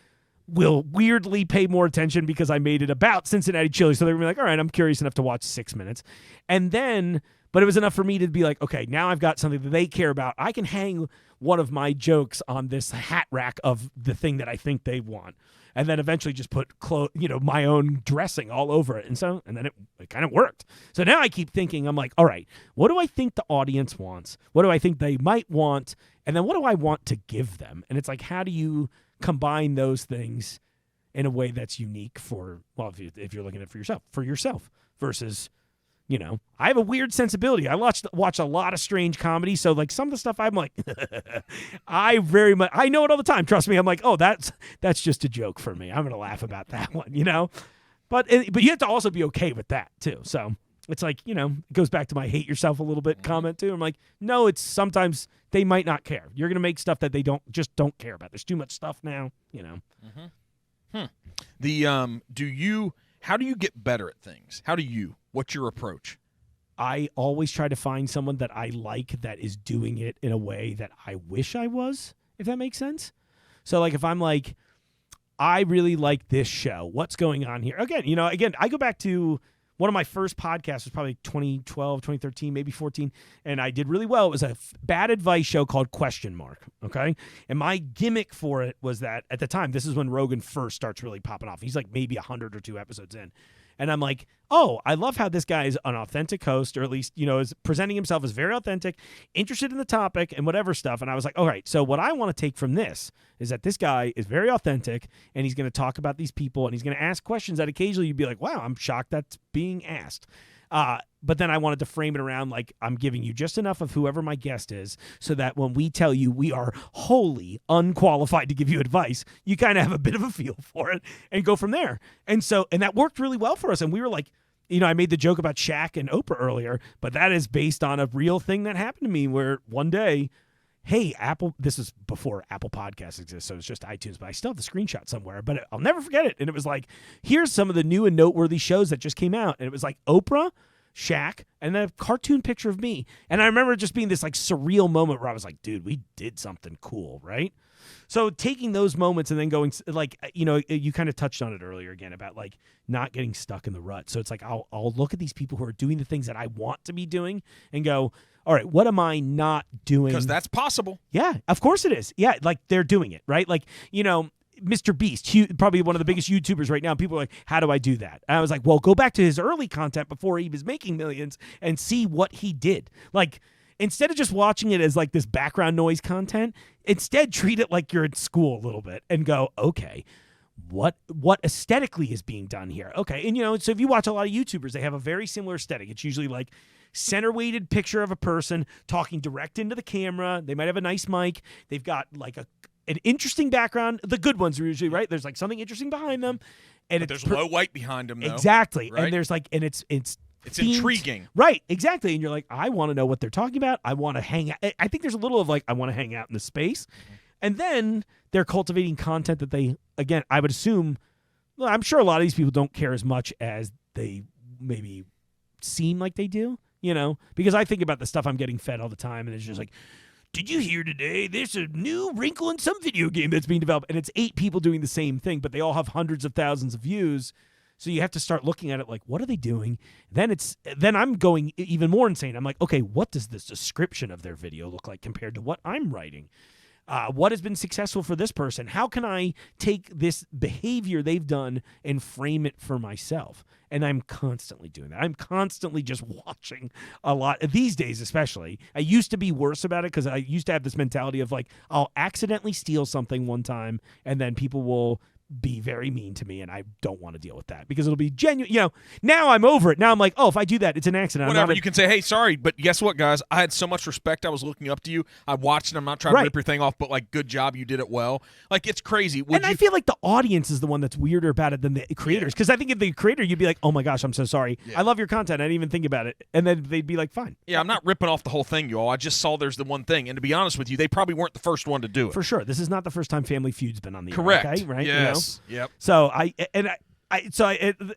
will weirdly pay more attention because I made it about Cincinnati chili. So they're going to be like, all right, I'm curious enough to watch 6 minutes. And then, but it was enough for me to be like, okay, now I've got something that they care about. I can hang one of my jokes on this hat rack of the thing that I think they want. And then eventually just put my own dressing all over it. And then it kind of worked. So now I keep thinking, I'm like, all right, what do I think the audience wants? What do I think they might want? And then what do I want to give them? And it's like, how do you combine those things in a way that's unique for, well, if you're looking at it for yourself versus, I have a weird sensibility. I watch a lot of strange comedy. So like some of the stuff I'm like, I know it all the time. Trust me. I'm like, oh, that's just a joke for me. I'm going to laugh about that one, but you have to also be okay with that too. So it's like, it goes back to my hate yourself a little bit comment too. I'm like, no, it's sometimes they might not care. You're going to make stuff that they don't care about. There's too much stuff now, How do you get better at things? What's your approach? I always try to find someone that I like that is doing it in a way that I wish I was, if that makes sense. So like if I'm like, I really like this show. What's going on here? Again, I go back to one of my first podcasts was probably 2012, 2013, maybe 14, and I did really well. It was a bad advice show called Question Mark, okay? And my gimmick for it was that at the time, this is when Rogan first starts really popping off. He's like maybe 100 or 2 episodes in. And I'm like, oh, I love how this guy is an authentic host, or at least, is presenting himself as very authentic, interested in the topic and whatever stuff. And I was like, all right, so what I want to take from this is that this guy is very authentic and he's going to talk about these people and he's going to ask questions that occasionally you'd be like, wow, I'm shocked that's being asked. But then I wanted to frame it around like I'm giving you just enough of whoever my guest is so that when we tell you we are wholly unqualified to give you advice, you kind of have a bit of a feel for it and go from there. And that worked really well for us. And we were like, I made the joke about Shaq and Oprah earlier, but that is based on a real thing that happened to me where one day, hey, Apple, this is before Apple Podcasts exist, so it's just iTunes, but I still have the screenshot somewhere, but I'll never forget it. And it was like, here's some of the new and noteworthy shows that just came out. And it was like Oprah, Shaq, and a cartoon picture of me. And I remember just being this like surreal moment where I was like, dude, we did something cool, right? So taking those moments and then going like, you kind of touched on it earlier again about like not getting stuck in the rut. So it's like, I'll look at these people who are doing the things that I want to be doing and go, all right, what am I not doing? Because that's possible. Yeah, of course it is. Yeah, like they're doing it, right? Like, Mr. Beast, probably one of the biggest YouTubers right now. People are like, how do I do that? And I was like, well, go back to his early content before he was making millions and see what he did. Like, instead of just watching it as like this background noise content, instead treat it like you're in school a little bit and go, okay, what aesthetically is being done here? Okay, and so if you watch a lot of YouTubers, they have a very similar aesthetic. It's usually like center-weighted picture of a person talking direct into the camera. They might have a nice mic. They've got like an interesting background. The good ones are usually, right? There's like something interesting behind them. And but there's low white behind them, though. Exactly. Right? And there's like, and it's themed. Intriguing. Right, exactly. And you're like, I want to know what they're talking about. I want to hang out. I think there's a little of like, I want to hang out in the space. And then they're cultivating content that they, again, I would assume, well, I'm sure a lot of these people don't care as much as they maybe seem like they do, because I think about the stuff I'm getting fed all the time and it's just like, did you hear today? There's a new wrinkle in some video game that's being developed. And it's 8 people doing the same thing, but they all have hundreds of thousands of views. So you have to start looking at it like, what are they doing? Then I'm going even more insane. I'm like, okay, what does this description of their video look like compared to what I'm writing? What has been successful for this person? How can I take this behavior they've done and frame it for myself? And I'm constantly doing that. I'm constantly just watching a lot these days, especially. I used to be worse about it because I used to have this mentality of like, I'll accidentally steal something one time and then people will be very mean to me, and I don't want to deal with that because it'll be genuine. Now I'm over it. Now I'm like, oh, if I do that, it's an accident. Whatever. You can say, hey, sorry, but guess what, guys? I had so much respect. I was looking up to you. I watched it. I'm not trying to rip your thing off, but like, good job. You did it well. Like, it's crazy. I feel like the audience is the one that's weirder about it than the creators. Because I think if the creator, you'd be like, oh my gosh, I'm so sorry. Yeah. I love your content. I didn't even think about it. And then they'd be like, fine. Yeah, I'm not ripping off the whole thing, y'all. I just saw there's the one thing. And to be honest with you, they probably weren't the first one to do it. For sure. This is not the first time Family Feud's been on the Correct. air. Okay? Right? Yes. Yep. So I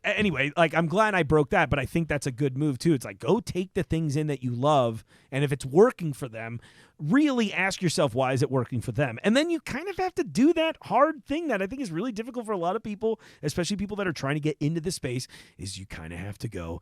Anyway, like I'm glad I broke that, but I think that's a good move too. It's like go take the things in that you love, and if it's working for them, really ask yourself why is it working for them, and then you kind of have to do that hard thing that I think is really difficult for a lot of people, especially people that are trying to get into the space. Is you kind of have to go,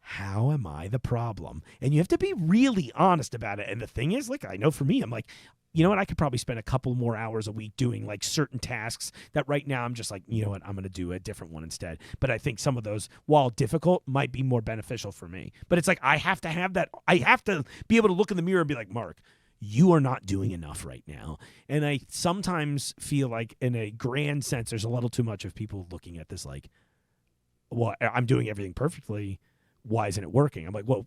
how am I the problem? And you have to be really honest about it. And the thing is, like, I know for me, I'm like, you know what? I could probably spend a couple more hours a week doing like certain tasks that right now I'm just like, you know what? I'm going to do a different one instead. But I think some of those, while difficult, might be more beneficial for me. But it's like, I have to have that. I have to be able to look in the mirror and be like, Mark, you are not doing enough right now. And I sometimes feel like in a grand sense, there's a little too much of people looking at this like, well, I'm doing everything perfectly. Why isn't it working? I'm like, well,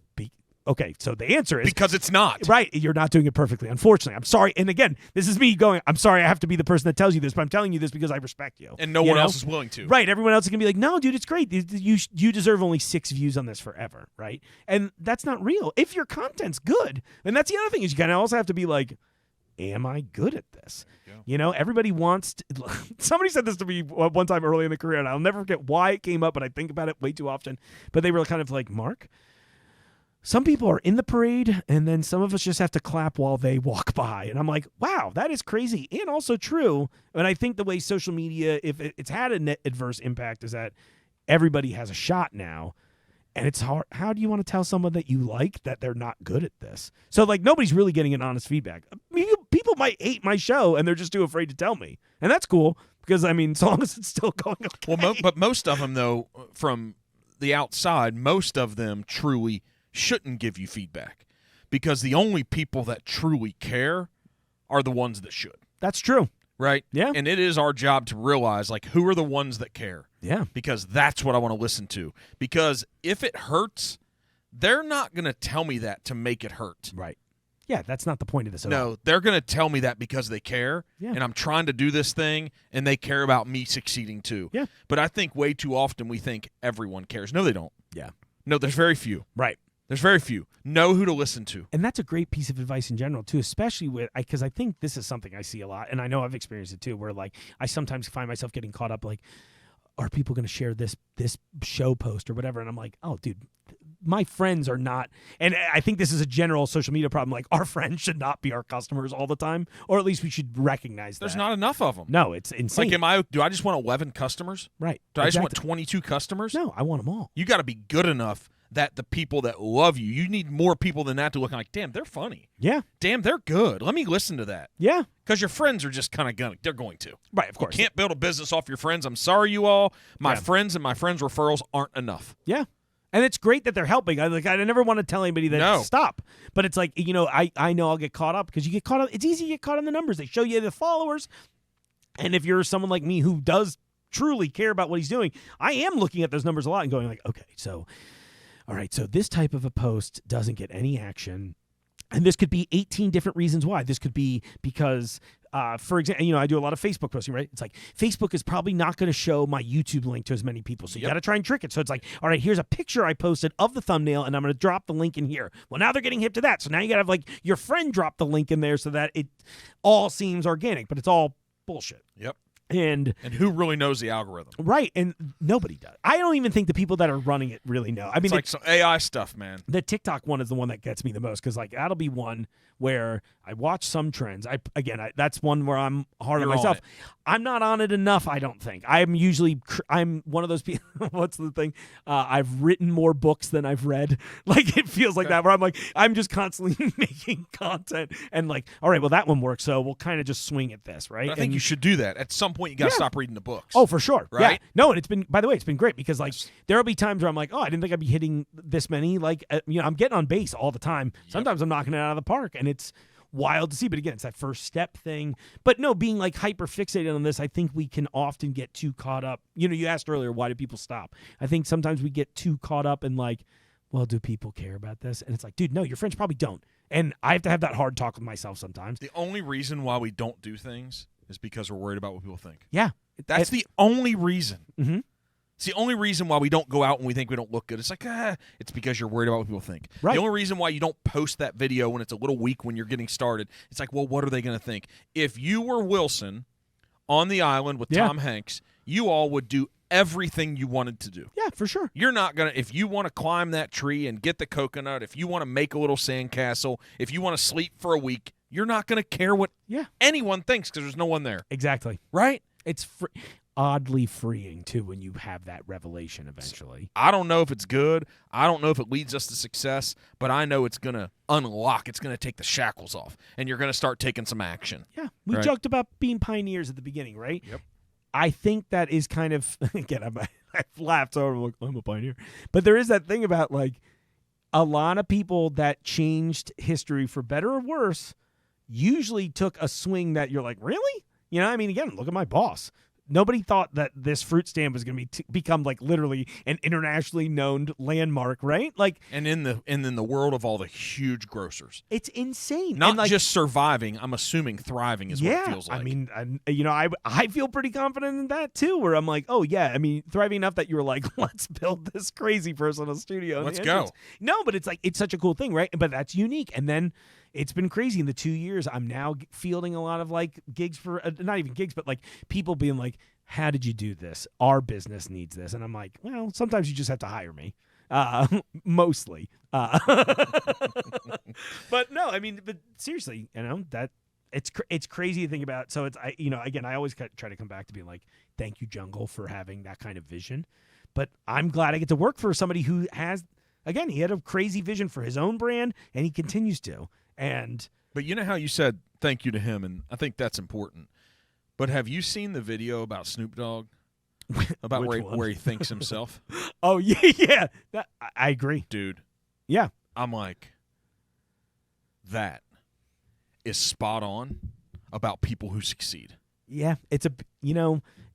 okay, so the answer is because it's not. Right, you're not doing it perfectly. Unfortunately, I'm sorry. And again, this is me going, I'm sorry I have to be the person that tells you this, but I'm telling you this because I respect you. And no one else is willing to. Right, everyone else is going to be like, no, dude, it's great. You deserve only 6 views on this forever, right? And that's not real. If your content's good, and that's the other thing is you kind of also have to be like, am I good at this? You know, everybody wants to, somebody said this to me one time early in the career, and I'll never forget why it came up, but I think about it way too often. But they were kind of like, Mark, some people are in the parade, and then some of us just have to clap while they walk by. And I'm like, wow, that is crazy and also true. And I think the way social media, if it's had a net adverse impact, is that everybody has a shot now. And it's hard. How do you want to tell someone that you like that they're not good at this? So, like, nobody's really getting an honest feedback. I mean, people might hate my show, and they're just too afraid to tell me. And that's cool, because, I mean, as long as it's still going okay. Well, but most of them, though, from the outside, most of them truly shouldn't give you feedback, because the only people that truly care are the ones that should. That's true. Right? Yeah. And it is our job to realize, like, who are the ones that care? Yeah. Because that's what I want to listen to. Because if it hurts, they're not going to tell me that to make it hurt. Right. Yeah, that's not the point of this at all. No, they're going to tell me that because they care, and I'm trying to do this thing, and they care about me succeeding too. Yeah. But I think way too often we think everyone cares. No, they don't. Yeah. No, there's very few. Right. There's very few. Know who to listen to. And that's a great piece of advice in general, too, especially with, because I think this is something I see a lot, and I know I've experienced it, too, where, like, I sometimes find myself getting caught up, like, are people going to share this show post or whatever? And I'm like, oh, dude, my friends are not, and I think this is a general social media problem, like, our friends should not be our customers all the time, or at least we should recognize that. There's not enough of them. No, it's insane. Like, do I just want 11 customers? Right. Do I just want 22 customers? No, I want them all. You got to be good enough that the people that love you need more people than that to look like, damn, they're funny. Yeah. Damn, they're good. Let me listen to that. Yeah. Because your friends are just kind of they're going to. Right, of course. You can't build a business off your friends. I'm sorry, you all. My friends and my friends' referrals aren't enough. Yeah. And it's great that they're helping. I never want to tell anybody that stop. But it's like, you know, I know I'll get caught up because you get caught up. It's easy to get caught in the numbers. They show you the followers. And if you're someone like me who does truly care about what he's doing, I am looking at those numbers a lot and going like, okay, so all right, so this type of a post doesn't get any action. And this could be 18 different reasons why. This could be because, for example, you know, I do a lot of Facebook posting, right? It's like Facebook is probably not going to show my YouTube link to as many people. So you got to try and trick it. So it's like, all right, here's a picture I posted of the thumbnail, and I'm going to drop the link in here. Well, now they're getting hip to that. So now you got to have like your friend drop the link in there so that it all seems organic, but it's all bullshit. Yep. And who really knows the algorithm? Right, and nobody does. I don't even think the people that are running it really know. I mean, it's like some AI stuff, man. The TikTok one is the one that gets me the most because, like, that'll be one where I watch some trends. That's one where I'm hard on myself. I'm not on it enough, I don't think. I'm one of those people. What's the thing? I've written more books than I've read. Like, it feels like that, where I'm like, I'm just constantly making content and like, all right, well, that one works, so we'll kind of just swing at this, right? But I think you should do that. At some point, you got to stop reading the books. Oh, for sure. Right? Yeah. No, and it's been, by the way, it's been great because, like, there'll be times where I'm like, oh, I didn't think I'd be hitting this many. Like, you know, I'm getting on base all the time. Sometimes I'm knocking it out of the park, and it's wild to see. But again, it's that first step thing. But no, being like hyper fixated on this, I think we can often get too caught up. You know, you asked earlier, why do people stop? I think sometimes we get too caught up in like, well, do people care about this? And it's like, dude, no, your friends probably don't. And I have to have that hard talk with myself sometimes. The only reason why we don't do things is because we're worried about what people think. Yeah. That's the only reason. Mm-hmm. It's the only reason why we don't go out and we think we don't look good. It's like, it's because you're worried about what people think. Right. The only reason why you don't post that video when it's a little weak when you're getting started, it's like, well, what are they going to think? If you were Wilson on the island with Tom Hanks, you all would do everything you wanted to do. Yeah, for sure. You're not going to, if you want to climb that tree and get the coconut, if you want to make a little sandcastle, if you want to sleep for a week, you're not going to care what anyone thinks because there's no one there. Exactly. Right? It's oddly freeing, too, when you have that revelation eventually. I don't know if it's good. I don't know if it leads us to success, but I know it's going to unlock. It's going to take the shackles off, and you're going to start taking some action. Yeah. We joked about being pioneers at the beginning, right? Yep. I think that is kind of, again, I've laughed so hard, I'm a pioneer. But there is that thing about, like, a lot of people that changed history for better or worse usually took a swing that you're like, really? You know, I mean, again, look at my boss. Nobody thought that this fruit stand was going to become like literally an internationally known landmark, right? Like, and in the world of all the huge grocers, it's insane. Not and like, just surviving. I'm assuming thriving is what it feels like. I mean, I feel pretty confident in that too. Where I'm like, oh yeah, I mean, thriving enough that you were like, let's build this crazy personal studio. Let's go. No, but it's like it's such a cool thing, right? But that's unique. And then it's been crazy in the 2 years. I'm now fielding a lot of like gigs for not even gigs, but like people being like, how did you do this? Our business needs this. And I'm like, well, sometimes you just have to hire me. Mostly. But no, I mean, but seriously, you know, that it's crazy to think about. So it's, again, I always try to come back to being like, thank you, Jungle, for having that kind of vision. But I'm glad I get to work for somebody who has, again, he had a crazy vision for his own brand and he continues to. But you know how you said thank you to him, and I think that's important. But have you seen the video about Snoop Dogg? About where he thinks himself? Oh, yeah. I agree. Dude. Yeah. I'm like, that is spot on about people who succeed. Yeah. It's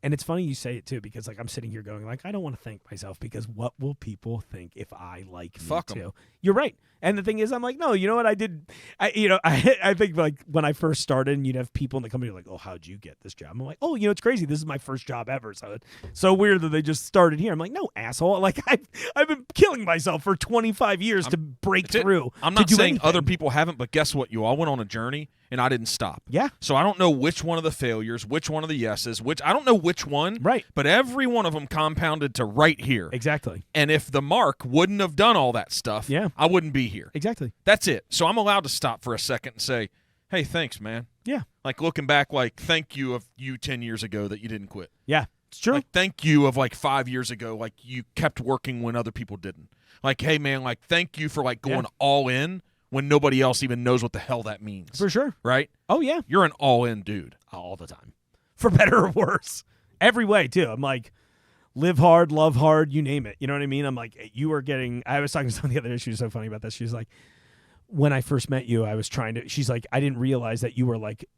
and it's funny you say it too, because like I'm sitting here going like, I don't want to thank myself because what will people think if I like Fuck me too? 'em. You're right. And the thing is, I'm like, no, you know what I did? I think like when I first started and you'd have people in the company like, oh, how'd you get this job? I'm like, oh, it's crazy. This is my first job ever. So it's so weird that they just started here. I'm like, no, asshole. Like I've been killing myself for 25 years to break through. I'm not saying anything. other people haven't, but guess what? You all went on a journey and I didn't stop. Yeah. So I don't know which one of the failures, which one of the yeses, I don't know which one. Right. But every one of them compounded to right here. Exactly. And if the Mark wouldn't have done all that stuff, I wouldn't be here. Exactly. That's it. So I'm allowed to stop for a second and say, hey, thanks, man. Yeah. Like looking back, like thank you of you 10 years ago that you didn't quit. Yeah. It's true. Like thank you of like 5 years ago, like you kept working when other people didn't. Like, hey, man, like thank you for like going all in when nobody else even knows what the hell that means. For sure. Right? Oh, yeah. You're an all-in dude. All the time. For better or worse. Every way, too. I'm like, live hard, love hard, you name it. You know what I mean? I'm like, you are getting – I was talking to someone the other day. She was so funny about this. She was like, when I first met you, I was trying to – she's like, I didn't realize that you were like –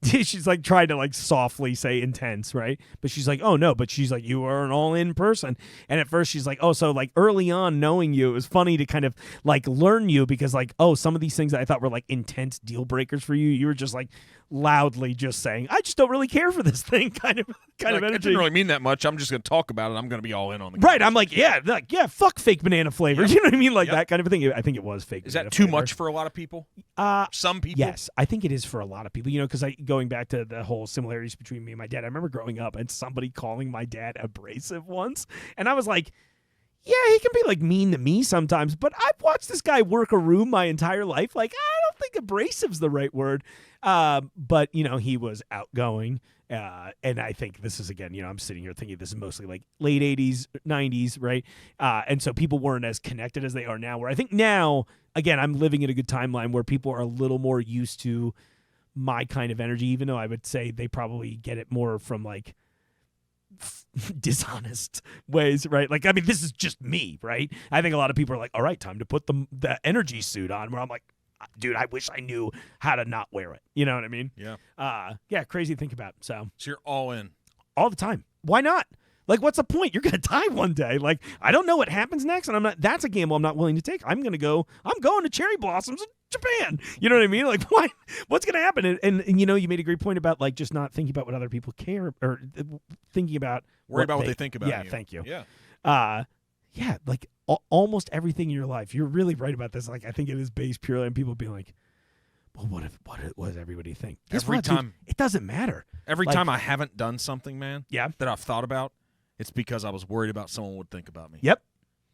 she's like trying to like softly say intense, right? But she's like, oh no, but she's like, you are an all-in person. And at first she's like, oh, so like early on knowing you, it was funny to kind of like learn you because like, oh, some of these things that I thought were like intense deal breakers for you were just like loudly just saying, I just don't really care for this thing kind of energy. It didn't really mean that much. I'm just going to talk about it. I'm going to be all in on the right. I'm like, yeah, fuck fake banana flavor. You know what I mean? Like that kind of a thing. I think it was fake. Is that too much for a lot of people? Some people? Yes, I think it is for a lot of people, because going back to the whole similarities between me and my dad, I remember growing up and somebody calling my dad abrasive once. And I was like, yeah, he can be like mean to me sometimes, but I've watched this guy work a room my entire life. Like, I don't think abrasive's the right word. But, he was outgoing. And I think this is, again, I'm sitting here thinking this is mostly like late 80s, 90s, right? And so people weren't as connected as they are now, where I think now, again, I'm living in a good timeline where people are a little more used to my kind of energy, even though I would say they probably get it more from like dishonest ways, right? Like, I mean, this is just me, right? I think a lot of people are like, all right, time to put the energy suit on, where I'm like, dude, I wish I knew how to not wear it. You know what I mean? Yeah. Yeah, crazy to think about. So you're all in. All the time. Why not? Like, what's the point? You're going to die one day. Like, I don't know what happens next, and that's a gamble I'm not willing to take. I'm going to cherry blossoms in Japan. You know what I mean? Like, what's going to happen? And you made a great point about, like, just not thinking about what other people care or thinking about. Worry about what they think about you. Yeah, thank you. Yeah. Yeah, like, almost everything in your life. You're really right about this. Like, I think it is based purely on people being like, well, what does everybody think? Every time. Dude, it doesn't matter. Every Like- time I haven't done something, man, Yeah. that I've thought about, it's because I was worried about someone would think about me. Yep.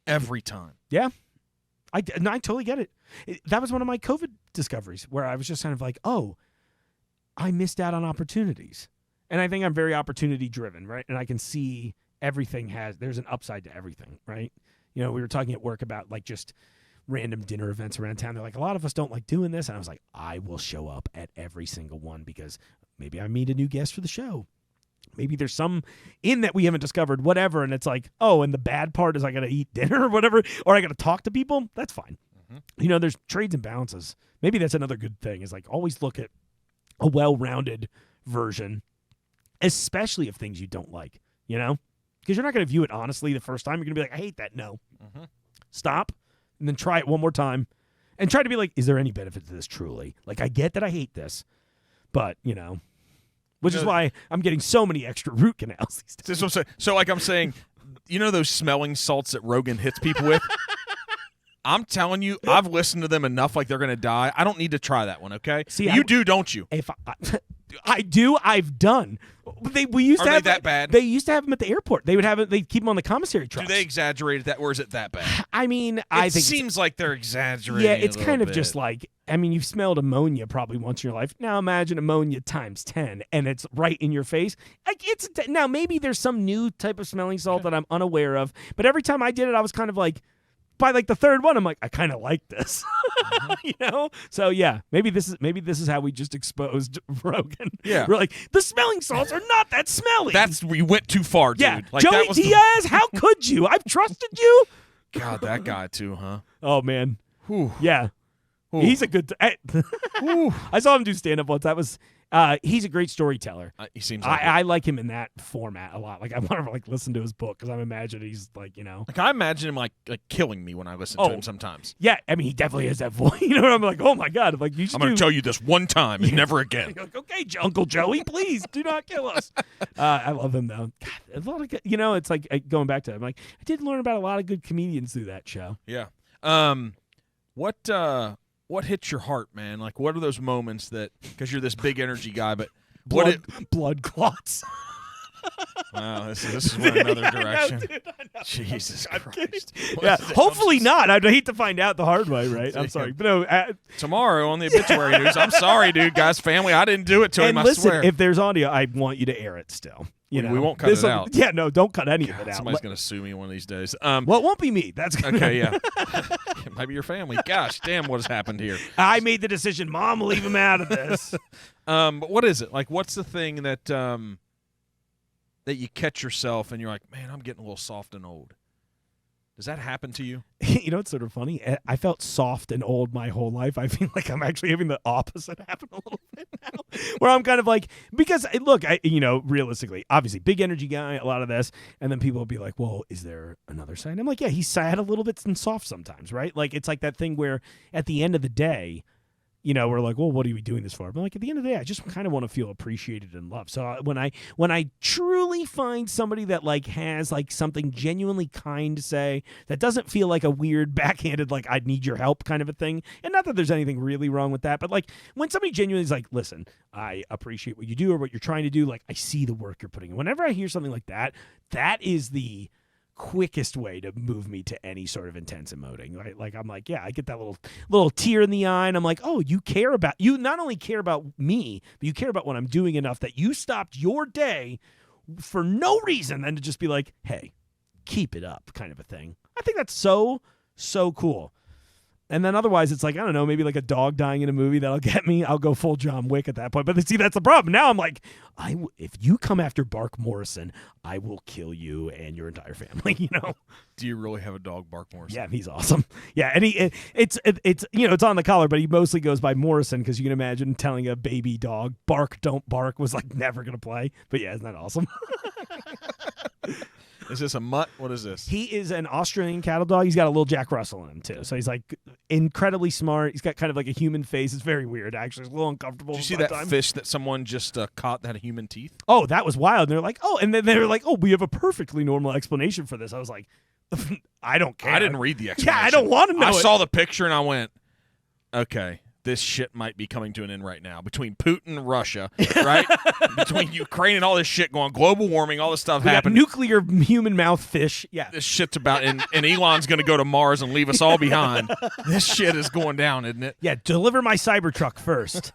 Every time. Yeah. I totally get it. That was one of my COVID discoveries where I was just kind of like, oh, I missed out on opportunities. And I think I'm very opportunity driven, right? And I can see there's an upside to everything, right? You know, we were talking at work about like just random dinner events around town. They're like, a lot of us don't like doing this. And I was like, I will show up at every single one because maybe I meet a new guest for the show. Maybe there's some in that we haven't discovered, whatever. And it's like, oh, and the bad part is I got to eat dinner or whatever, or I got to talk to people. That's fine. Mm-hmm. You know, there's trades and balances. Maybe that's another good thing is like always look at a well-rounded version, especially of things you don't like, you know, because you're not going to view it honestly the first time. You're going to be like, I hate that. No. Mm-hmm. Stop and then try it one more time and try to be like, is there any benefit to this truly? Like, I get that I hate this, but, you know. Which is why I'm getting so many extra root canals these days. So like I'm saying, you know those smelling salts that Rogan hits people with? I'm telling you, I've listened to them enough like they're going to die. I don't need to try that one, okay? See, you do, don't you? If I do, I've done. We used to Are have they that bad? They used to have them at the airport. They would have it. They'd keep them on the commissary trucks. Do they exaggerate that, or is it that bad? I mean, I think it seems like they're exaggerating. Yeah, it's kind of bit. just like, I mean, you've smelled ammonia probably once in your life. Now imagine ammonia times 10, and it's right in your face. Like now maybe there's some new type of smelling salt that I'm unaware of, but every time I did it, I was kind of like, by like the third one, I'm like, I kind of like this, you know. So yeah, maybe this is how we just exposed Rogan. Yeah, we're like, the smelling salts are not that smelly. We went too far, dude. Yeah, like, Joey Diaz, how could you? I've trusted you. God, that guy too, huh? Oh man. Whew. Yeah. Whew. He's a good. I saw him do stand up once. That was. He's a great storyteller. He seems. Like I like him in that format a lot. Like I want to like listen to his book because I'm imagining he's like, you know. Like I imagine him like killing me when I listen to him sometimes. Yeah, I mean he definitely has that voice. You know, I'm like, oh my god, like you should. I'm going to tell you this one time and never again. Like, okay, Uncle Joey, please do not kill us. I love him though. God, a lot of you know, it's like going back to it. I'm like, I did learn about a lot of good comedians through that show. Yeah. What hits your heart, man? Like, what are those moments that, because you're this big energy guy, but blood clots. Wow, this is went another direction. I know, dude, I know. Jesus I'm Christ. Yeah, hopefully not. I'd hate to find out the hard way, right? I'm sorry. But no, tomorrow on the obituary news, I'm sorry, dude, guys, family, I didn't do it to him, and listen, I swear. if there's audio, I want you to air it still. You know, we won't cut it out. Yeah, no, don't cut any of it out. Somebody's going to sue me one of these days. Well, it won't be me. That's okay, yeah. It might be your family. Gosh, damn, what has happened here? I made the decision. Mom, leave him out of this. But what is it? Like, what's the thing that that you catch yourself and you're like, man, I'm getting a little soft and old? Does that happen to you? You know, it's sort of funny. I felt soft and old my whole life. I feel like I'm actually having the opposite happen a little bit now, where I'm kind of like, because look, realistically, obviously, big energy guy, a lot of this, and then people will be like, well, is there another side? And I'm like, yeah, he's sad a little bit and soft sometimes, right? Like, it's like that thing where at the end of the day, you know, we're like, well, what are we doing this for? But like at the end of the day, I just kind of want to feel appreciated and loved. So when I truly find somebody that like has like something genuinely kind to say, that doesn't feel like a weird backhanded like I need your help kind of a thing, and not that there's anything really wrong with that, but like when somebody genuinely is like, listen, I appreciate what you do or what you're trying to do, like I see the work you're putting in. Whenever I hear something like that, that is the quickest way to move me to any sort of intense emoting, right? Like I'm like, yeah, I get that little tear in the eye, and I'm like, oh, you not only care about me, but you care about what I'm doing enough that you stopped your day for no reason than to just be like, hey, keep it up, kind of a thing. I think that's so cool. And then otherwise, it's like, I don't know, maybe like a dog dying in a movie that'll get me. I'll go full John Wick at that point. But see, that's the problem. Now I'm like, if you come after Mark Borison, I will kill you and your entire family, you know? Do you really have a dog, Mark Morrison? Yeah, he's awesome. Yeah, and it's on the collar, but he mostly goes by Morrison because you can imagine telling a baby dog, bark, don't bark, was like never going to play. But yeah, isn't that awesome? Is this a mutt? What is this? He is an Australian cattle dog. He's got a little Jack Russell in him, too. So he's, like, incredibly smart. He's got kind of like a human face. It's very weird, actually. It's a little uncomfortable. Did you see that fish that someone just caught that had human teeth? Oh, that was wild. And they're like, oh, and then they were like, oh, we have a perfectly normal explanation for this. I was like, I don't care. I didn't read the explanation. Yeah, I don't want to know. I saw the picture and I went, okay, this shit might be coming to an end right now between Putin and Russia, right? Between Ukraine and all this shit going, global warming, all this stuff We got happening. nuclear human mouth fish. Yeah. This shit's about, and Elon's going to go to Mars and leave us all behind. This shit is going down, isn't it? Yeah, deliver my Cybertruck first.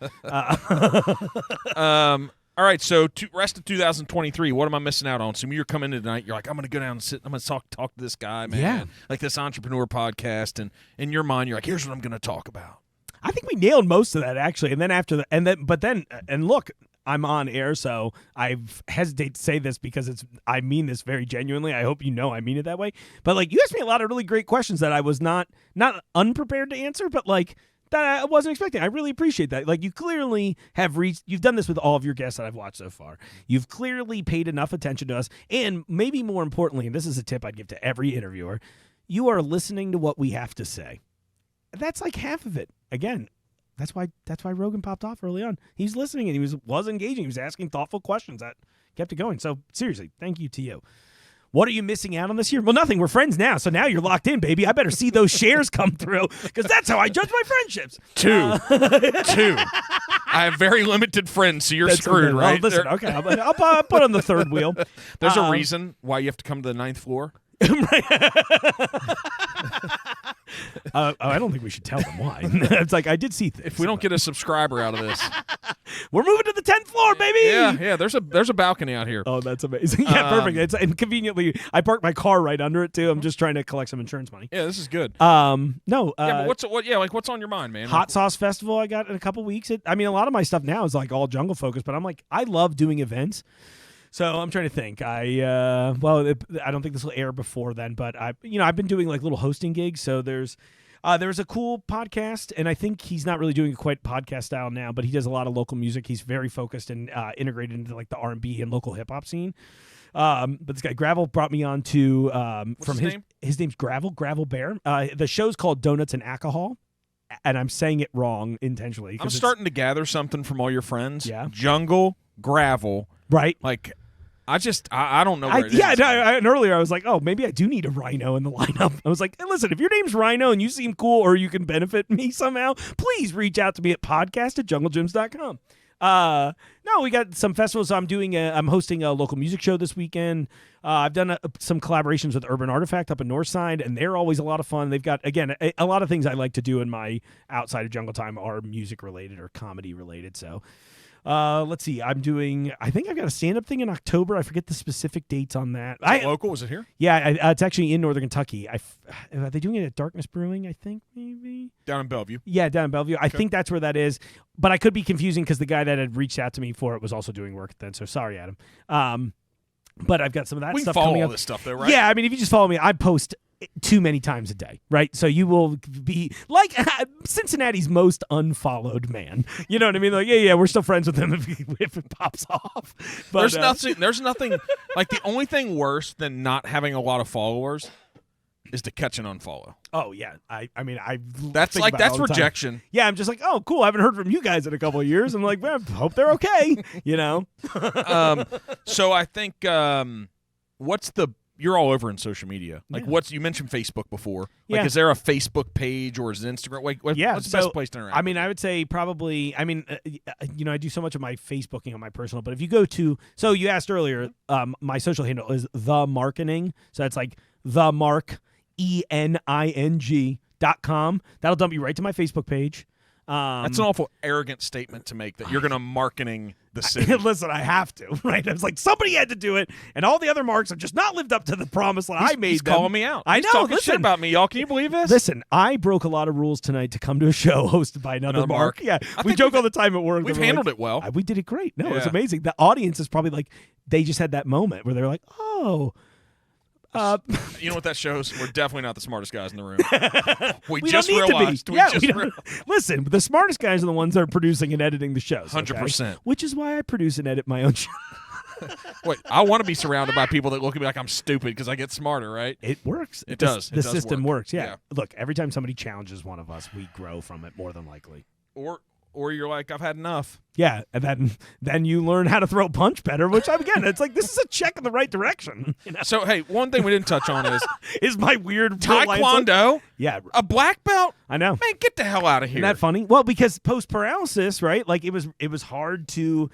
All right, so rest of 2023, what am I missing out on? So you're coming in tonight, you're like, I'm going to go down and sit, I'm going to talk to this guy, man. Yeah. Like this entrepreneur podcast, and in your mind, you're like, here's what I'm going to talk about. I think we nailed most of that actually, and then look, I'm on air, so I hesitate to say this because I mean this very genuinely. I hope you know I mean it that way. But like, you asked me a lot of really great questions that I was not unprepared to answer, but like that I wasn't expecting. I really appreciate that. Like, you clearly have you've done this with all of your guests that I've watched so far. You've clearly paid enough attention to us, and maybe more importantly, and this is a tip I'd give to every interviewer, you are listening to what we have to say. That's like half of it. Again, that's why Rogan popped off early on. He's listening and he was engaging. He was asking thoughtful questions that kept it going. So seriously, thank you to you. What are you missing out on this year? Well, nothing. We're friends now. So now you're locked in, baby. I better see those shares come through because that's how I judge my friendships. Two. I have very limited friends, so you're screwed, right? Oh, listen, okay. I'll put on the third wheel. There's a reason why you have to come to the 9th floor. I don't think we should tell them why. It's like, I did see things. If we don't get a subscriber out of this, we're moving to the 10th floor, baby. Yeah. There's a balcony out here. Oh, that's amazing. Yeah, perfect. And conveniently, I parked my car right under it too. I'm just trying to collect some insurance money. Yeah, this is good. No. Yeah, but what's on your mind, man? Hot Sauce Festival I got in a couple weeks. A lot of my stuff now is like all jungle focused, but I'm like, I love doing events. So I'm trying to think. I don't think this will air before then, but I've been doing like little hosting gigs. So there's a cool podcast, and I think he's not really doing quite podcast style now, but he does a lot of local music. He's very focused and integrated into like the R&B and local hip hop scene. But this guy Gravel brought me on to What's his name? His name's Gravel Bear. The show's called Donuts and Alcohol. And I'm saying it wrong intentionally. I'm starting to gather something from all your friends. Yeah. Jungle, gravel. Right. Like, I don't know where it is. Yeah, and earlier I was like, oh, maybe I do need a rhino in the lineup. I was like, hey, listen, if your name's Rhino and you seem cool or you can benefit me somehow, please reach out to me at podcast@junglegems.com. No, we got some festivals. So I'm hosting a local music show this weekend. I've done some collaborations with Urban Artifact up in Northside, and they're always a lot of fun. They've got, again, a lot of things I like to do in my outside of Jungle Time are music related or comedy related. So let's see. I think I've got a stand-up thing in October. I forget the specific dates on that. Local? Is it here? Yeah, it's actually in Northern Kentucky. Are they doing it at Darkness Brewing, I think, maybe? Down in Bellevue. Yeah, down in Bellevue. I think that's where that is. But I could be confusing because the guy that had reached out to me for it was also doing work then. So sorry, Adam. But I've got some of that stuff coming up. We follow all this stuff, though, right? Yeah, if you just follow me, I post too many times a day, right? So you will be like Cincinnati's most unfollowed man. You know what I mean? Like, yeah, we're still friends with him if it pops off. But there's nothing like the only thing worse than not having a lot of followers is to catch an unfollow. Oh yeah, I that's rejection. Yeah, I'm just like, oh cool, I haven't heard from you guys in a couple of years. I'm like, well, hope they're okay. You know. So I think you're all over in social media. Like, you mentioned Facebook before. Like, is there a Facebook page or is it Instagram? Like, what's the best place to interact? I would say probably. I do so much of my Facebooking on my personal, but if you go to, so you asked earlier, my social handle is The Marketing. So that's like the Mark ENING.com. That'll dump you right to my Facebook page. That's an awful arrogant statement to make that you're going to marketing the city. Listen, I have to, right? I was like, somebody had to do it, and all the other marks have just not lived up to the promise that I made. He's calling me out. He's talking shit about me, y'all. Can you believe this? Listen, I broke a lot of rules tonight to come to a show hosted by another Mark. Yeah, we joke all the time at work. We've handled it well. We did it great. No, it's amazing. The audience is probably like, they just had that moment where they're like, oh. You know what that shows? We're definitely not the smartest guys in the room. We just don't need realized. To be. Listen, the smartest guys are the ones that are producing and editing the shows. 100%. Which is why I produce and edit my own show. Wait, I want to be surrounded by people that look at me like I'm stupid because I get smarter, right? It works. It does. The system works. Yeah. Look, every time somebody challenges one of us, we grow from it more than likely. Or or you're like, I've had enough. Yeah, and then you learn how to throw a punch better, which again, it's like this is a check in the right direction. You know? So hey, one thing we didn't touch on is my weird Taekwondo. Yeah, a black belt. I know. Man, get the hell out of here. Isn't that funny? Well, because post paralysis, right? Like it was hard to.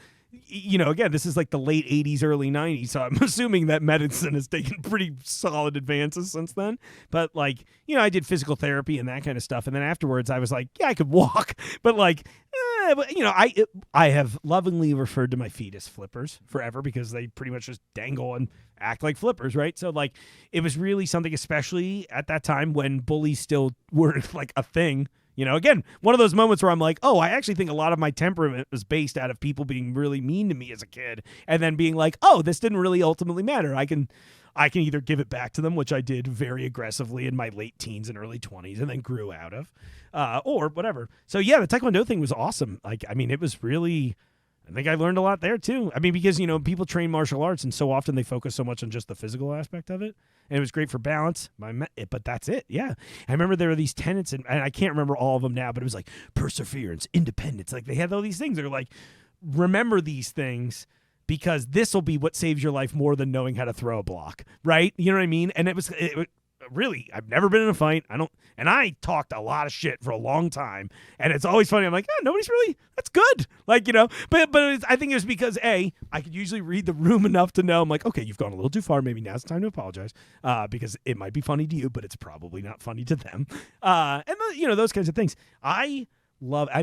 Again, this is like the late 80s, early 90s, so I'm assuming that medicine has taken pretty solid advances since then. But, like, I did physical therapy and that kind of stuff, and then afterwards I was like, yeah, I could walk. But, like, I have lovingly referred to my feet as flippers forever because they pretty much just dangle and act like flippers, right? So, like, it was really something, especially at that time when bullies still were, like, a thing. Again, one of those moments where I'm like, oh, I actually think a lot of my temperament was based out of people being really mean to me as a kid and then being like, oh, this didn't really ultimately matter. I can either give it back to them, which I did very aggressively in my late teens and early 20s and then grew out of, or whatever. So, yeah, the Taekwondo thing was awesome. Like, I mean, it was really... I think I learned a lot there, too. I mean, because, people train martial arts, and so often they focus so much on just the physical aspect of it. And it was great for balance, but that's it, yeah. I remember there were these tenets, and I can't remember all of them now, but it was like perseverance, independence. Like, they had all these things. They're like, remember these things because this will be what saves your life more than knowing how to throw a block, right? You know what I mean? And it was really, I've never been in a fight. I talked a lot of shit for a long time, and it's always funny. I'm like, nobody's really. That's good, like But I think it was because I could usually read the room enough to know. I'm like, okay, you've gone a little too far. Maybe now's the time to apologize, because it might be funny to you, but it's probably not funny to them. Those kinds of things. I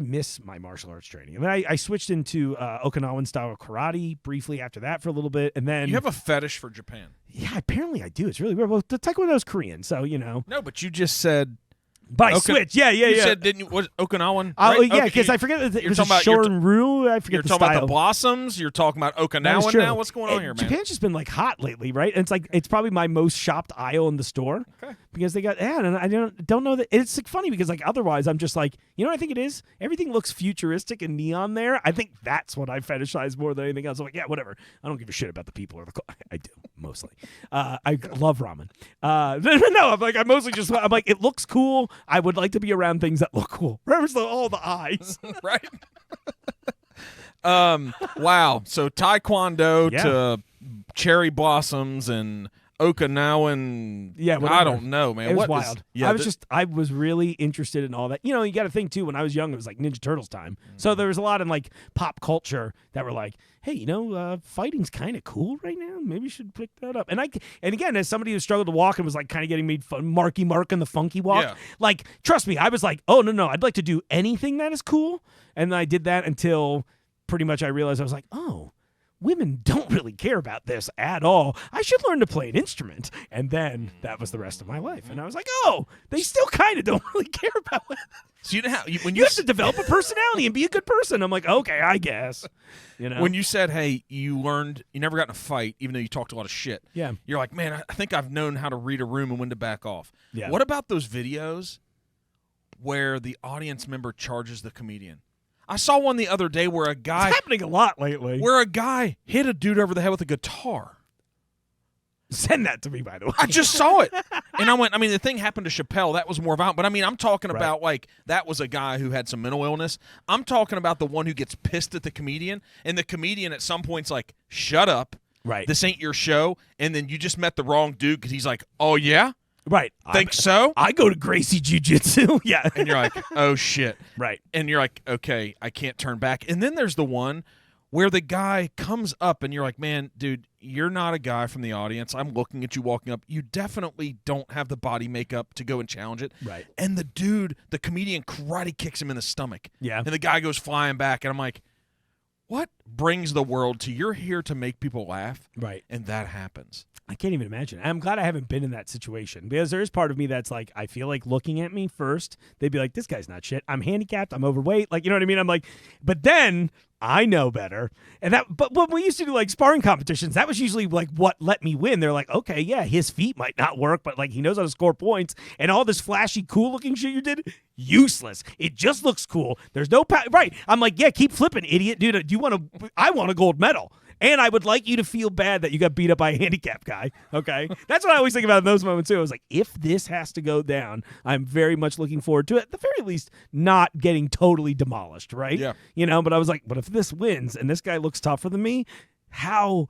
miss my martial arts training. I mean, I switched into Okinawan style karate briefly after that for a little bit, and then you have a fetish for Japan. Yeah, apparently I do. It's really weird. Well, the Taekwondo is Korean, so No, but you just said by switch. Yeah. You said didn't you? Was Okinawan? Oh, right? yeah, because I forget it was a Shorin-ryu. I forget you're the talking style. about the blossoms. You're talking about Okinawan now. What's going on here, man? Japan's just been like hot lately, right? And it's like it's probably my most shopped aisle in the store because they got and I don't know that it's like funny because like otherwise I'm just like what I think it is. Everything looks futuristic and neon there. I think that's what I fetishize more than anything else. I'm like, yeah, whatever. I don't give a shit about the people or the. I do mostly. I love ramen. No, I'm mostly just. I'm like, it looks cool. I would like to be around things that look cool. Remember all the eyes, right? Wow. So Taekwondo to cherry blossoms and Okinawan. Yeah, whatever. I don't know, man. It was wild. I was really interested in all that. You got to think too. When I was young, it was like Ninja Turtles time. So there was a lot in like pop culture that were like, hey, fighting's kind of cool right now. Maybe you should pick that up. And again, as somebody who struggled to walk and was like kind of getting made fun, Marky Mark and the funky walk, like trust me, I was like, oh no, I'd like to do anything that is cool. And I did that until pretty much I realized I was like, oh. Women don't really care about this at all. I should learn to play an instrument. And then that was the rest of my life. And I was like, oh, they still kind of don't really care about it. So you have to develop a personality and be a good person. I'm like, okay, I guess. When you said, hey, you never got in a fight, even though you talked a lot of shit. Yeah. You're like, man, I think I've known how to read a room and when to back off. Yeah. What about those videos where the audience member charges the comedian? I saw one the other day where a guy... It's happening a lot lately. Where a guy hit a dude over the head with a guitar. Send that to me, by the way. I just saw it. And I went, the thing happened to Chappelle. That was more violent. But, I'm talking about, like, that was a guy who had some mental illness. I'm talking about the one who gets pissed at the comedian. And the comedian at some point's like, shut up. Right. This ain't your show. And then you just met the wrong dude because he's like, oh, yeah? Right. Think so? I go to Gracie Jiu-Jitsu. Yeah. And you're like, oh, shit. Right. And you're like, okay, I can't turn back. And then there's the one where the guy comes up and you're like, man, dude, you're not a guy from the audience. I'm looking at you walking up. You definitely don't have the body makeup to go and challenge it. Right. And the comedian karate kicks him in the stomach. Yeah. And the guy goes flying back. And I'm like, what brings the world to you're here to make people laugh? Right. And that happens. I can't even imagine. I'm glad I haven't been in that situation because there is part of me that's like, I feel like looking at me first, they'd be like, this guy's not shit. I'm handicapped. I'm overweight. Like, you know what I mean? I'm like, but then I know better. But when we used to do like sparring competitions, that was usually like what let me win. They're like, okay, yeah, his feet might not work, but like he knows how to score points and all this flashy, cool looking shit you did, useless. It just looks cool. There's no right. I'm like, yeah, keep flipping, idiot, dude. I want a gold medal. And I would like you to feel bad that you got beat up by a handicapped guy. Okay, that's what I always think about in those moments too. I was like, if this has to go down, I'm very much looking forward to it. At the very least, not getting totally demolished, right? Yeah. But I was like, but if this wins and this guy looks tougher than me, how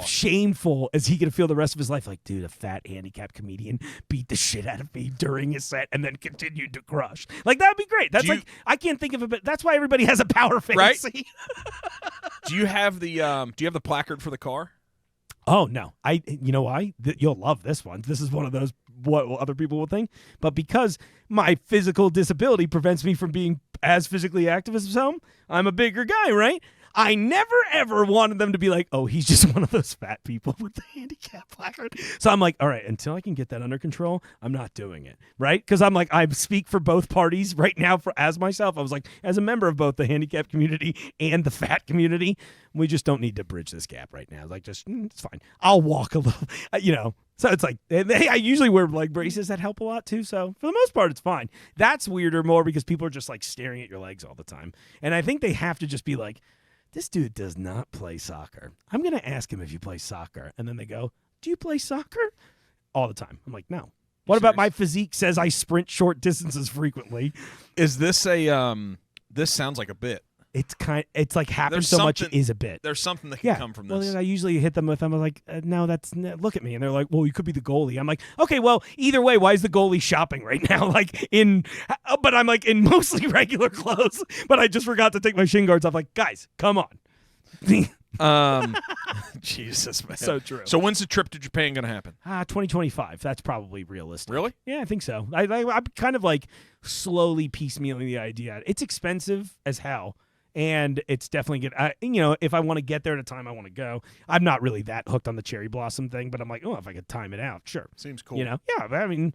shameful is he going to feel the rest of his life? Like, dude, a fat handicapped comedian beat the shit out of me during his set and then continued to crush. Like, that would be great. That's I can't think of it, but that's why everybody has a power fantasy. Right? Do you have the placard for the car? Oh, no. You know why? You'll love this one. This is one of those what other people will think. But because my physical disability prevents me from being as physically active as some, I'm a bigger guy, right? I never, ever wanted them to be like, oh, he's just one of those fat people with the handicap placard. So I'm like, all right, until I can get that under control, I'm not doing it, right? Because I'm like, I speak for both parties right now as myself. I was like, as a member of both the handicap community and the fat community, we just don't need to bridge this gap right now. Like, just, it's fine. I'll walk a little, So it's like, I usually wear like braces that help a lot too. So for the most part, it's fine. That's weirder more because people are just like staring at your legs all the time. And I think they have to just be like, this dude does not play soccer. I'm going to ask him if you play soccer. And then they go, do you play soccer? All the time. I'm like, no. What about my physique says I sprint short distances frequently? Is this this sounds like a bit. It's like happens so much is a bit. There's something that can come from this. Well, I usually hit them with I'm like, no, look at me. And they're like, well, you could be the goalie. I'm like, okay, well, either way, why is the goalie shopping right now? But I'm like in mostly regular clothes, but I just forgot to take my shin guards off. Like, guys, come on. Jesus, man. So true. So when's the trip to Japan going to happen? 2025. That's probably realistic. Really? Yeah, I think so. I'm kind of like slowly piecemealing the idea. It's expensive as hell. And it's definitely good. If I want to get there at a time I want to go, I'm not really that hooked on the cherry blossom thing, but I'm like, oh, if I could time it out, sure. Seems cool. Yeah, I mean.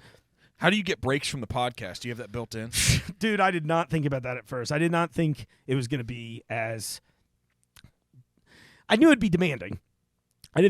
How do you get breaks from the podcast? Do you have that built in? Dude, I did not think about that at first. I did not think it was going to be as. I knew it'd be demanding. I knew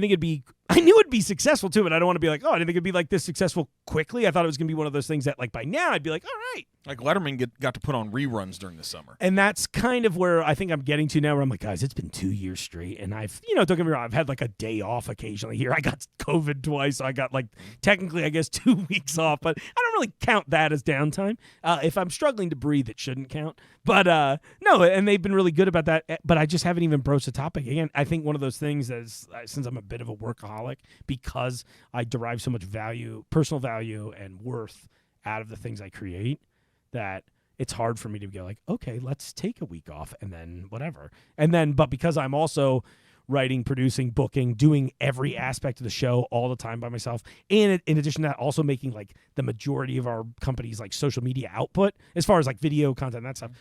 it'd be successful too, but I don't want to be like, oh, I didn't think it'd be like this successful quickly. I thought it was going to be one of those things that like by now I'd be like, all right. Like Letterman got to put on reruns during the summer. And that's kind of where I think I'm getting to now where I'm like, guys, it's been 2 years straight. And I've, don't get me wrong, I've had like a day off occasionally here. I got COVID twice. So I got like technically, I guess, 2 weeks off, but I don't really count that as downtime. If I'm struggling to breathe, it shouldn't count. But no, and they've been really good about that. But I just haven't even broached the topic. Again, I think one of those things is since I'm a bit of a workaholic, because I derive so much value, personal value and worth out of the things I create, that it's hard for me to go like, okay, let's take a week off and then whatever. But because I'm also writing, producing, booking, doing every aspect of the show all the time by myself, and in addition to that, also making like the majority of our company's like social media output as far as like video content and that stuff.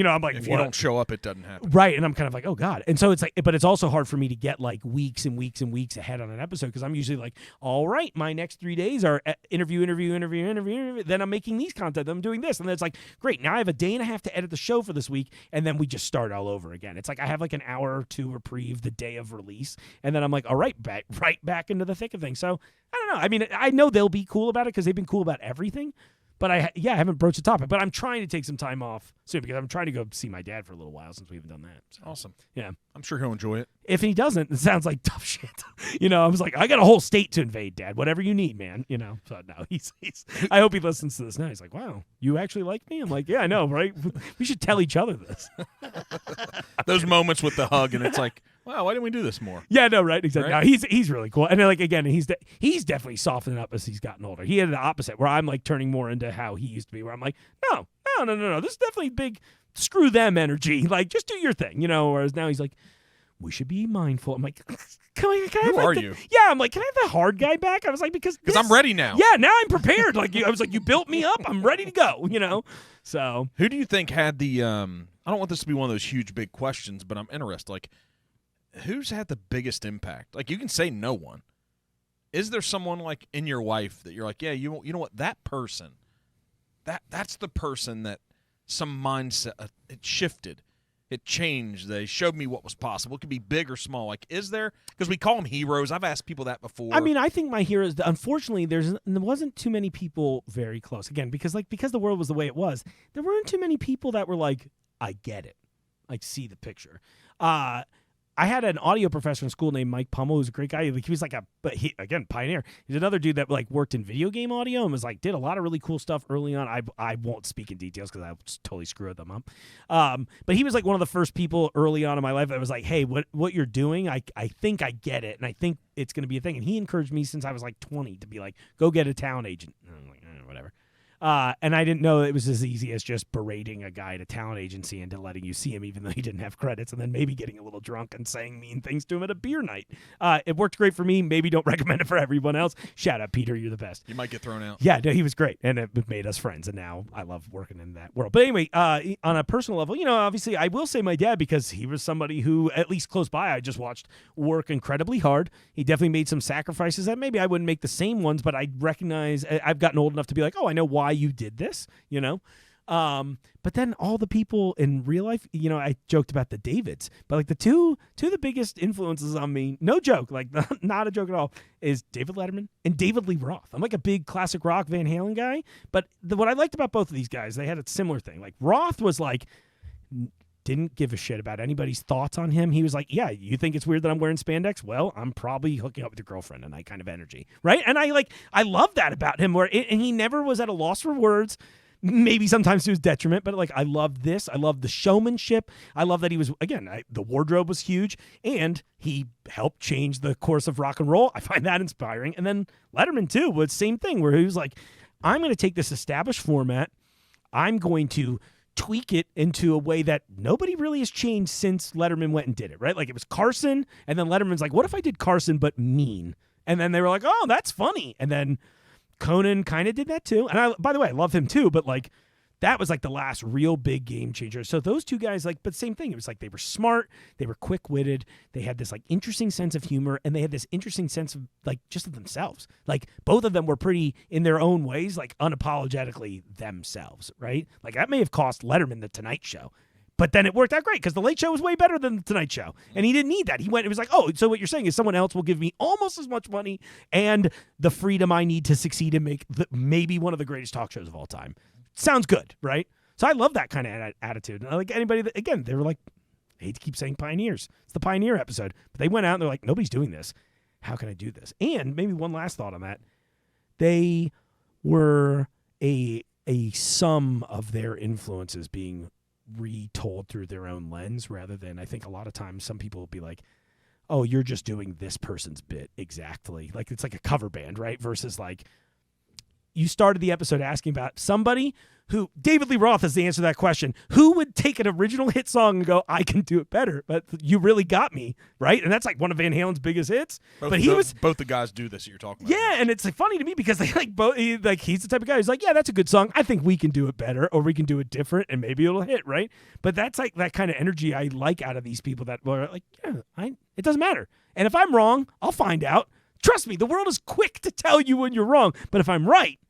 I'm like, if you don't show up, it doesn't happen. Right. And I'm kind of like, oh God. And so it's like, but it's also hard for me to get like weeks and weeks and weeks ahead on an episode because I'm usually like, all right, my next 3 days are interview. Then I'm making these content. I'm doing this. And then it's like, great. Now I have a day and a half to edit the show for this week. And then we just start all over again. It's like I have like an hour or two reprieve the day of release. And then I'm like, all right, right back into the thick of things. So I don't know. I mean, I know they'll be cool about it because they've been cool about everything. But I haven't broached the topic. But I'm trying to take some time off soon because I'm trying to go see my dad for a little while since we haven't done that. So, awesome. Yeah. I'm sure he'll enjoy it. If he doesn't, it sounds like tough shit. I was like, I got a whole state to invade, Dad. Whatever you need, man. So no, he's I hope he listens to this now. He's like, wow, you actually like me? I'm like, yeah, I know, right? We should tell each other this. Those moments with the hug, and it's like, wow, why didn't we do this more? Yeah, no, right, exactly. Right? No, he's really cool, and then, like again, he's definitely softening up as he's gotten older. He had the opposite, where I'm like turning more into how he used to be, where I'm like, no, this is definitely big. Screw them energy, like just do your thing, Whereas now he's like, we should be mindful. I'm like, can I who are you? Yeah, I'm like, can I have the hard guy back? I was like, because I'm ready now. Yeah, now I'm prepared. Like I was like, you built me up. I'm ready to go. So who do you think had the? I don't want this to be one of those huge big questions, but I'm interested. Like, who's had the biggest impact? Like, you can say no one. Is there someone like in your life that you're like, yeah, you know what, that person, that's the person that some mindset it shifted. It changed. They showed me what was possible. It could be big or small. Like, is there? Because we call them heroes. I've asked people that before. I mean, I think my heroes. Unfortunately, there wasn't too many people very close. Again, because the world was the way it was. There weren't too many people that were like, I get it. like see the picture. I had an audio professor in school named Mike Pummel, who's a great guy. Like, he was like again, pioneer. He's another dude that like worked in video game audio and was like, did a lot of really cool stuff early on. I won't speak in details because I totally screwed them up. But he was like one of the first people early on in my life that was like, hey, what you're doing, I think I get it. And I think it's going to be a thing. And he encouraged me since I was like 20 to be like, go get a talent agent. And I'm like, whatever. And I didn't know it was as easy as just berating a guy at a talent agency into letting you see him even though he didn't have credits, and then maybe getting a little drunk and saying mean things to him at a beer night. It worked great for me. Maybe don't recommend it for everyone else. Shout out, Peter. You're the best. You might get thrown out. Yeah, no, he was great, and it made us friends, and now I love working in that world. But anyway, on a personal level, obviously I will say my dad, because he was somebody who, at least close by, I just watched work incredibly hard. He definitely made some sacrifices that maybe I wouldn't make the same ones, but I recognize I've gotten old enough to be like, oh, I know why you did this. But then all the people in real life, I joked about the Davids, but like the two of the biggest influences on me, no joke, like not a joke at all, is David Letterman and David Lee Roth. I'm like a big classic rock Van Halen guy, but what I liked about both of these guys, they had a similar thing. Like Roth was like, didn't give a shit about anybody's thoughts on him. He was like, yeah, you think it's weird that I'm wearing spandex? Well, I'm probably hooking up with your girlfriend, and that kind of energy, right? And I love that about him, and he never was at a loss for words. Maybe sometimes to his detriment, but like I love this. I love the showmanship. I love that he was, again, the wardrobe was huge, and he helped change the course of rock and roll. I find that inspiring. And then Letterman too was same thing, where he was like, I'm going to take this established format. I'm going to tweak it into a way that nobody really has changed since Letterman went and did it, right? Like it was Carson, and then Letterman's like, what if I did Carson but mean? And then they were like, oh, that's funny. And then Conan kind of did that too. And by the way, I love him too, but like that was like the last real big game changer. So those two guys, but same thing. It was like they were smart, they were quick-witted, they had this like interesting sense of humor, and they had this interesting sense of like just of themselves. Like both of them were pretty in their own ways, like unapologetically themselves, right? Like that may have cost Letterman the Tonight Show. But then it worked out great because the Late Show was way better than the Tonight Show. And he didn't need that. It was like, oh, so what you're saying is someone else will give me almost as much money and the freedom I need to succeed and make maybe one of the greatest talk shows of all time. Sounds good, right? So I love that kind of attitude. And like anybody that, again, they were like, I hate to keep saying pioneers. It's the pioneer episode. But they went out and they're like, nobody's doing this. How can I do this? And maybe one last thought on that. They were a sum of their influences being retold through their own lens, rather than, I think a lot of times some people will be like, oh, you're just doing this person's bit exactly. Like it's like a cover band, right? Versus like you started the episode asking about somebody who, David Lee Roth is the answer to that question. Who would take an original hit song and go, I can do it better? But you really got me, right? And that's like one of Van Halen's biggest hits. Both the guys do this that you're talking about. Yeah, and it's like funny to me because they he's the type of guy who's like, yeah, that's a good song. I think we can do it better, or we can do it different, and maybe it'll hit, right? But that's like that kind of energy I like out of these people that are like, yeah, it doesn't matter. And if I'm wrong, I'll find out. Trust me, the world is quick to tell you when you're wrong. But if I'm right,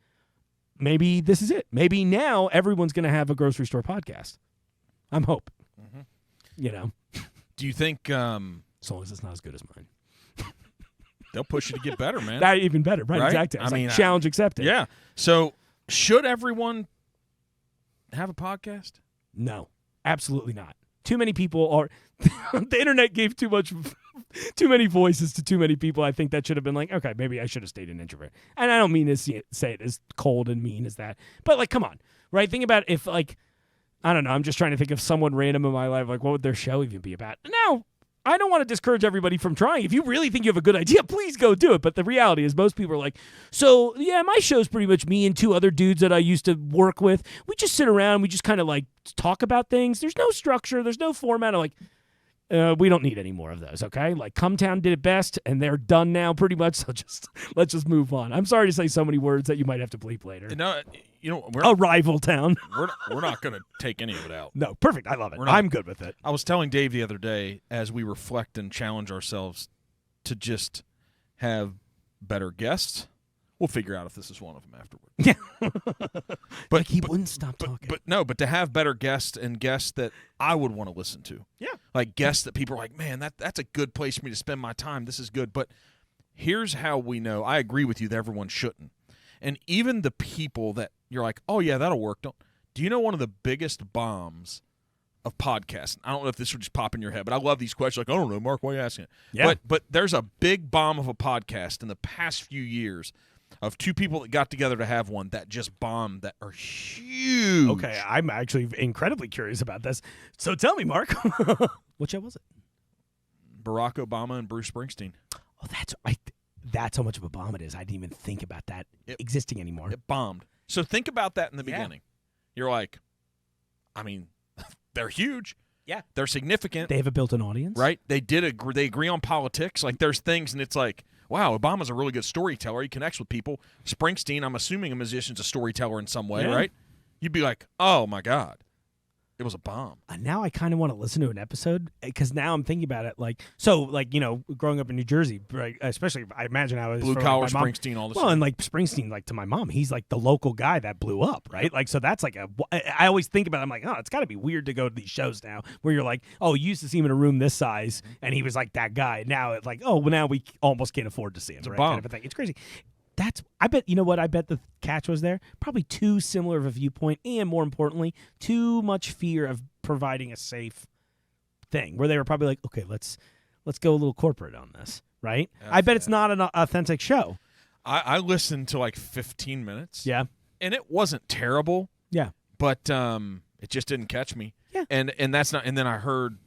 maybe this is it. Maybe now everyone's going to have a grocery store podcast. I'm hoping. Mm-hmm. Do you think... as long as it's not as good as mine. They'll push you to get better, man. That even better, right? Exactly. I mean, challenge accepted. Yeah. So should everyone have a podcast? No, absolutely not. Too many people are... the internet gave too many voices to too many people. I think that should have been like, okay, maybe I should have stayed an introvert. And I don't mean to say it as cold and mean as that. But like, come on, right? Think about if like, I don't know, I'm just trying to think of someone random in my life, like what would their show even be about? Now, I don't want to discourage everybody from trying. If you really think you have a good idea, please go do it. But the reality is most people are like, so yeah, my show's pretty much me and two other dudes that I used to work with. We just sit around. We just kind of like talk about things. There's no structure. There's no format. I'm like, we don't need any more of those, okay? Like, Cumtown did it best, and they're done now pretty much, so let's just move on. I'm sorry to say so many words that you might have to bleep later. No, a rival town. we're not going to take any of it out. No, perfect. I love it. I'm good with it. I was telling Dave the other day, as we reflect and challenge ourselves to just have better guests, we'll figure out if this is one of them afterward. Yeah. But he wouldn't stop talking. But to have better guests and guests that I would want to listen to. Yeah. Like guests that people are like, man, that's a good place for me to spend my time. This is good. But here's how we know. I agree with you that everyone shouldn't. And even the people that you're like, oh, yeah, that'll work. Do you know one of the biggest bombs of podcasts. I don't know if this would just pop in your head, but I love these questions. Like, I don't know, Mark, why are you asking it? Yeah. But there's a big bomb of a podcast in the past few years of two people that got together to have one that just bombed that are huge. Okay, I'm actually incredibly curious about this. So tell me, Mark. What show was it? Barack Obama and Bruce Springsteen. Oh, that's how much of a bomb it is. I didn't even think about that existing anymore. It bombed. So think about that in the Yeah. beginning. You're like, I mean, they're huge. Yeah. They're significant. They have a built-in audience. Right? They agree on politics. Like, there's things, and it's like, wow, Obama's a really good storyteller. He connects with people. Springsteen, I'm assuming a musician's a storyteller in some way, Yeah. right? You'd be like, oh, my God. It was a bomb. Now I kind of want to listen to an episode because now I'm thinking about it. Growing up in New Jersey, right, especially I imagine I was Blue-collar my mom. Springsteen, all this Well, stuff. and like Springsteen, like to my mom, he's like the local guy that blew up, right? Like, so that's like I always think about it. I'm like, oh, it's got to be weird to go to these shows now where you're like, oh, you used to see him in a room this size and he was like that guy. Now it's like, oh, well, now we almost can't afford to see him. It's a right? bomb. Kind of a thing. It's crazy. I bet, you know what? I bet the catch was there. Probably too similar of a viewpoint and more importantly, too much fear of providing a safe thing where they were probably like, okay, let's go a little corporate on this, right? I bet it's not an authentic show. I listened to like 15 minutes. Yeah. And it wasn't terrible. Yeah. But it just didn't catch me. Yeah. And that's not. And then I heard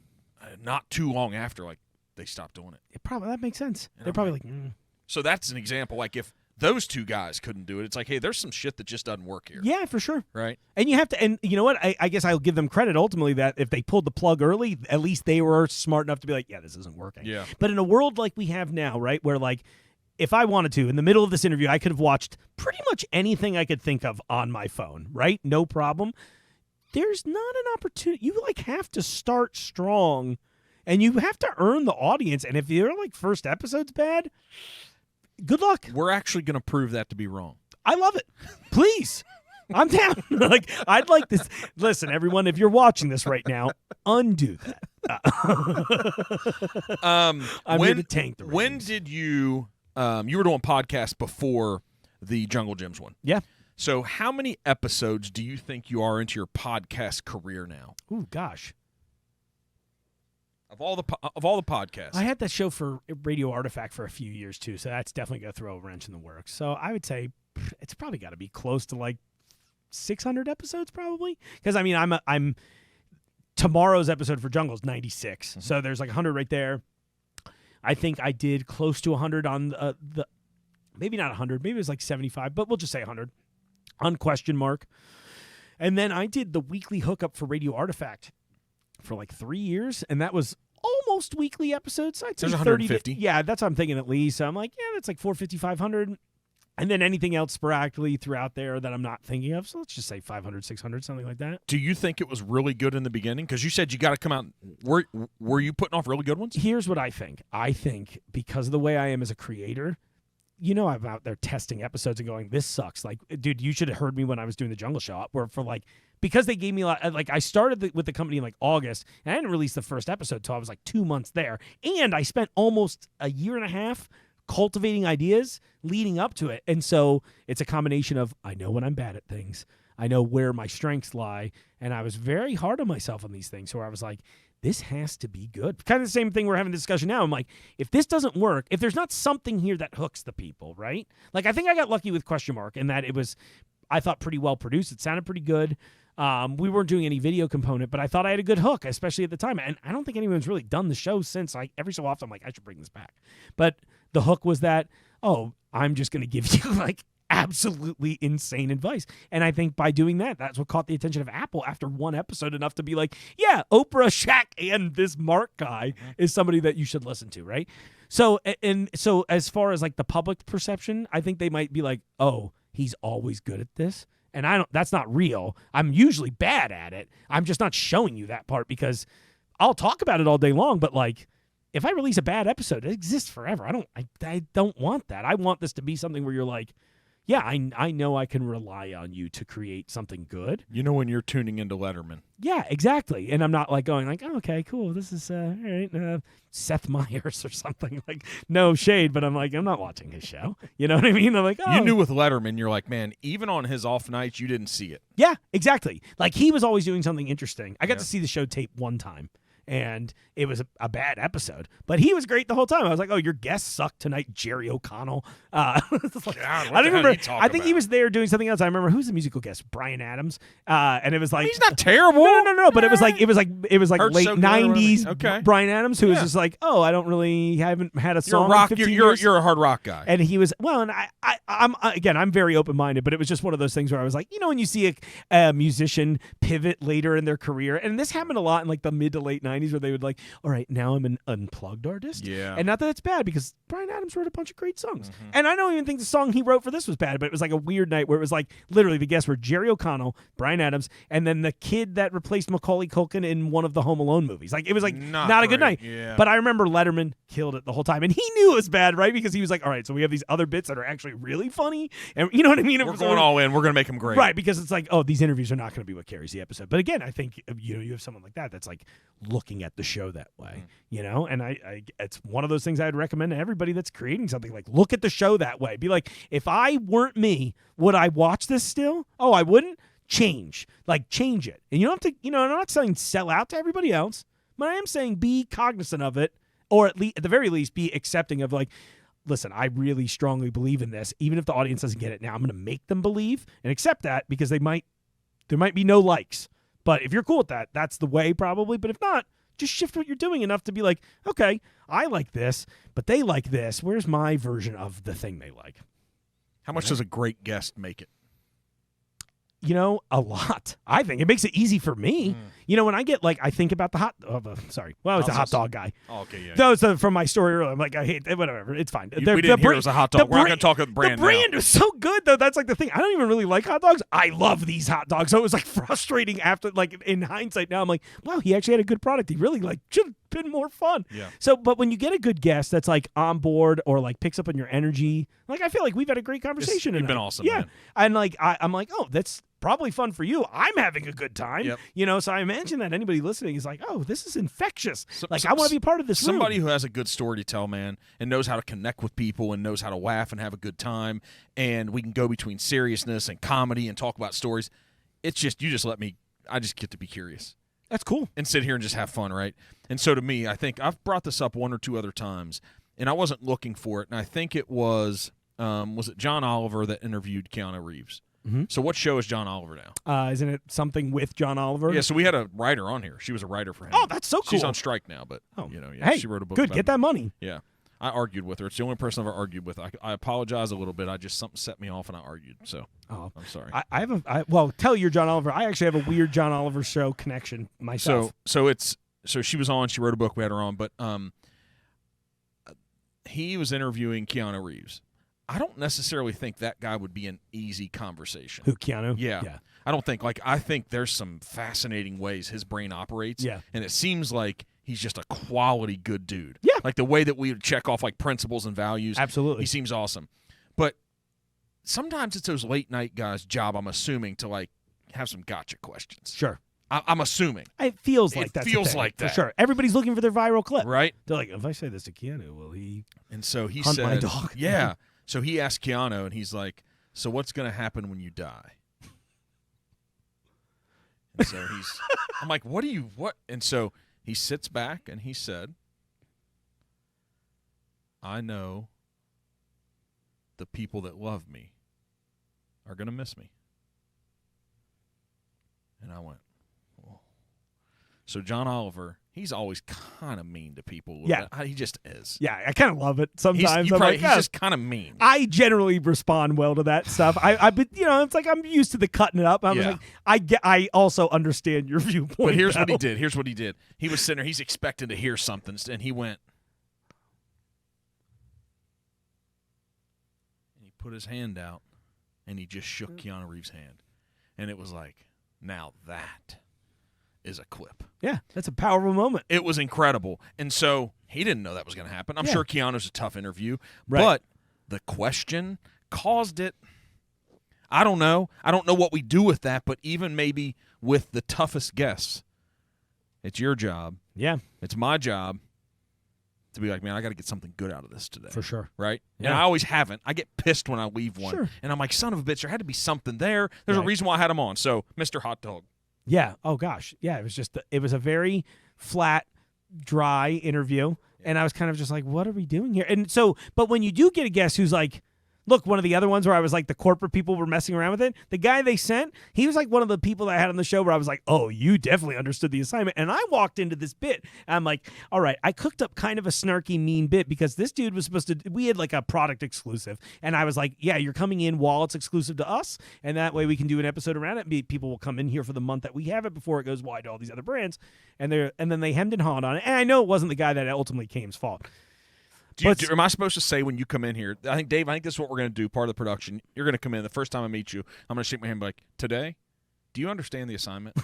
not too long after, like, they stopped doing it. That makes sense. And They're I'm probably like, like, So that's an example. Like, if those two guys couldn't do it, it's like, hey, there's some shit that just doesn't work here. yeah, for sure. Right? And you have to, and you know what? I guess I'll give them credit ultimately that if they pulled the plug early, at least they were smart enough to be like, yeah, this isn't working. Yeah. But in a world like we have now, right, where like, if I wanted to, in the middle of this interview, I could have watched pretty much anything I could think of on my phone, right? No problem. There's not an opportunity. You like have to start strong and you have to earn the audience. And if your like first episode's bad, good luck. We're actually going to prove that to be wrong. I love it. Please. I'm down. Like, I'd like this. Listen, everyone, if you're watching this right now, undo that. I'm here to tank the ratings. When did you you were doing podcasts before the Jungle Gyms one? Yeah. So how many episodes do you think you are into your podcast career now? Ooh, gosh. Of all the podcasts. I had that show for Radio Artifact for a few years, too, so that's definitely going to throw a wrench in the works. So I would say it's probably got to be close to like 600 episodes, probably. Because, I mean, I'm tomorrow's episode for Jungle is 96, Mm-hmm. so there's like 100 right there. I think I did close to 100 on the maybe not 100, maybe it was like 75, but we'll just say 100 on question mark. And then I did the weekly hookup for Radio Artifact for like 3 years, and that was almost weekly episodes. So I'd say There's 30 150. Yeah, that's what I'm thinking at least. So I'm like, yeah, that's like 450, 500. And then anything else sporadically throughout there that I'm not thinking of. So let's just say 500, 600, something like that. Do you think it was really good in the beginning? Because you said you got to come out. Were you putting off really good ones? Here's what I think. I think because of the way I am as a creator, you know, I'm out there testing episodes and going, this sucks. Like, dude, you should have heard me when I was doing the Jungle Show. Where for like, because they gave me like I started with the company in like August, and I didn't release the first episode till I was like 2 months there, and I spent almost a year and a half cultivating ideas leading up to it. And so it's a combination of I know when I'm bad at things, I know where my strengths lie, and I was very hard on myself on these things where I was like, this has to be good. Kind of the same thing we're having a discussion now. I'm like, if this doesn't work, if there's not something here that hooks the people, right? Like, I think I got lucky with question mark in that it was, I thought, pretty well produced. It sounded pretty good. We weren't doing any video component, but I thought I had a good hook, especially at the time. And I don't think anyone's really done the show since. Like, every so often, I'm like, I should bring this back. But the hook was that, oh, I'm just going to give you like absolutely insane advice. And I think by doing that, that's what caught the attention of Apple after one episode enough to be like, yeah, Oprah, Shaq, and this Mark guy is somebody that you should listen to, right? So, and so as far as like the public perception, I think they might be like, oh, he's always good at this. And that's not real. I'm usually bad at it. I'm just not showing you that part because I'll talk about it all day long, but like, if I release a bad episode, it exists forever. I don't want that. I want this to be something where you're like, yeah, I know I can rely on you to create something good. You know when you're tuning into Letterman. Yeah, exactly. And I'm not like going like, oh, okay, cool. This is all right, Seth Meyers or something. Like, no shade, but I'm like, I'm not watching his show. You know what I mean? I'm like, oh. You knew with Letterman, you're like, man, even on his off nights, you didn't see it. Yeah, exactly. Like, he was always doing something interesting. I got to see the show tape one time, and it was a bad episode, but he was great the whole time. I was like, oh, your guest sucked tonight, Jerry O'Connell. God, I don't remember. I think he was there doing something else. I remember who's the musical guest, Brian Adams, and it was like he's not terrible. No. But it was like Hurt late So Good '90s. Okay. Brian Adams, who was just like, oh, I haven't had a song. You're a rock. in 15 years. You're a hard rock guy. And he was and I'm very open minded, but it was just one of those things where I was like, when you see a musician pivot later in their career, and this happened a lot in like the mid to late '90s, where they would like, all right, now I'm an unplugged artist. Yeah. And not that it's bad, because Brian Adams wrote a bunch of great songs. And I don't even think the song he wrote for this was bad, but it was like a weird night where it was like literally the guests were Jerry O'Connell, Brian Adams, and then the kid that replaced Macaulay Culkin in one of the Home Alone movies. Like, it was like not a good night. Yeah. But I remember Letterman killed it the whole time. And he knew it was bad, right? Because he was like, all right, so we have these other bits that are actually really funny. And you know what I mean? We're going all in. We're going to make them great. Right, because it's like, oh, these interviews are not going to be what carries the episode. But again, I think you have someone like that that's like looking at the show that way, and I it's one of those things I'd recommend to everybody that's creating something. Like, look at the show that way. Be like, if I weren't me, would I watch this still? Oh, I wouldn't. Change it. And you don't have to, I'm not saying sell out to everybody else, but I am saying be cognizant of it, or at the very least be accepting of like, listen, I really strongly believe in this. Even if the audience doesn't get it now, I'm going to make them believe and accept that, because there might be no likes. But if you're cool with that, that's the way probably. But if not, just shift what you're doing enough to be like, okay, I like this, but they like this. Where's my version of the thing they like? How much does a great guest make it? A lot. I think it makes it easy for me. When I get I think about the hot. I was a hot dog guy. Oh, okay, yeah. That was from my story earlier. I'm like, I hate it. Whatever. It's fine. We didn't hear it was a hot dog. We're not going to talk about the brand. The brand was so good, though. That's like the thing. I don't even really like hot dogs. I love these hot dogs. So it was like frustrating after, in hindsight. Now I'm like, wow, he actually had a good product. He really should have been more fun. Yeah. So, but when you get a good guest that's on board or picks up on your energy, I feel like we've had a great conversation. You've been awesome. Yeah. Man. And I'm like, oh, that's probably fun for you. I'm having a good time. Yep. So I imagine that anybody listening is like, oh, this is infectious. I want to be part of this Somebody room. who has a good story to tell, man, and knows how to connect with people and knows how to laugh and have a good time, and we can go between seriousness and comedy and talk about stories. It's just, I just get to be curious. That's cool. And sit here and just have fun, right? And so to me, I think I've brought this up one or two other times, and I wasn't looking for it, and I think it was it John Oliver that interviewed Keanu Reeves? Mm-hmm. So what show is John Oliver now? Isn't it something with John Oliver? Yeah, so we had a writer on here. She was a writer for him. Oh, that's so cool. She's on strike now, but hey, she wrote a book. Good, about get him. that money. Yeah. I argued with her. It's the only person I've ever argued with. I apologize a little bit. Something set me off and I argued. So I'm sorry. Well, tell your John Oliver. I actually have a weird John Oliver show connection myself. So she was on. She wrote a book. We had her on, but he was interviewing Keanu Reeves. I don't necessarily think that guy would be an easy conversation. Who, Keanu? Yeah. I don't think. I think there's some fascinating ways his brain operates. Yeah. And it seems like he's just a quality good dude. Yeah. Like the way that we check off principles and values. Absolutely. He seems awesome. But sometimes it's those late night guys' job, I'm assuming, to have some gotcha questions. Sure. I'm assuming. It feels like that. Feels like that. For sure. Everybody's looking for their viral clip. Right. They're like, if I say this to Keanu, will he And so he hunt said, my dog? Yeah. So he asked Keanu, and he's like, so what's going to happen when you die? And so I'm like, what? And so he sits back, and he said, I know the people that love me are going to miss me. And I went, oh. So John Oliver, he's always kind of mean to people. Yeah. He just is. Yeah, I kind of love it sometimes. He's just kind of mean. I generally respond well to that stuff. It's like I'm used to the cutting it up. I'm I also understand your viewpoint. But here's what he did. He was sitting there. He's expecting to hear something, and he went, and he put his hand out, and he just shook Keanu Reeves' hand, and it was like, now that is a clip. Yeah, that's a powerful moment. It was incredible. And so he didn't know that was going to happen. I'm sure Keanu's a tough interview, right. But the question caused it. I don't know. I don't know what we do with that, but even maybe with the toughest guests, it's your job. Yeah. It's my job to be like, man, I got to get something good out of this today. For sure. Right? Yeah. And I always haven't. I get pissed when I leave one. Sure. And I'm like, son of a bitch, there had to be something there. There's a Right. reason why I had him on. So, Mr. Hot Dog. Yeah. Oh, gosh. Yeah, it was a very flat, dry interview. And I was kind of just like, what are we doing here? And so, but when you do get a guest who's like, look, one of the other ones where I was like, the corporate people were messing around with it. The guy they sent, he was like one of the people that I had on the show where I was like, oh, you definitely understood the assignment. And I walked into this bit. And I'm like, all right, I cooked up kind of a snarky, mean bit because this dude was supposed to, we had like a product exclusive. And I was like, yeah, you're coming in while it's exclusive to us. And that way we can do an episode around it. People will come in here for the month that we have it before it goes wide to all these other brands. And then they hemmed and hawed on it. And I know it wasn't the guy that ultimately came's fault. Am I supposed to say when you come in here, Dave, I think this is what we're going to do, part of the production. You're going to come in. The first time I meet you, I'm going to shake my hand and be like, today, do you understand the assignment?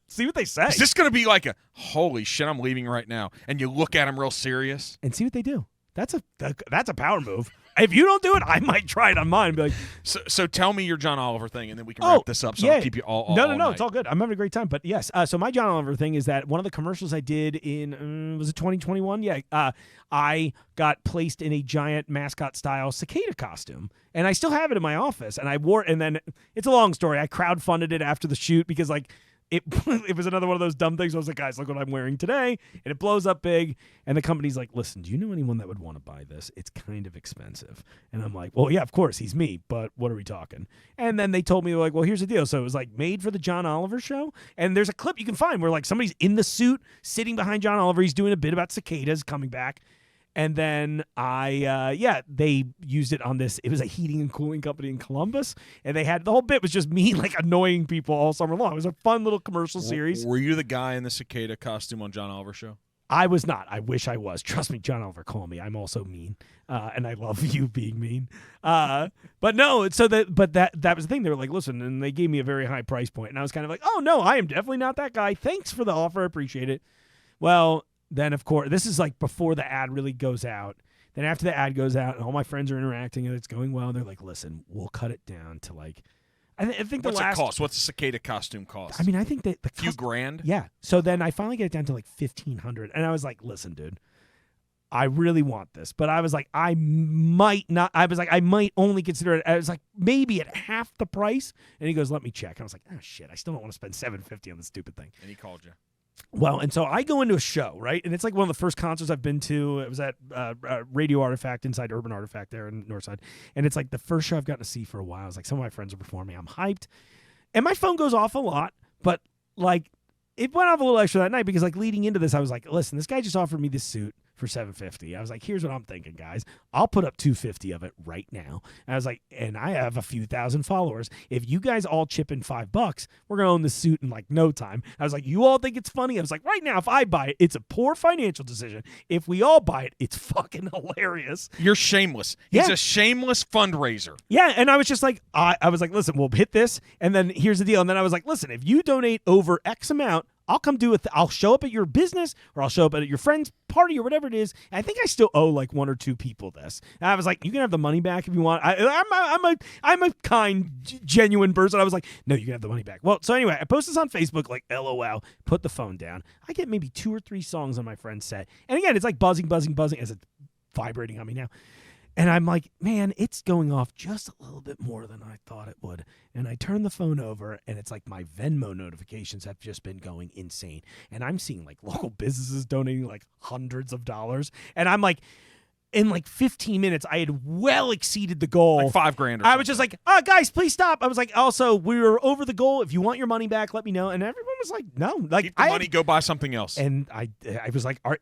See what they say. Is this going to be like a, holy shit, I'm leaving right now, and you look at them real serious? And see what they do. That's a power move. If you don't do it, I might try it on mine and be like, so tell me your John Oliver thing, and then we can wrap this up so I'll keep you all No, night. it's all good. I'm having a great time. But yes, so my John Oliver thing is that one of the commercials I did in, was it 2021? Yeah. I got placed in a giant mascot-style cicada costume, and I still have it in my office, and I wore it, and then it's a long story. I crowdfunded it after the shoot because, like, it was another one of those dumb things. I was like, guys, look what I'm wearing today. And it blows up big. And the company's like, listen, do you know anyone that would want to buy this? It's kind of expensive. And I'm like, well, yeah, of course. He's me. But what are we talking? And then they told me, like, well, here's the deal. So it was like made for the John Oliver show. And there's a clip you can find where like somebody's in the suit sitting behind John Oliver. He's doing a bit about cicadas coming back. And then they used it on this. It was a heating and cooling company in Columbus. And they had, the whole bit was just me, like, annoying people all summer long. It was a fun little commercial series. Were you the guy in the cicada costume on John Oliver show? I was not. I wish I was. Trust me, John Oliver, call me. I'm also mean. And I love you being mean. But no, so that was the thing. They were like, listen, and they gave me a very high price point. And I was kind of like, oh, no, I am definitely not that guy. Thanks for the offer. I appreciate it. Well, then, of course, this is like before the ad really goes out. Then after the ad goes out and all my friends are interacting and it's going well, they're like, listen, we'll cut it down to like, I think the What's last. it cost? What's a cicada costume cost? I mean, I think that the few grand? Yeah. So then I finally get it down to like $1,500. And I was like, listen, dude, I really want this. But I was like, I might only consider it. I was like, maybe at half the price. And he goes, let me check. I was like, oh, shit, I still don't want to spend $750 on this stupid thing. And he called you. Well, and so I go into a show, right? And it's like one of the first concerts I've been to. It was at Radio Artifact inside Urban Artifact there in Northside. And it's like the first show I've gotten to see for a while. It's like some of my friends are performing. I'm hyped. And my phone goes off a lot, but like it went off a little extra that night because like leading into this, I was like, listen, this guy just offered me this suit for $750. I was like, here's what I'm thinking, guys. I'll put up $250 of it right now. And I was like, and I have a few thousand followers. If you guys all chip in $5, we're gonna own this suit in like no time. I was like, you all think it's funny? I was like, right now, if I buy it, it's a poor financial decision. If we all buy it, it's fucking hilarious. You're shameless. He's a shameless fundraiser. Yeah, and I was just like, I was like, listen, we'll hit this, and then here's the deal. And then I was like, listen, if you donate over X amount, I'll come do it. I'll show up at your business or I'll show up at your friend's party or whatever it is. And I think I still owe like one or two people this. And I was like, you can have the money back if you want. I'm a kind, genuine person. I was like, no, you can have the money back. Well, so anyway, I post this on Facebook, like LOL, put the phone down. I get maybe 2 or 3 songs on my friend's set. And again, it's like buzzing as it's vibrating on me now. And I'm like, man, it's going off just a little bit more than I thought it would. And I turn the phone over, and it's like my Venmo notifications have just been going insane. And I'm seeing like local businesses donating like hundreds of dollars. And I'm like, in like 15 minutes, I had well exceeded the goal. Like $5,000 or something. I was just like, guys, please stop. I was like, also, we were over the goal. If you want your money back, let me know. And everyone was like, no. Like, keep the money, go buy something else. And I was like, I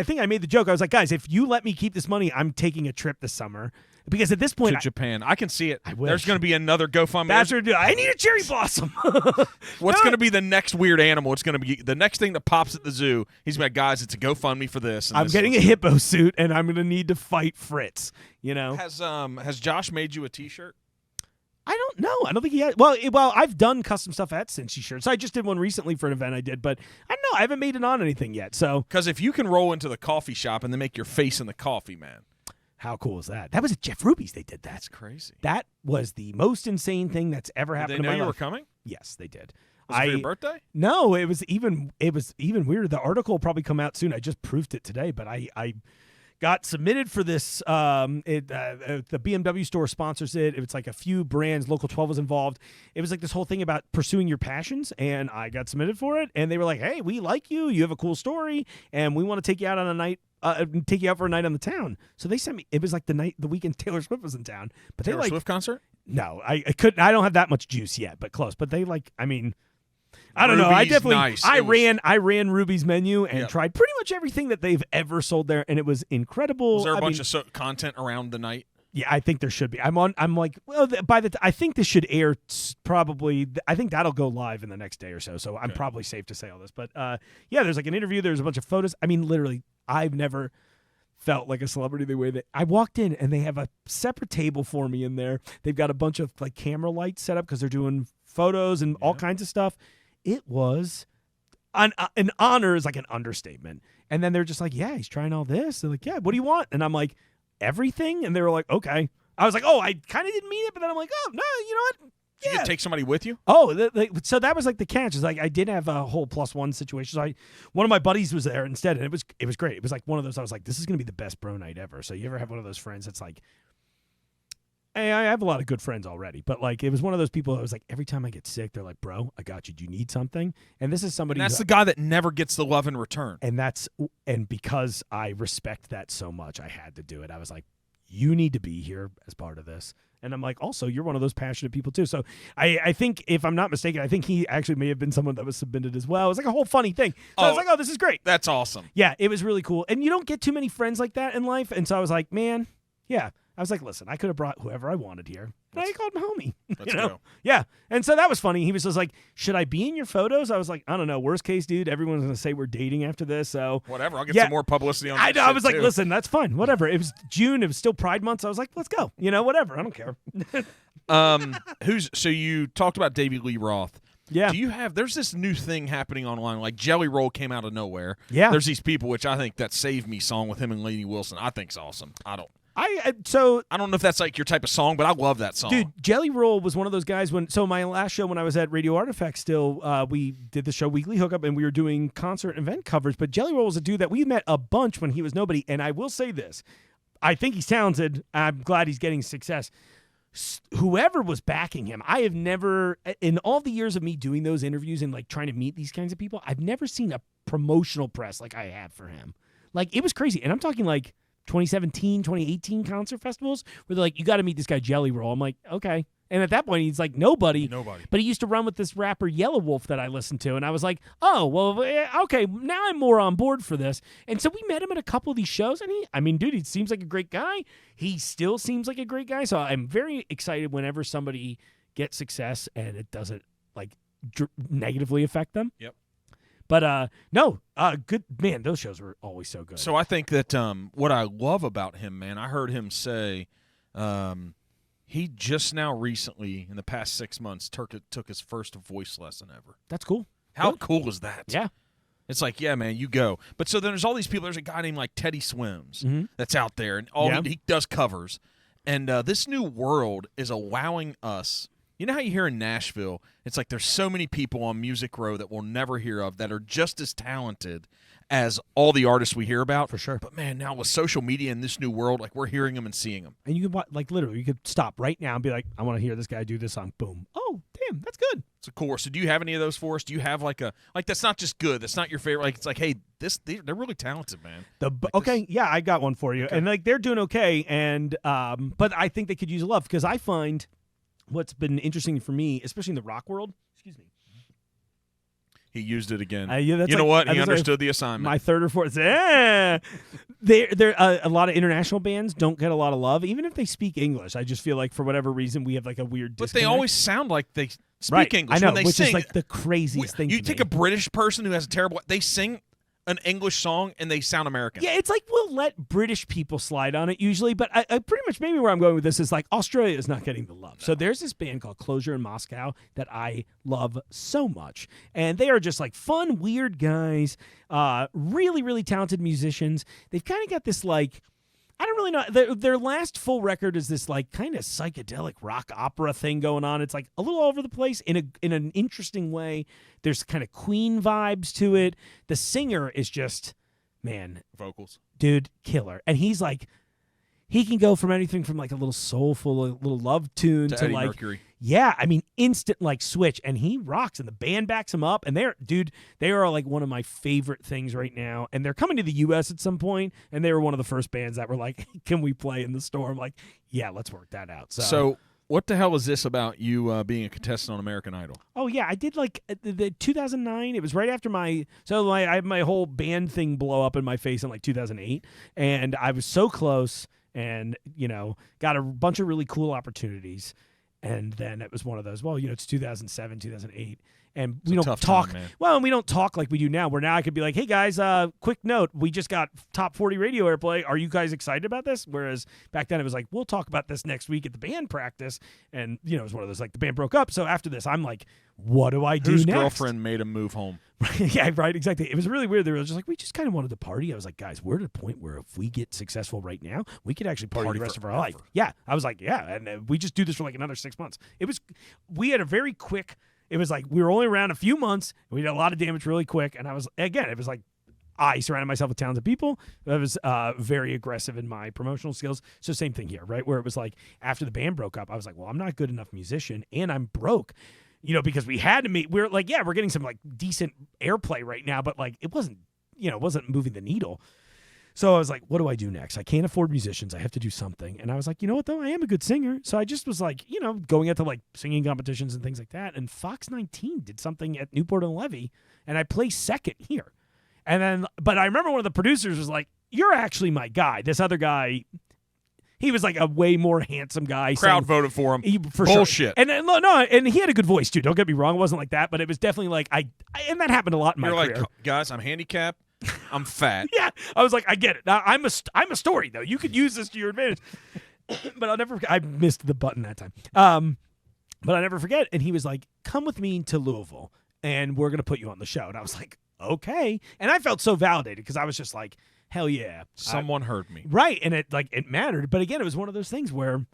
think I made the joke. I was like, guys, if you let me keep this money, I'm taking a trip this summer. Because at this point, to Japan. I can see it. I wish. There's going to be another GoFundMe. That's what I need a cherry blossom. What's going to be the next weird animal? It's going to be the next thing that pops at the zoo. He's like, guys, it's a GoFundMe for this. And I'm getting a hippo suit, and I'm going to need to fight Fritz. You know, has Josh made you a T-shirt? I don't know. I don't think he has. Well, I've done custom stuff at Cincy shirts. I just did one recently for an event I did, but I don't know. I haven't made it on anything yet. So, because if you can roll into the coffee shop and then make your face in the coffee, man. How cool is that? That was at Jeff Ruby's. They did that. That's crazy. That was the most insane thing that's ever happened Did they in know my you life. were coming? Yes, they did. Was it for your birthday? No, it was even weirder. The article will probably come out soon. I just proofed it today, but I got submitted for this. The BMW store sponsors it. It's like a few brands. Local 12 was involved. It was like this whole thing about pursuing your passions, and I got submitted for it. And they were like, "Hey, we like you. You have a cool story, and we want to take you out on a night." Take you out for a night on the town. So they sent me. It was like the weekend Taylor Swift was in town. But Taylor they Swift concert? No, I couldn't. I don't have that much juice yet, but close. But they I mean, I don't know. I Ruby's definitely nice. I ran Ruby's menu and Yep. tried pretty much everything that they've ever sold there, and it was incredible. Was there a I bunch mean, of content around the night? Yeah, I think there should be. I'm like, well, I think this should air probably. I think that'll go live in the next day or so. So I'm probably safe to say all this. But yeah, there's like an interview. There's a bunch of photos. I mean, literally, I've never felt like a celebrity the way that I walked in, and they have a separate table for me in there. They've got a bunch of like camera lights set up because they're doing photos and all kinds of stuff. It was an honor is like an understatement. And then they're just like, yeah, he's trying all this. They're like, yeah, what do you want? And I'm like, everything. And they were like, okay. I was like, oh, I kind of didn't mean it, but then I'm like, oh no, you know what? Did you take somebody with you? Oh, so that was like the catch. Is like I did have a whole +1 situation. So one of my buddies was there instead, and it was great. It was like one of those. I was like, this is gonna be the best bro night ever. So you ever have one of those friends that's like, hey, I have a lot of good friends already, but like it was one of those people that was like, every time I get sick, they're like, bro, I got you. Do you need something? And this is somebody. And that's the guy that never gets the love in return. And because I respect that so much, I had to do it. I was like, you need to be here as part of this. And I'm like, also, you're one of those passionate people, too. So I think, if I'm not mistaken, I think he actually may have been someone that was submitted as well. It was like a whole funny thing. So I was like, oh, this is great. That's awesome. Yeah, it was really cool. And you don't get too many friends like that in life. And so I was like, man, yeah. I was like, listen, I could have brought whoever I wanted here. But I called him homie. Let's go. Yeah. And so that was funny. He was just like, should I be in your photos? I was like, I don't know. Worst case, dude, everyone's going to say we're dating after this. So whatever. I'll get some more publicity on that. I was like, listen, that's fine. Whatever. It was June. It was still Pride Month. So I was like, let's go. Whatever. I don't care. So you talked about Davey Lee Roth. Yeah. There's this new thing happening online, like Jelly Roll came out of nowhere. Yeah. There's these people, which I think that Save Me song with him and Lainey Wilson, I think's awesome. I don't know if that's like your type of song, but I love that song. Dude, Jelly Roll was one of those guys my last show when I was at Radio Artifact still, we did the show Weekly Hookup and we were doing concert and event covers, but Jelly Roll was a dude that we met a bunch when he was nobody, and I will say this, I think he's talented. I'm glad he's getting success. Whoever was backing him, I have never, in all the years of me doing those interviews and like trying to meet these kinds of people, I've never seen a promotional press like I have for him. Like, it was crazy. And I'm talking like 2017, 2018 concert festivals where they're like, you got to meet this guy Jelly Roll. I'm like, okay. And at that point, he's like, nobody. But he used to run with this rapper Yellow Wolf that I listened to. And I was like, oh, well, okay, now I'm more on board for this. And so we met him at a couple of these shows. And dude, he seems like a great guy. He still seems like a great guy. So I'm very excited whenever somebody gets success and it doesn't like negatively affect them. Yep. But good, man, those shows were always so good. So I think that what I love about him, man, I heard him say he just now recently, in the past 6 months, took his first voice lesson ever. That's cool. How cool is that? Yeah. It's like, yeah, man, you go. But so then there's all these people. There's a guy named like Teddy Swims that's out there, and he does covers. And this new world is allowing us. You know how you hear in Nashville, it's like there's so many people on Music Row that we'll never hear of that are just as talented as all the artists we hear about. For sure. But, man, now with social media in this new world, like we're hearing them and seeing them. And you could, like, literally, you could stop right now and be like, I want to hear this guy do this song. Boom. Oh, damn, that's good. It's a cool. So do you have any of those for us? Do you have like that's not just good. That's not your favorite. Like, it's like, hey, they're really talented, man. Yeah, I got one for you. Okay. And like they're doing okay. And but I think they could use a love because I find what's been interesting for me, especially in the rock world. Excuse me. He used it again. You know what? He understood the assignment. My third or fourth. There a lot of international bands don't get a lot of love, even if they speak English. I just feel like for whatever reason we have like a weird disconnect. But they always sound like they speak English. I know, when they which sing. Is like the craziest thing. You take a British person who has a terrible. They sing an English song and they sound American. Yeah, it's like we'll let British people slide on it usually, but I pretty much maybe where I'm going with this is like Australia is not getting the love. No. So there's this band called Closure in Moscow that I love so much, and they are just like fun, weird guys, really, really talented musicians. They've kind of got this like, I don't really know. Their last full record is this like kind of psychedelic rock opera thing going on. It's like a little all over the place in an interesting way. There's kind of Queen vibes to it. The singer is just, man, vocals, dude, killer. And he's like, he can go from anything from like a little soulful, a little love tune to Eddie like Mercury. Yeah, I mean, instant like switch, and he rocks, and the band backs him up, and they are like one of my favorite things right now, and they're coming to the U.S. at some point, and they were one of the first bands that were like, can we play in the store? I'm like, yeah, let's work that out. So what the hell is this about you being a contestant on American Idol? Oh yeah, I did like the 2009. It was right after I had my whole band thing blow up in my face in like 2008, and I was so close, and got a bunch of really cool opportunities. And then it was one of those, well, it's 2007, 2008. And we don't talk. Time, well, and we don't talk like we do now, where now I could be like, hey, guys, quick note. We just got top 40 radio airplay. Are you guys excited about this? Whereas back then it was like, we'll talk about this next week at the band practice. And, it was one of those, like, the band broke up. So after this, I'm like, what do I do Whose next? girlfriend made him move home? Yeah, right, exactly. It was really weird. They were just like, we just kind of wanted to party. I was like, guys, we're at a point where if we get successful right now, we could actually party the rest of our life. Yeah, I was like, yeah, and we just do this for like another 6 months. We had a very quick, it was like we were only around a few months, and we did a lot of damage really quick, and it was like I surrounded myself with talented people. I was very aggressive in my promotional skills. So same thing here, right, where it was like after the band broke up, I was like, well, I'm not a good enough musician, and I'm broke. Because we had to meet, we're like, yeah, we're getting some like decent airplay right now, but like it wasn't moving the needle. So I was like, what do I do next? I can't afford musicians. I have to do something. And I was like, you know what though? I am a good singer. So I just was like, going out to like singing competitions and things like that. And Fox 19 did something at Newport and Levy, and I placed second here. And then, but I remember one of the producers was like, you're actually my guy. This other guy, he was like a way more handsome guy. Crowd voted for him. For bullshit. Sure. And and he had a good voice too. Don't get me wrong, it wasn't like that, but it was definitely like and that happened a lot in my career. You're like, guys, I'm handicapped. I'm fat. Yeah, I was like, I get it. Now, I'm a story though. You could use this to your advantage. But I'll never. I missed the button that time. But I'll never forget. And he was like, come with me to Louisville, and we're gonna put you on the show. And I was like, okay. And I felt so validated because I was just like, hell yeah. Someone heard me. Right. And it mattered. But again, it was one of those things where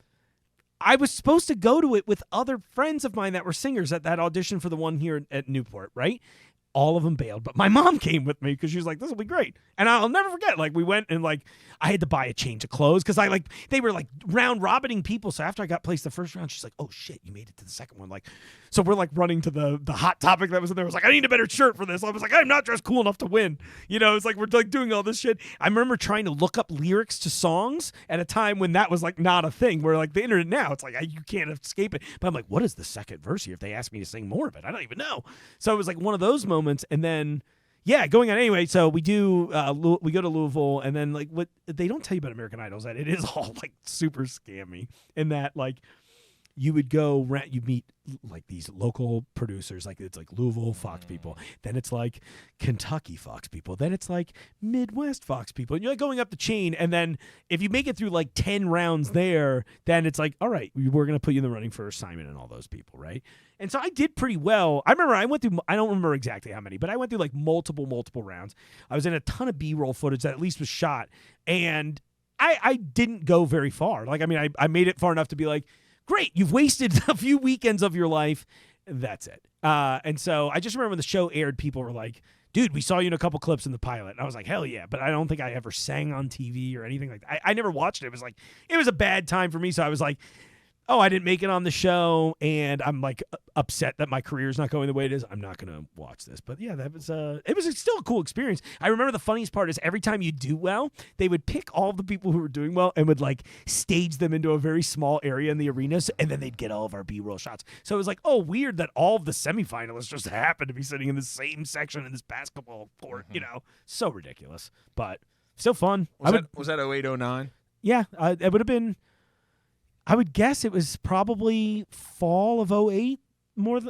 I was supposed to go to it with other friends of mine that were singers at that audition for the one here at Newport, right? All of them bailed, but my mom came with me because she was like, this will be great. And I'll never forget, like, we went and, like, I had to buy a change of clothes because they were, like, round robining people. So after I got placed the first round, she's like, oh, shit, you made it to the second one. Like, so we're, like, running to the Hot Topic that was in there. I was like, I need a better shirt for this. I was like, I'm not dressed cool enough to win. It's like we're, like, doing all this shit. I remember trying to look up lyrics to songs at a time when that was, like, not a thing. Where, like, the internet now, it's like, you can't escape it. But I'm like, what is the second verse here if they ask me to sing more of it? I don't even know. So it was, like, one of those moments. And then, yeah, going on anyway. So we do. We go to Louisville, and then like what they don't tell you about American Idol is that it is all like super scammy. In that like you would go, you meet like these local producers, like it's like Louisville Fox people, then it's like Kentucky Fox people, then it's like Midwest Fox people, and you're like going up the chain. And then if you make it through like 10 rounds there, then it's like, all right, we're gonna put you in the running for Simon and all those people, right? And so I did pretty well. I remember I went through, I don't remember exactly how many, but I went through like multiple rounds. I was in a ton of B-roll footage that at least was shot, and I didn't go very far. Like, I mean, I made it far enough to be like, great, you've wasted a few weekends of your life. That's it. And so I just remember when the show aired, people were like, dude, we saw you in a couple clips in the pilot. And I was like, hell yeah. But I don't think I ever sang on TV or anything like that. I never watched it. It was like, it was a bad time for me. So I was like, oh, I didn't make it on the show, and I'm like upset that my career is not going the way it is. I'm not going to watch this. But yeah, that was it was still a cool experience. I remember the funniest part is every time you do well, they would pick all the people who were doing well and would like stage them into a very small area in the arenas, and then they'd get all of our B-roll shots. So it was like, oh, weird that all of the semifinalists just happened to be sitting in the same section in this basketball court, so ridiculous, but still fun. Was that 08, 09? Yeah, it would have been. I would guess it was probably fall of 08.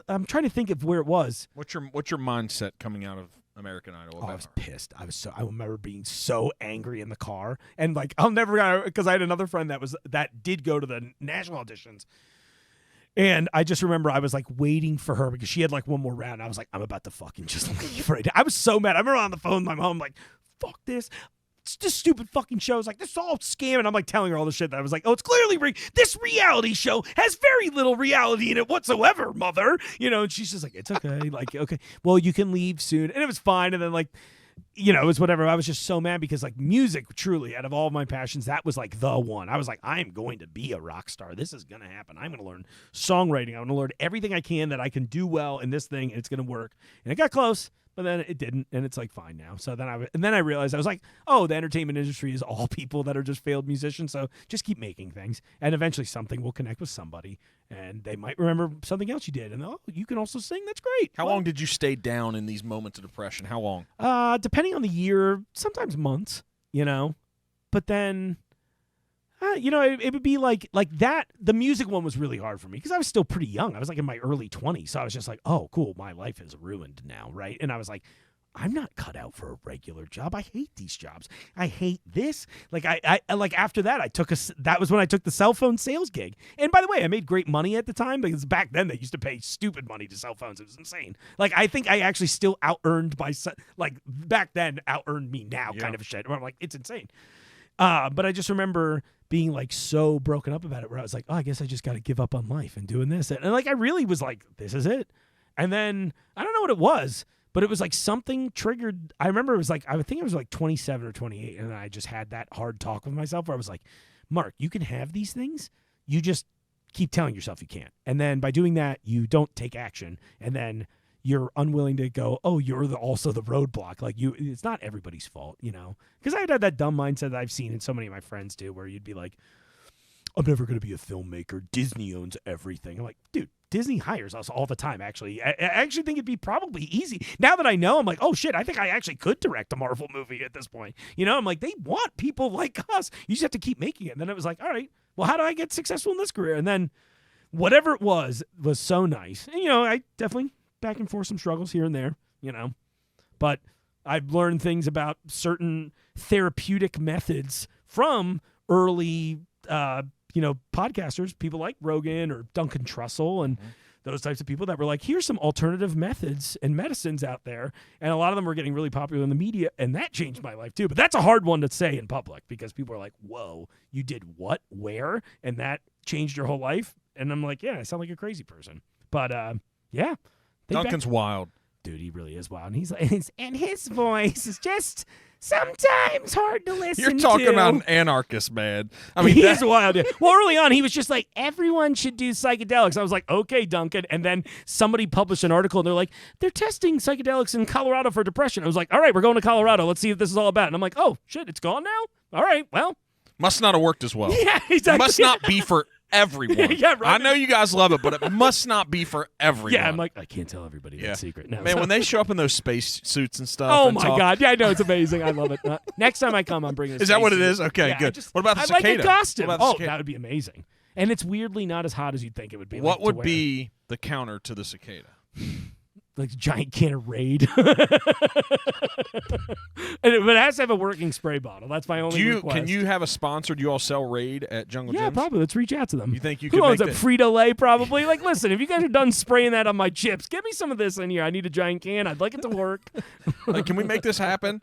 I'm trying to think of where it was. What's your mindset coming out of American Idol? I was pissed. I remember being so angry in the car, and like I'll never, because I had another friend that did go to the national auditions, and I just remember I was like waiting for her because she had like one more round. I was like, I'm about to fucking just leave right now. I was so mad. I remember on the phone with my mom like, fuck this. this stupid fucking show is like, this is all scam. And I'm like telling her all the shit that I was like, oh, it's clearly this reality show has very little reality in it whatsoever, mother. And she's just like, it's okay. Like, okay, well, you can leave soon. And it was fine. And then like, it was whatever. I was just so mad because like music, truly, out of all of my passions, that was like the one. I was like, I am going to be a rock star. This is going to happen. I'm going to learn songwriting. I'm going to learn everything I can that I can do well in this thing, and it's going to work. And it got close, but then it didn't, and it's like fine now. So then I realized, I was like, oh, the entertainment industry is all people that are just failed musicians. So just keep making things, and eventually something will connect with somebody, and they might remember something else you did, and oh, you can also sing. That's great. How long did you stay down in these moments of depression? How long? Depending on the year, sometimes months. But then. It would be like that. The music one was really hard for me because I was still pretty young. I was like in my early 20s. So I was just like, oh, cool. My life is ruined now, right? And I was like, I'm not cut out for a regular job. I hate these jobs. I hate this. Like I like after that, that was when I took the cell phone sales gig. And by the way, I made great money at the time because back then they used to pay stupid money to cell phones. It was insane. Like I think I actually still out-earned back then out-earned me now kind of shit. Where I'm like, it's insane. But I just remember being like so broken up about it where I was like, oh, I guess I just got to give up on life and doing this. And like, I really was like, this is it. And then I don't know what it was, but it was like something triggered. I remember it was like, I think I was like 27 or 28. And I just had that hard talk with myself where I was like, Mark, you can have these things. You just keep telling yourself you can't. And then by doing that, you don't take action. And then you're unwilling to go, oh, you're also the roadblock. Like it's not everybody's fault, because I had that dumb mindset that I've seen in so many of my friends too, where you'd be like, I'm never going to be a filmmaker. Disney owns everything. I'm like, dude, Disney hires us all the time. Actually, I actually think it'd be probably easy. Now that I know, I'm like, oh shit, I think I actually could direct a Marvel movie at this point. I'm like, they want people like us. You just have to keep making it. And then it was like, all right, well, how do I get successful in this career? And then whatever it was so nice. And, I definitely back and forth some struggles here and there, but I've learned things about certain therapeutic methods from early, podcasters, people like Rogan or Duncan Trussell and those types of people that were like, here's some alternative methods and medicines out there. And a lot of them were getting really popular in the media, and that changed my life too. But that's a hard one to say in public because people are like, whoa, you did what, where? And that changed your whole life? And I'm like, yeah, I sound like a crazy person. But, yeah. Duncan's wild. Dude, he really is wild. And his voice is just sometimes hard to listen to. You're talking about an anarchist, man. I mean, he is wild. Yeah. Well, early on, he was just like, everyone should do psychedelics. I was like, okay, Duncan. And then somebody published an article, and they're like, they're testing psychedelics in Colorado for depression. I was like, all right, we're going to Colorado. Let's see what this is all about. And I'm like, oh, shit, it's gone now? All right, well. Must not have worked as well. Yeah, exactly. It must not be for everyone. Yeah, right. I know you guys love it, but it must not be for everyone. Yeah, I'm like, I can't tell everybody that secret. No, man, when they show up in those space suits and stuff. Oh, my God. Yeah, I know. It's amazing. I love it. Next time I come, I'm bringing a Is that what it suit. is? Okay, Yeah, good. What about the cicada? I like a costume. What about the that would be amazing. And it's weirdly not as hot as you'd think it would be. What would be the counter to the cicada? Like a giant can of Raid. But it has to have a working spray bottle. That's my only request. Can you have a sponsor? Do you all sell Raid at Jungle Gyms? Yeah, probably. Let's reach out to them. You think you could Who owns make it? Frito-Lay, probably. Like, listen, if you guys are done spraying that on my chips, give me some of this in here. I need a giant can. I'd like it to work. Like, can we make this happen?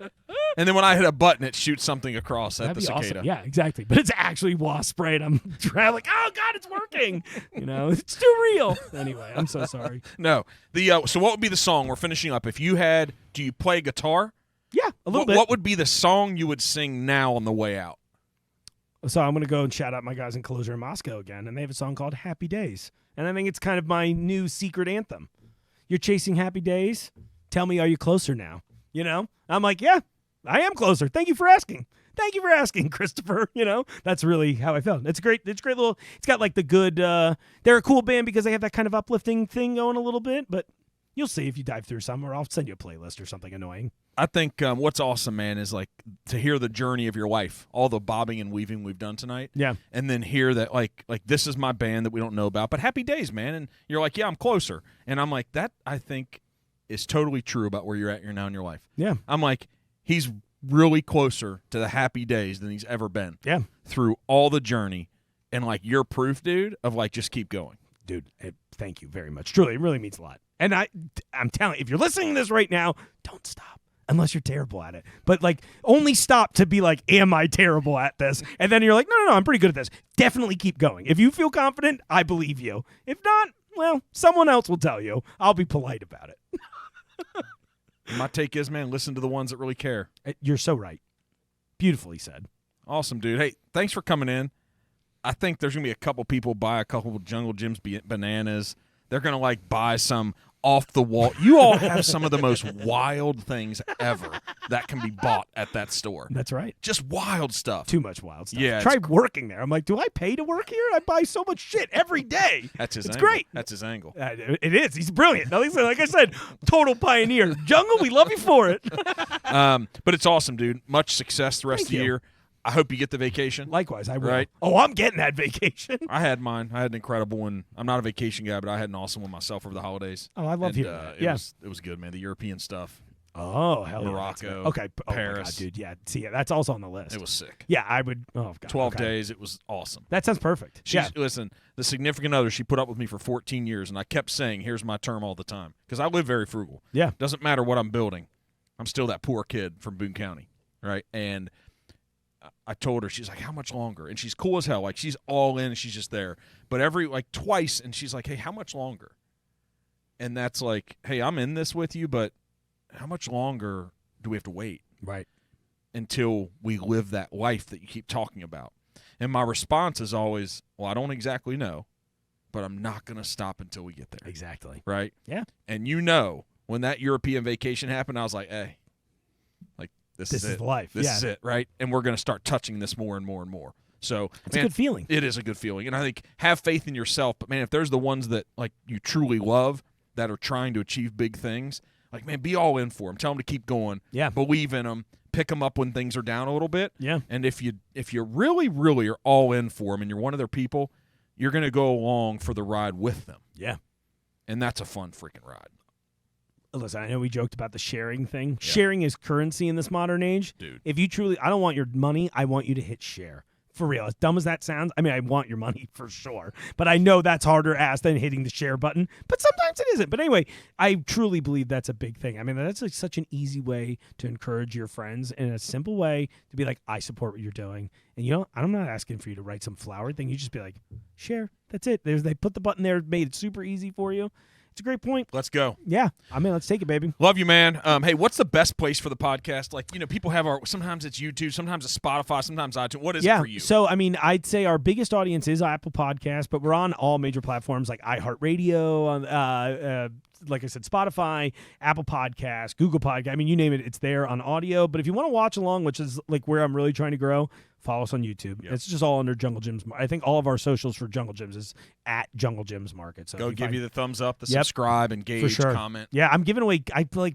And then when I hit a button, it shoots something across at That'd the be cicada. awesome. Yeah, exactly. But it's actually wasp spray, and I'm like, oh, God, it's working. It's too real. Anyway, I'm so sorry. No. So what would be the song? We're finishing up. If you had, do you play guitar? Yeah, a little bit. What would be the song you would sing now on the way out? So I'm going to go and shout out my guys in Closer in Moscow again, and they have a song called Happy Days. And I think it's kind of my new secret anthem. You're chasing happy days? Tell me, are you closer now? I'm like, yeah, I am closer. Thank you for asking. Thank you for asking, Christopher. That's really how I felt. It's great. It's great little, it's got like the good, they're a cool band because they have that kind of uplifting thing going a little bit, but you'll see if you dive through some, or I'll send you a playlist or something annoying. I think what's awesome, man, is like to hear the journey of your life, all the bobbing and weaving we've done tonight. Yeah. And then hear that like this is my band that we don't know about, but happy days, man. And you're like, yeah, I'm closer. And I'm like, that I think is totally true about where you're at now in your life. Yeah. I'm like, he's really closer to the happy days than he's ever been. Yeah. Through all the journey. And like, you're proof, dude, of like, just keep going. Dude, thank you very much. Truly, it really means a lot. And I'm telling you, if you're listening to this right now, don't stop. unless you're terrible at it. But like, only stop to be like, am I terrible at this? And then you're like, no, I'm pretty good at this. Definitely keep going. If you feel confident, I believe you. If not, well, someone else will tell you. I'll be polite about it. My take is, man, listen to the ones that really care. You're so right. Beautifully said. Awesome, dude. Hey, thanks for coming in. I think there's going to be a couple people buy a couple of Jungle Jim's bananas. They're going to, like, buy some off-the-wall. You all have some of the most wild things ever that can be bought at that store. That's right. Just wild stuff. Too much wild stuff. Yeah. Try working there. I'm like, do I pay to work here? I buy so much shit every day. That's his It's angle. great. That's his angle. It is. He's brilliant. Like I said, total pioneer. Jungle, we love you for it. But it's awesome, dude. Much success the rest Thank of the you. year. I hope you get the vacation. Likewise, I will. Right. Oh, I'm getting that vacation. I had mine. I had an incredible one. I'm not a vacation guy, but I had an awesome one myself over the holidays. Oh, I love and, hearing that. It was good, man. The European stuff. Oh, hell yeah. Morocco, Okay. Paris. Oh, my God, dude. Yeah. See, yeah, that's also on the list. It was sick. Yeah, I would. Oh, God. 12 okay. days. It was awesome. That sounds perfect. Listen, the significant other, she put up with me for 14 years, and I kept saying, here's my term all the time, because I live very frugal. Yeah. Doesn't matter what I'm building. I'm still that poor kid from Boone County, right? And I told her, she's like, how much longer? And she's cool as hell. Like, she's all in, and she's just there. But twice, and she's like, hey, how much longer? And that's like, hey, I'm in this with you, but how much longer do we have to wait? Right. Until we live that life that you keep talking about. And my response is always, well, I don't exactly know, but I'm not going to stop until we get there. Exactly. Right? Yeah. And when that European vacation happened, I was like, hey, like, this is it. Life. This is it, right? And we're going to start touching this more and more and more. So it's a good feeling. It is a good feeling. And I think have faith in yourself. But, man, if there's the ones that, like, you truly love that are trying to achieve big things, like, man, be all in for them. Tell them to keep going. Yeah. Believe in them. Pick them up when things are down a little bit. Yeah. And if you really, really are all in for them and you're one of their people, you're going to go along for the ride with them. Yeah. And that's a fun freaking ride. Listen, I know we joked about the sharing thing. Yeah. Sharing is currency in this modern age. Dude. If you truly, I don't want your money. I want you to hit share. For real. As dumb as that sounds, I mean, I want your money for sure. But I know that's harder asked than hitting the share button. But sometimes it isn't. But anyway, I truly believe that's a big thing. I mean, that's like such an easy way to encourage your friends in a simple way to be like, I support what you're doing. And, you know, I'm not asking for you to write some flowery thing. You just be like, share. That's it. They put the button there, made it super easy for you. It's a great point. Let's go. Yeah. I mean, let's take it, baby. Love you, man. Hey, what's the best place for the podcast? Like, you know, people have sometimes it's YouTube, sometimes it's Spotify, sometimes iTunes. What is it for you? So, I mean, I'd say our biggest audience is Apple Podcasts, but we're on all major platforms like iHeartRadio, like I said, Spotify, Apple Podcasts, Google Podcast. I mean, you name it, it's there on audio. But if you want to watch along, which is like where I'm really trying to grow, follow us on YouTube. Yep. It's just all under Jungle Jim's. I think all of our socials for Jungle Jim's is at Jungle Jim's Market. So give you the thumbs up, the subscribe, engage, for sure. comment. Yeah, I'm giving away.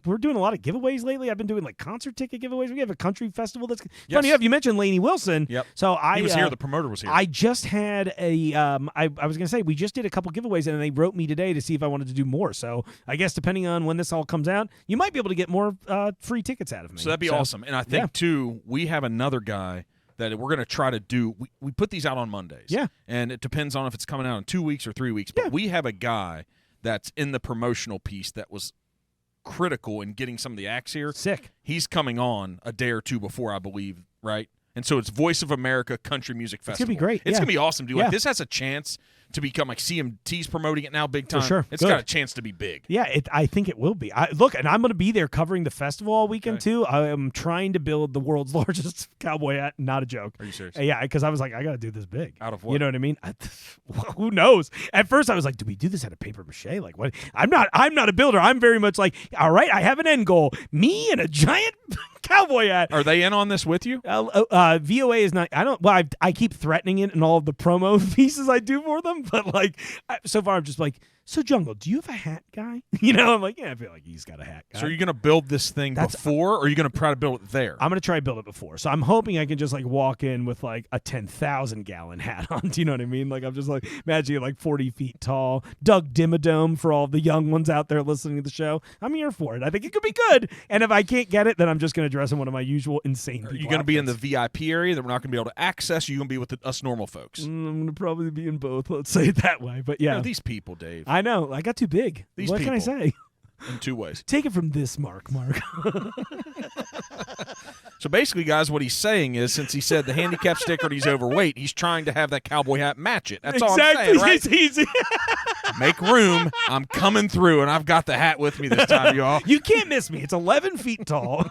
We're doing a lot of giveaways lately. I've been doing like concert ticket giveaways. We have a country festival that's funny enough. You mentioned Lainey Wilson. Yep. So he was here. The promoter was here. I just had a. I was gonna say we just did a couple giveaways and they wrote me today to see if I wanted to do more. So I guess depending on when this all comes out, you might be able to get more free tickets out of me. So that'd be awesome. And I think too, we have another guy that we're going to try to do. We put these out on Mondays. Yeah. And it depends on if it's coming out in 2 weeks or 3 weeks. But we have a guy that's in the promotional piece that was critical in getting some of the acts here. Sick. He's coming on a day or two before, I believe, right? And so it's Voice of America Country Music Festival. It's going to be great. It's going to be awesome, dude. Yeah. Like, this has a chance to become, like, CMT's promoting it now big time. For sure. It's got a chance to be big. Yeah, I think it will be. Look, and I'm going to be there covering the festival all weekend, too. I am trying to build the world's largest cowboy hat. Not a joke. Are you serious? Yeah, because I was like, I got to do this big. Out of what? You know what I mean? Who knows? At first, I was like, do we do this out of paper mache? Like, what? I'm not a builder. I'm very much like, all right, I have an end goal. Me and a giant cowboy hat. Are they in on this with you? VOA is not. I keep threatening it in all of the promo pieces I do for them, but like so far I'm just like, so Jungle, do you have a hat guy? You know, I'm like, yeah, I feel like he's got a hat guy. So are you going to build this thing before, or are you going to try to build it there? I'm going to try to build it before. So I'm hoping I can just like walk in with like a 10,000 gallon hat on. Do you know what I mean? Like I'm just like, imagine you're like 40 feet tall, Doug Dimmadome for all the young ones out there listening to the show. I'm here for it. I think it could be good. And if I can't get it, then I'm just going to dress in one of my usual insane people. Are you going to be in the VIP area that we're not going to be able to access? Or are you going to be with us normal folks? I'm going to probably be in both. Let's say it that way. But yeah. You know, these people, Dave. I know. I got too big. These what people, can I say? In 2 ways. Take it from this Mark. So basically, guys, what he's saying is, since he said the handicap sticker and he's overweight, he's trying to have that cowboy hat match it. That's all I'm saying, right? Make room. I'm coming through, and I've got the hat with me this time, y'all. You can't miss me. It's 11 feet tall,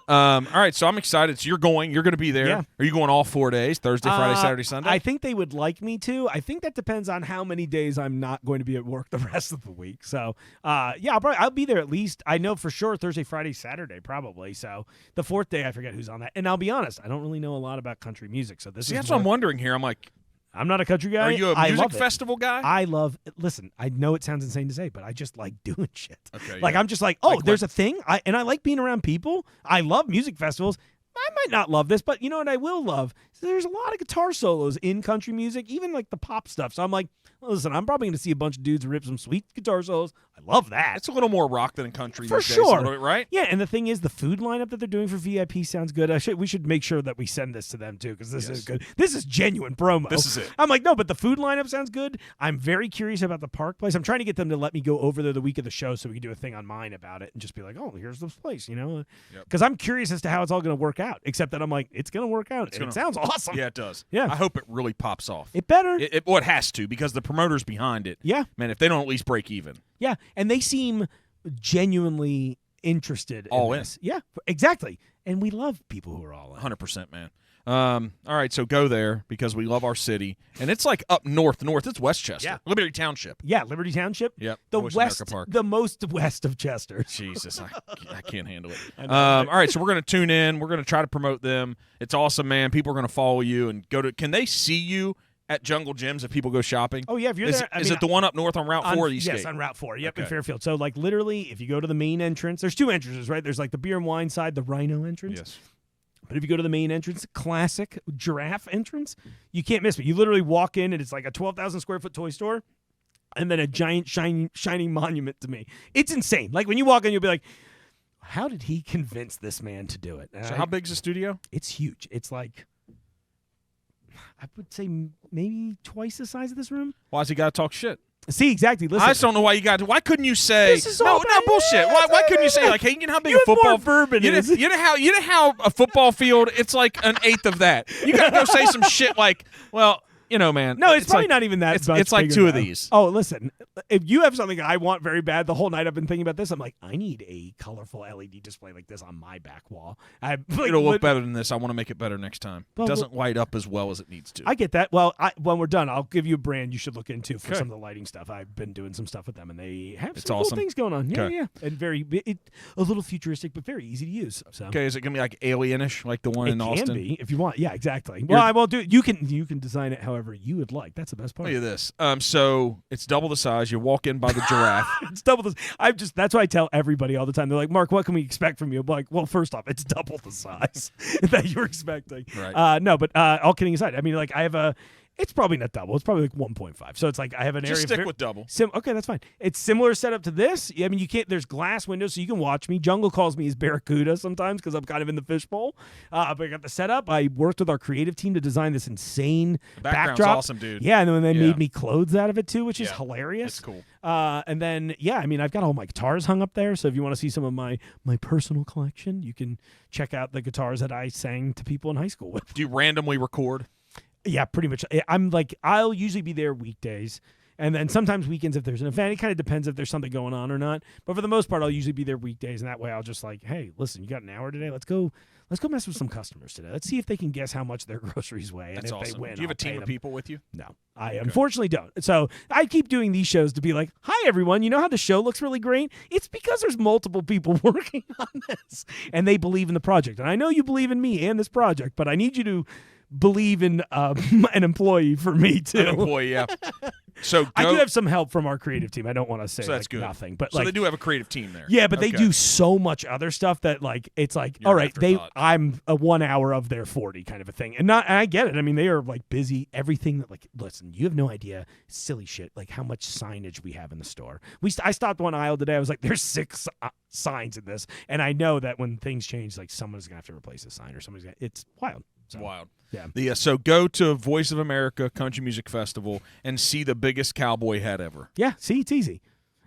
All right, so I'm excited. So you're going to be there. Yeah. Are you going all 4 days, Thursday, Friday, Saturday, Sunday? I think they would like me to. I think that depends on how many days I'm not going to be at work the rest of the week. So, I'll be there at least. I know for sure Thursday, Friday, Saturday, probably. So the fourth day, I forget who's on that. And I'll be honest, I don't really know a lot about country music. So that's what I'm wondering here. I'm like, I'm not a country guy. Are you a music festival guy? Listen, I know it sounds insane to say, but I just like doing shit. Okay, I'm just like, there's a thing. I like being around people. I love music festivals. I might not love this, but you know what I will love? There's a lot of guitar solos in country music, even like the pop stuff. So I'm like, listen, I'm probably going to see a bunch of dudes rip some sweet guitar solos. I love that. It's a little more rock than country for these sure, days, a little bit, right? Yeah, and the thing is, the food lineup that they're doing for VIP sounds good. We should make sure that we send this to them too, because this is good. This is genuine promo. This is it. I'm like, no, but the food lineup sounds good. I'm very curious about the Park Place. I'm trying to get them to let me go over there the week of the show so we can do a thing on mine about it and just be like, oh, here's this place, Because I'm curious as to how it's all going to work out. Except that I'm like, it's going to work out. It sounds awesome. Yeah, it does. Yeah, I hope it really pops off. It better. It has to, because the promoter's behind it. Yeah, man, if they don't at least break even. Yeah, and they seem genuinely interested all in this. Yeah, exactly. And we love people who are all in. 100%, man. All right, so go there because we love our city. And it's like up north. It's Westchester. Yeah. Liberty Township. Yeah, Liberty Township. Yep. The Voice west, America Park. the most west of Chester. Jesus, I can't handle it. Know, all right, so we're going to tune in. We're going to try to promote them. It's awesome, man. People are going to follow you and go to – can they see you at Jungle Gyms if people go shopping? Oh, yeah, if you're there. Is it the one up north on Route 4 Yes, on Route 4. Yep, in Fairfield. So, like, literally, if you go to the main entrance – there's two entrances, right? There's, like, the beer and wine side, the Rhino entrance. Yes. But if you go to the main entrance, classic giraffe entrance, you can't miss it. You literally walk in, and it's like a 12,000 square foot toy store, and then a giant shining monument to me. It's insane. Like when you walk in, you'll be like, "How did he convince this man to do it?" So how big's the studio? It's huge. It's like, I would say maybe twice the size of this room. Why's he got to talk shit? See, exactly. Listen, I just don't know why you got to. Why couldn't you say no bullshit? Why couldn't you say like, hey, you know how big a football verb you is? You know how a football field? It's like an eighth of that. You got to go say some shit like, well, man. No, it's probably like, not even that. It's like two of these. Oh, listen. If you have something I want very bad, the whole night I've been thinking about this, I'm like, I need a colorful LED display like this on my back wall. It'll look better than this. I want to make it better next time. It doesn't light up as well as it needs to. I get that. Well, when we're done, I'll give you a brand you should look into for some of the lighting stuff. I've been doing some stuff with them, and they have some cool things going on. Yeah. And a little futuristic, but very easy to use. So. Okay, is it going to be like Alienish, like the one in Austin? It can be, if you want. Yeah, exactly. Well, I will do. You can design it however you would like. That's the best part. Look at this. So it's double the size. You walk in by the giraffe. It's double the. That's why I tell everybody all the time. They're like, Mark, what can we expect from you? I'm like, well, first off, it's double the size that you're expecting. Right. No, but all kidding aside, I mean, like, I have a. It's probably not double. It's probably like 1.5. So it's like I have an area. Just stick with double. Okay, that's fine. It's similar setup to this. I mean, you can't. There's glass windows, so you can watch me. Jungle calls me his barracuda sometimes because I'm kind of in the fishbowl. But I got the setup. I worked with our creative team to design this insane backdrop. Awesome, dude. Yeah, and then they made me clothes out of it too, which is hilarious. It's cool. And then I mean, I've got all my guitars hung up there. So if you want to see some of my personal collection, you can check out the guitars that I sang to people in high school with. Do you randomly record? Yeah, pretty much. I'm like, I'll usually be there weekdays, and then sometimes weekends if there's an event. It kind of depends if there's something going on or not. But for the most part, I'll usually be there weekdays, and that way I'll just like, hey, listen, you got an hour today? Let's go mess with some customers today. Let's see if they can guess how much their groceries weigh. That's and if awesome. they win, Do you have I'll a team pay of them. people with you? No, I unfortunately don't. So I keep doing these shows to be like, hi, everyone. You know how the show looks really great? It's because there's multiple people working on this, and they believe in the project. And I know you believe in me and this project, but I need you to believe in an employee for me too. An employee, yeah. So I do have some help from our creative team. I don't want to say that's good. Nothing, but so they do have a creative team there. Yeah, but they do so much other stuff that like it's like all right, I'm a 1 hour of their 40 kind of a thing, and I get it. I mean, they are like busy. Everything that like listen, you have no idea, silly shit like how much signage we have in the store. I stopped one aisle today. I was like, there's 6 signs in this, and I know that when things change, like someone's gonna have to replace a sign or somebody's gonna. It's wild. It's wild. Yeah. So go to Voice of America Country Music Festival and see the biggest cowboy hat ever. Yeah. See, it's easy.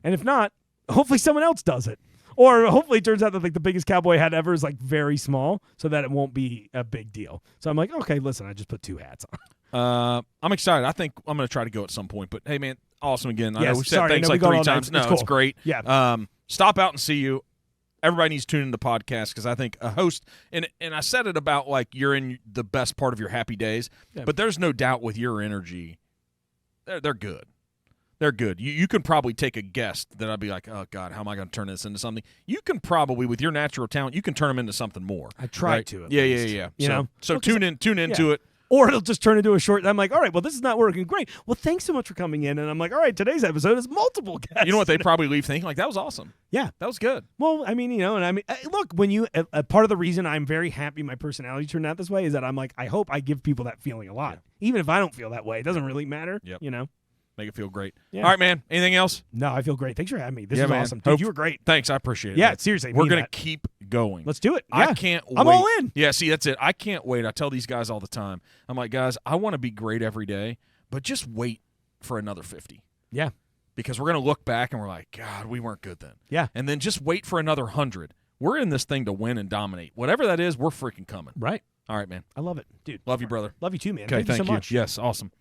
And if not, hopefully someone else does it. Or hopefully it turns out that like the biggest cowboy hat ever is like very small, so that it won't be a big deal. So I'm like, okay, listen, I just put 2 hats on. I'm excited. I think I'm going to try to go at some point. But hey, man, awesome again. I Yes, know we've said sorry, I thanks know we like got 3 all night. times. No, It's it's cool. great. Yeah. Stop out and see you. Everybody needs to tune into the podcast because I think a host and I said it about like you're in the best part of your happy days, but there's no doubt with your energy, they're good. They're good. You can probably take a guest that I'd be like, oh God, how am I going to turn this into something? You can probably, with your natural talent, you can turn them into something more. I try right? to. At Yeah. least. You know? So tune into it. Or it'll just turn into a short. I'm like, all right, well, this is not working. Great. Well, thanks so much for coming in. And I'm like, all right, today's episode is multiple guests. You know what they probably leave thinking? Like, that was awesome. Yeah. That was good. Well, I mean, and I mean, look, when you, part of the reason I'm very happy my personality turned out this way is that I'm like, I hope I give people that feeling a lot. Yeah. Even if I don't feel that way, it doesn't really matter. Yep. You know? Make it feel great. Yeah. All right, man. Anything else? No, I feel great. Thanks for having me. This Yeah, is man. awesome. Dude, you were great. Thanks. I appreciate it. Yeah, man. seriously. We're mean going to that. keep going. Let's do it. Yeah. I can't wait. I'm all in. Yeah, see, that's it. I can't wait. I tell these guys all the time. I'm like, guys, I want to be great every day, but just wait for another 50. Yeah. Because we're going to look back and we're like, God, we weren't good then. Yeah. And then just wait for another 100. We're in this thing to win and dominate. Whatever that is, we're freaking coming. Right. All right, man. I love it. Dude. Love you, brother. Love you too, man. Okay, Thank you so much. Yes, awesome.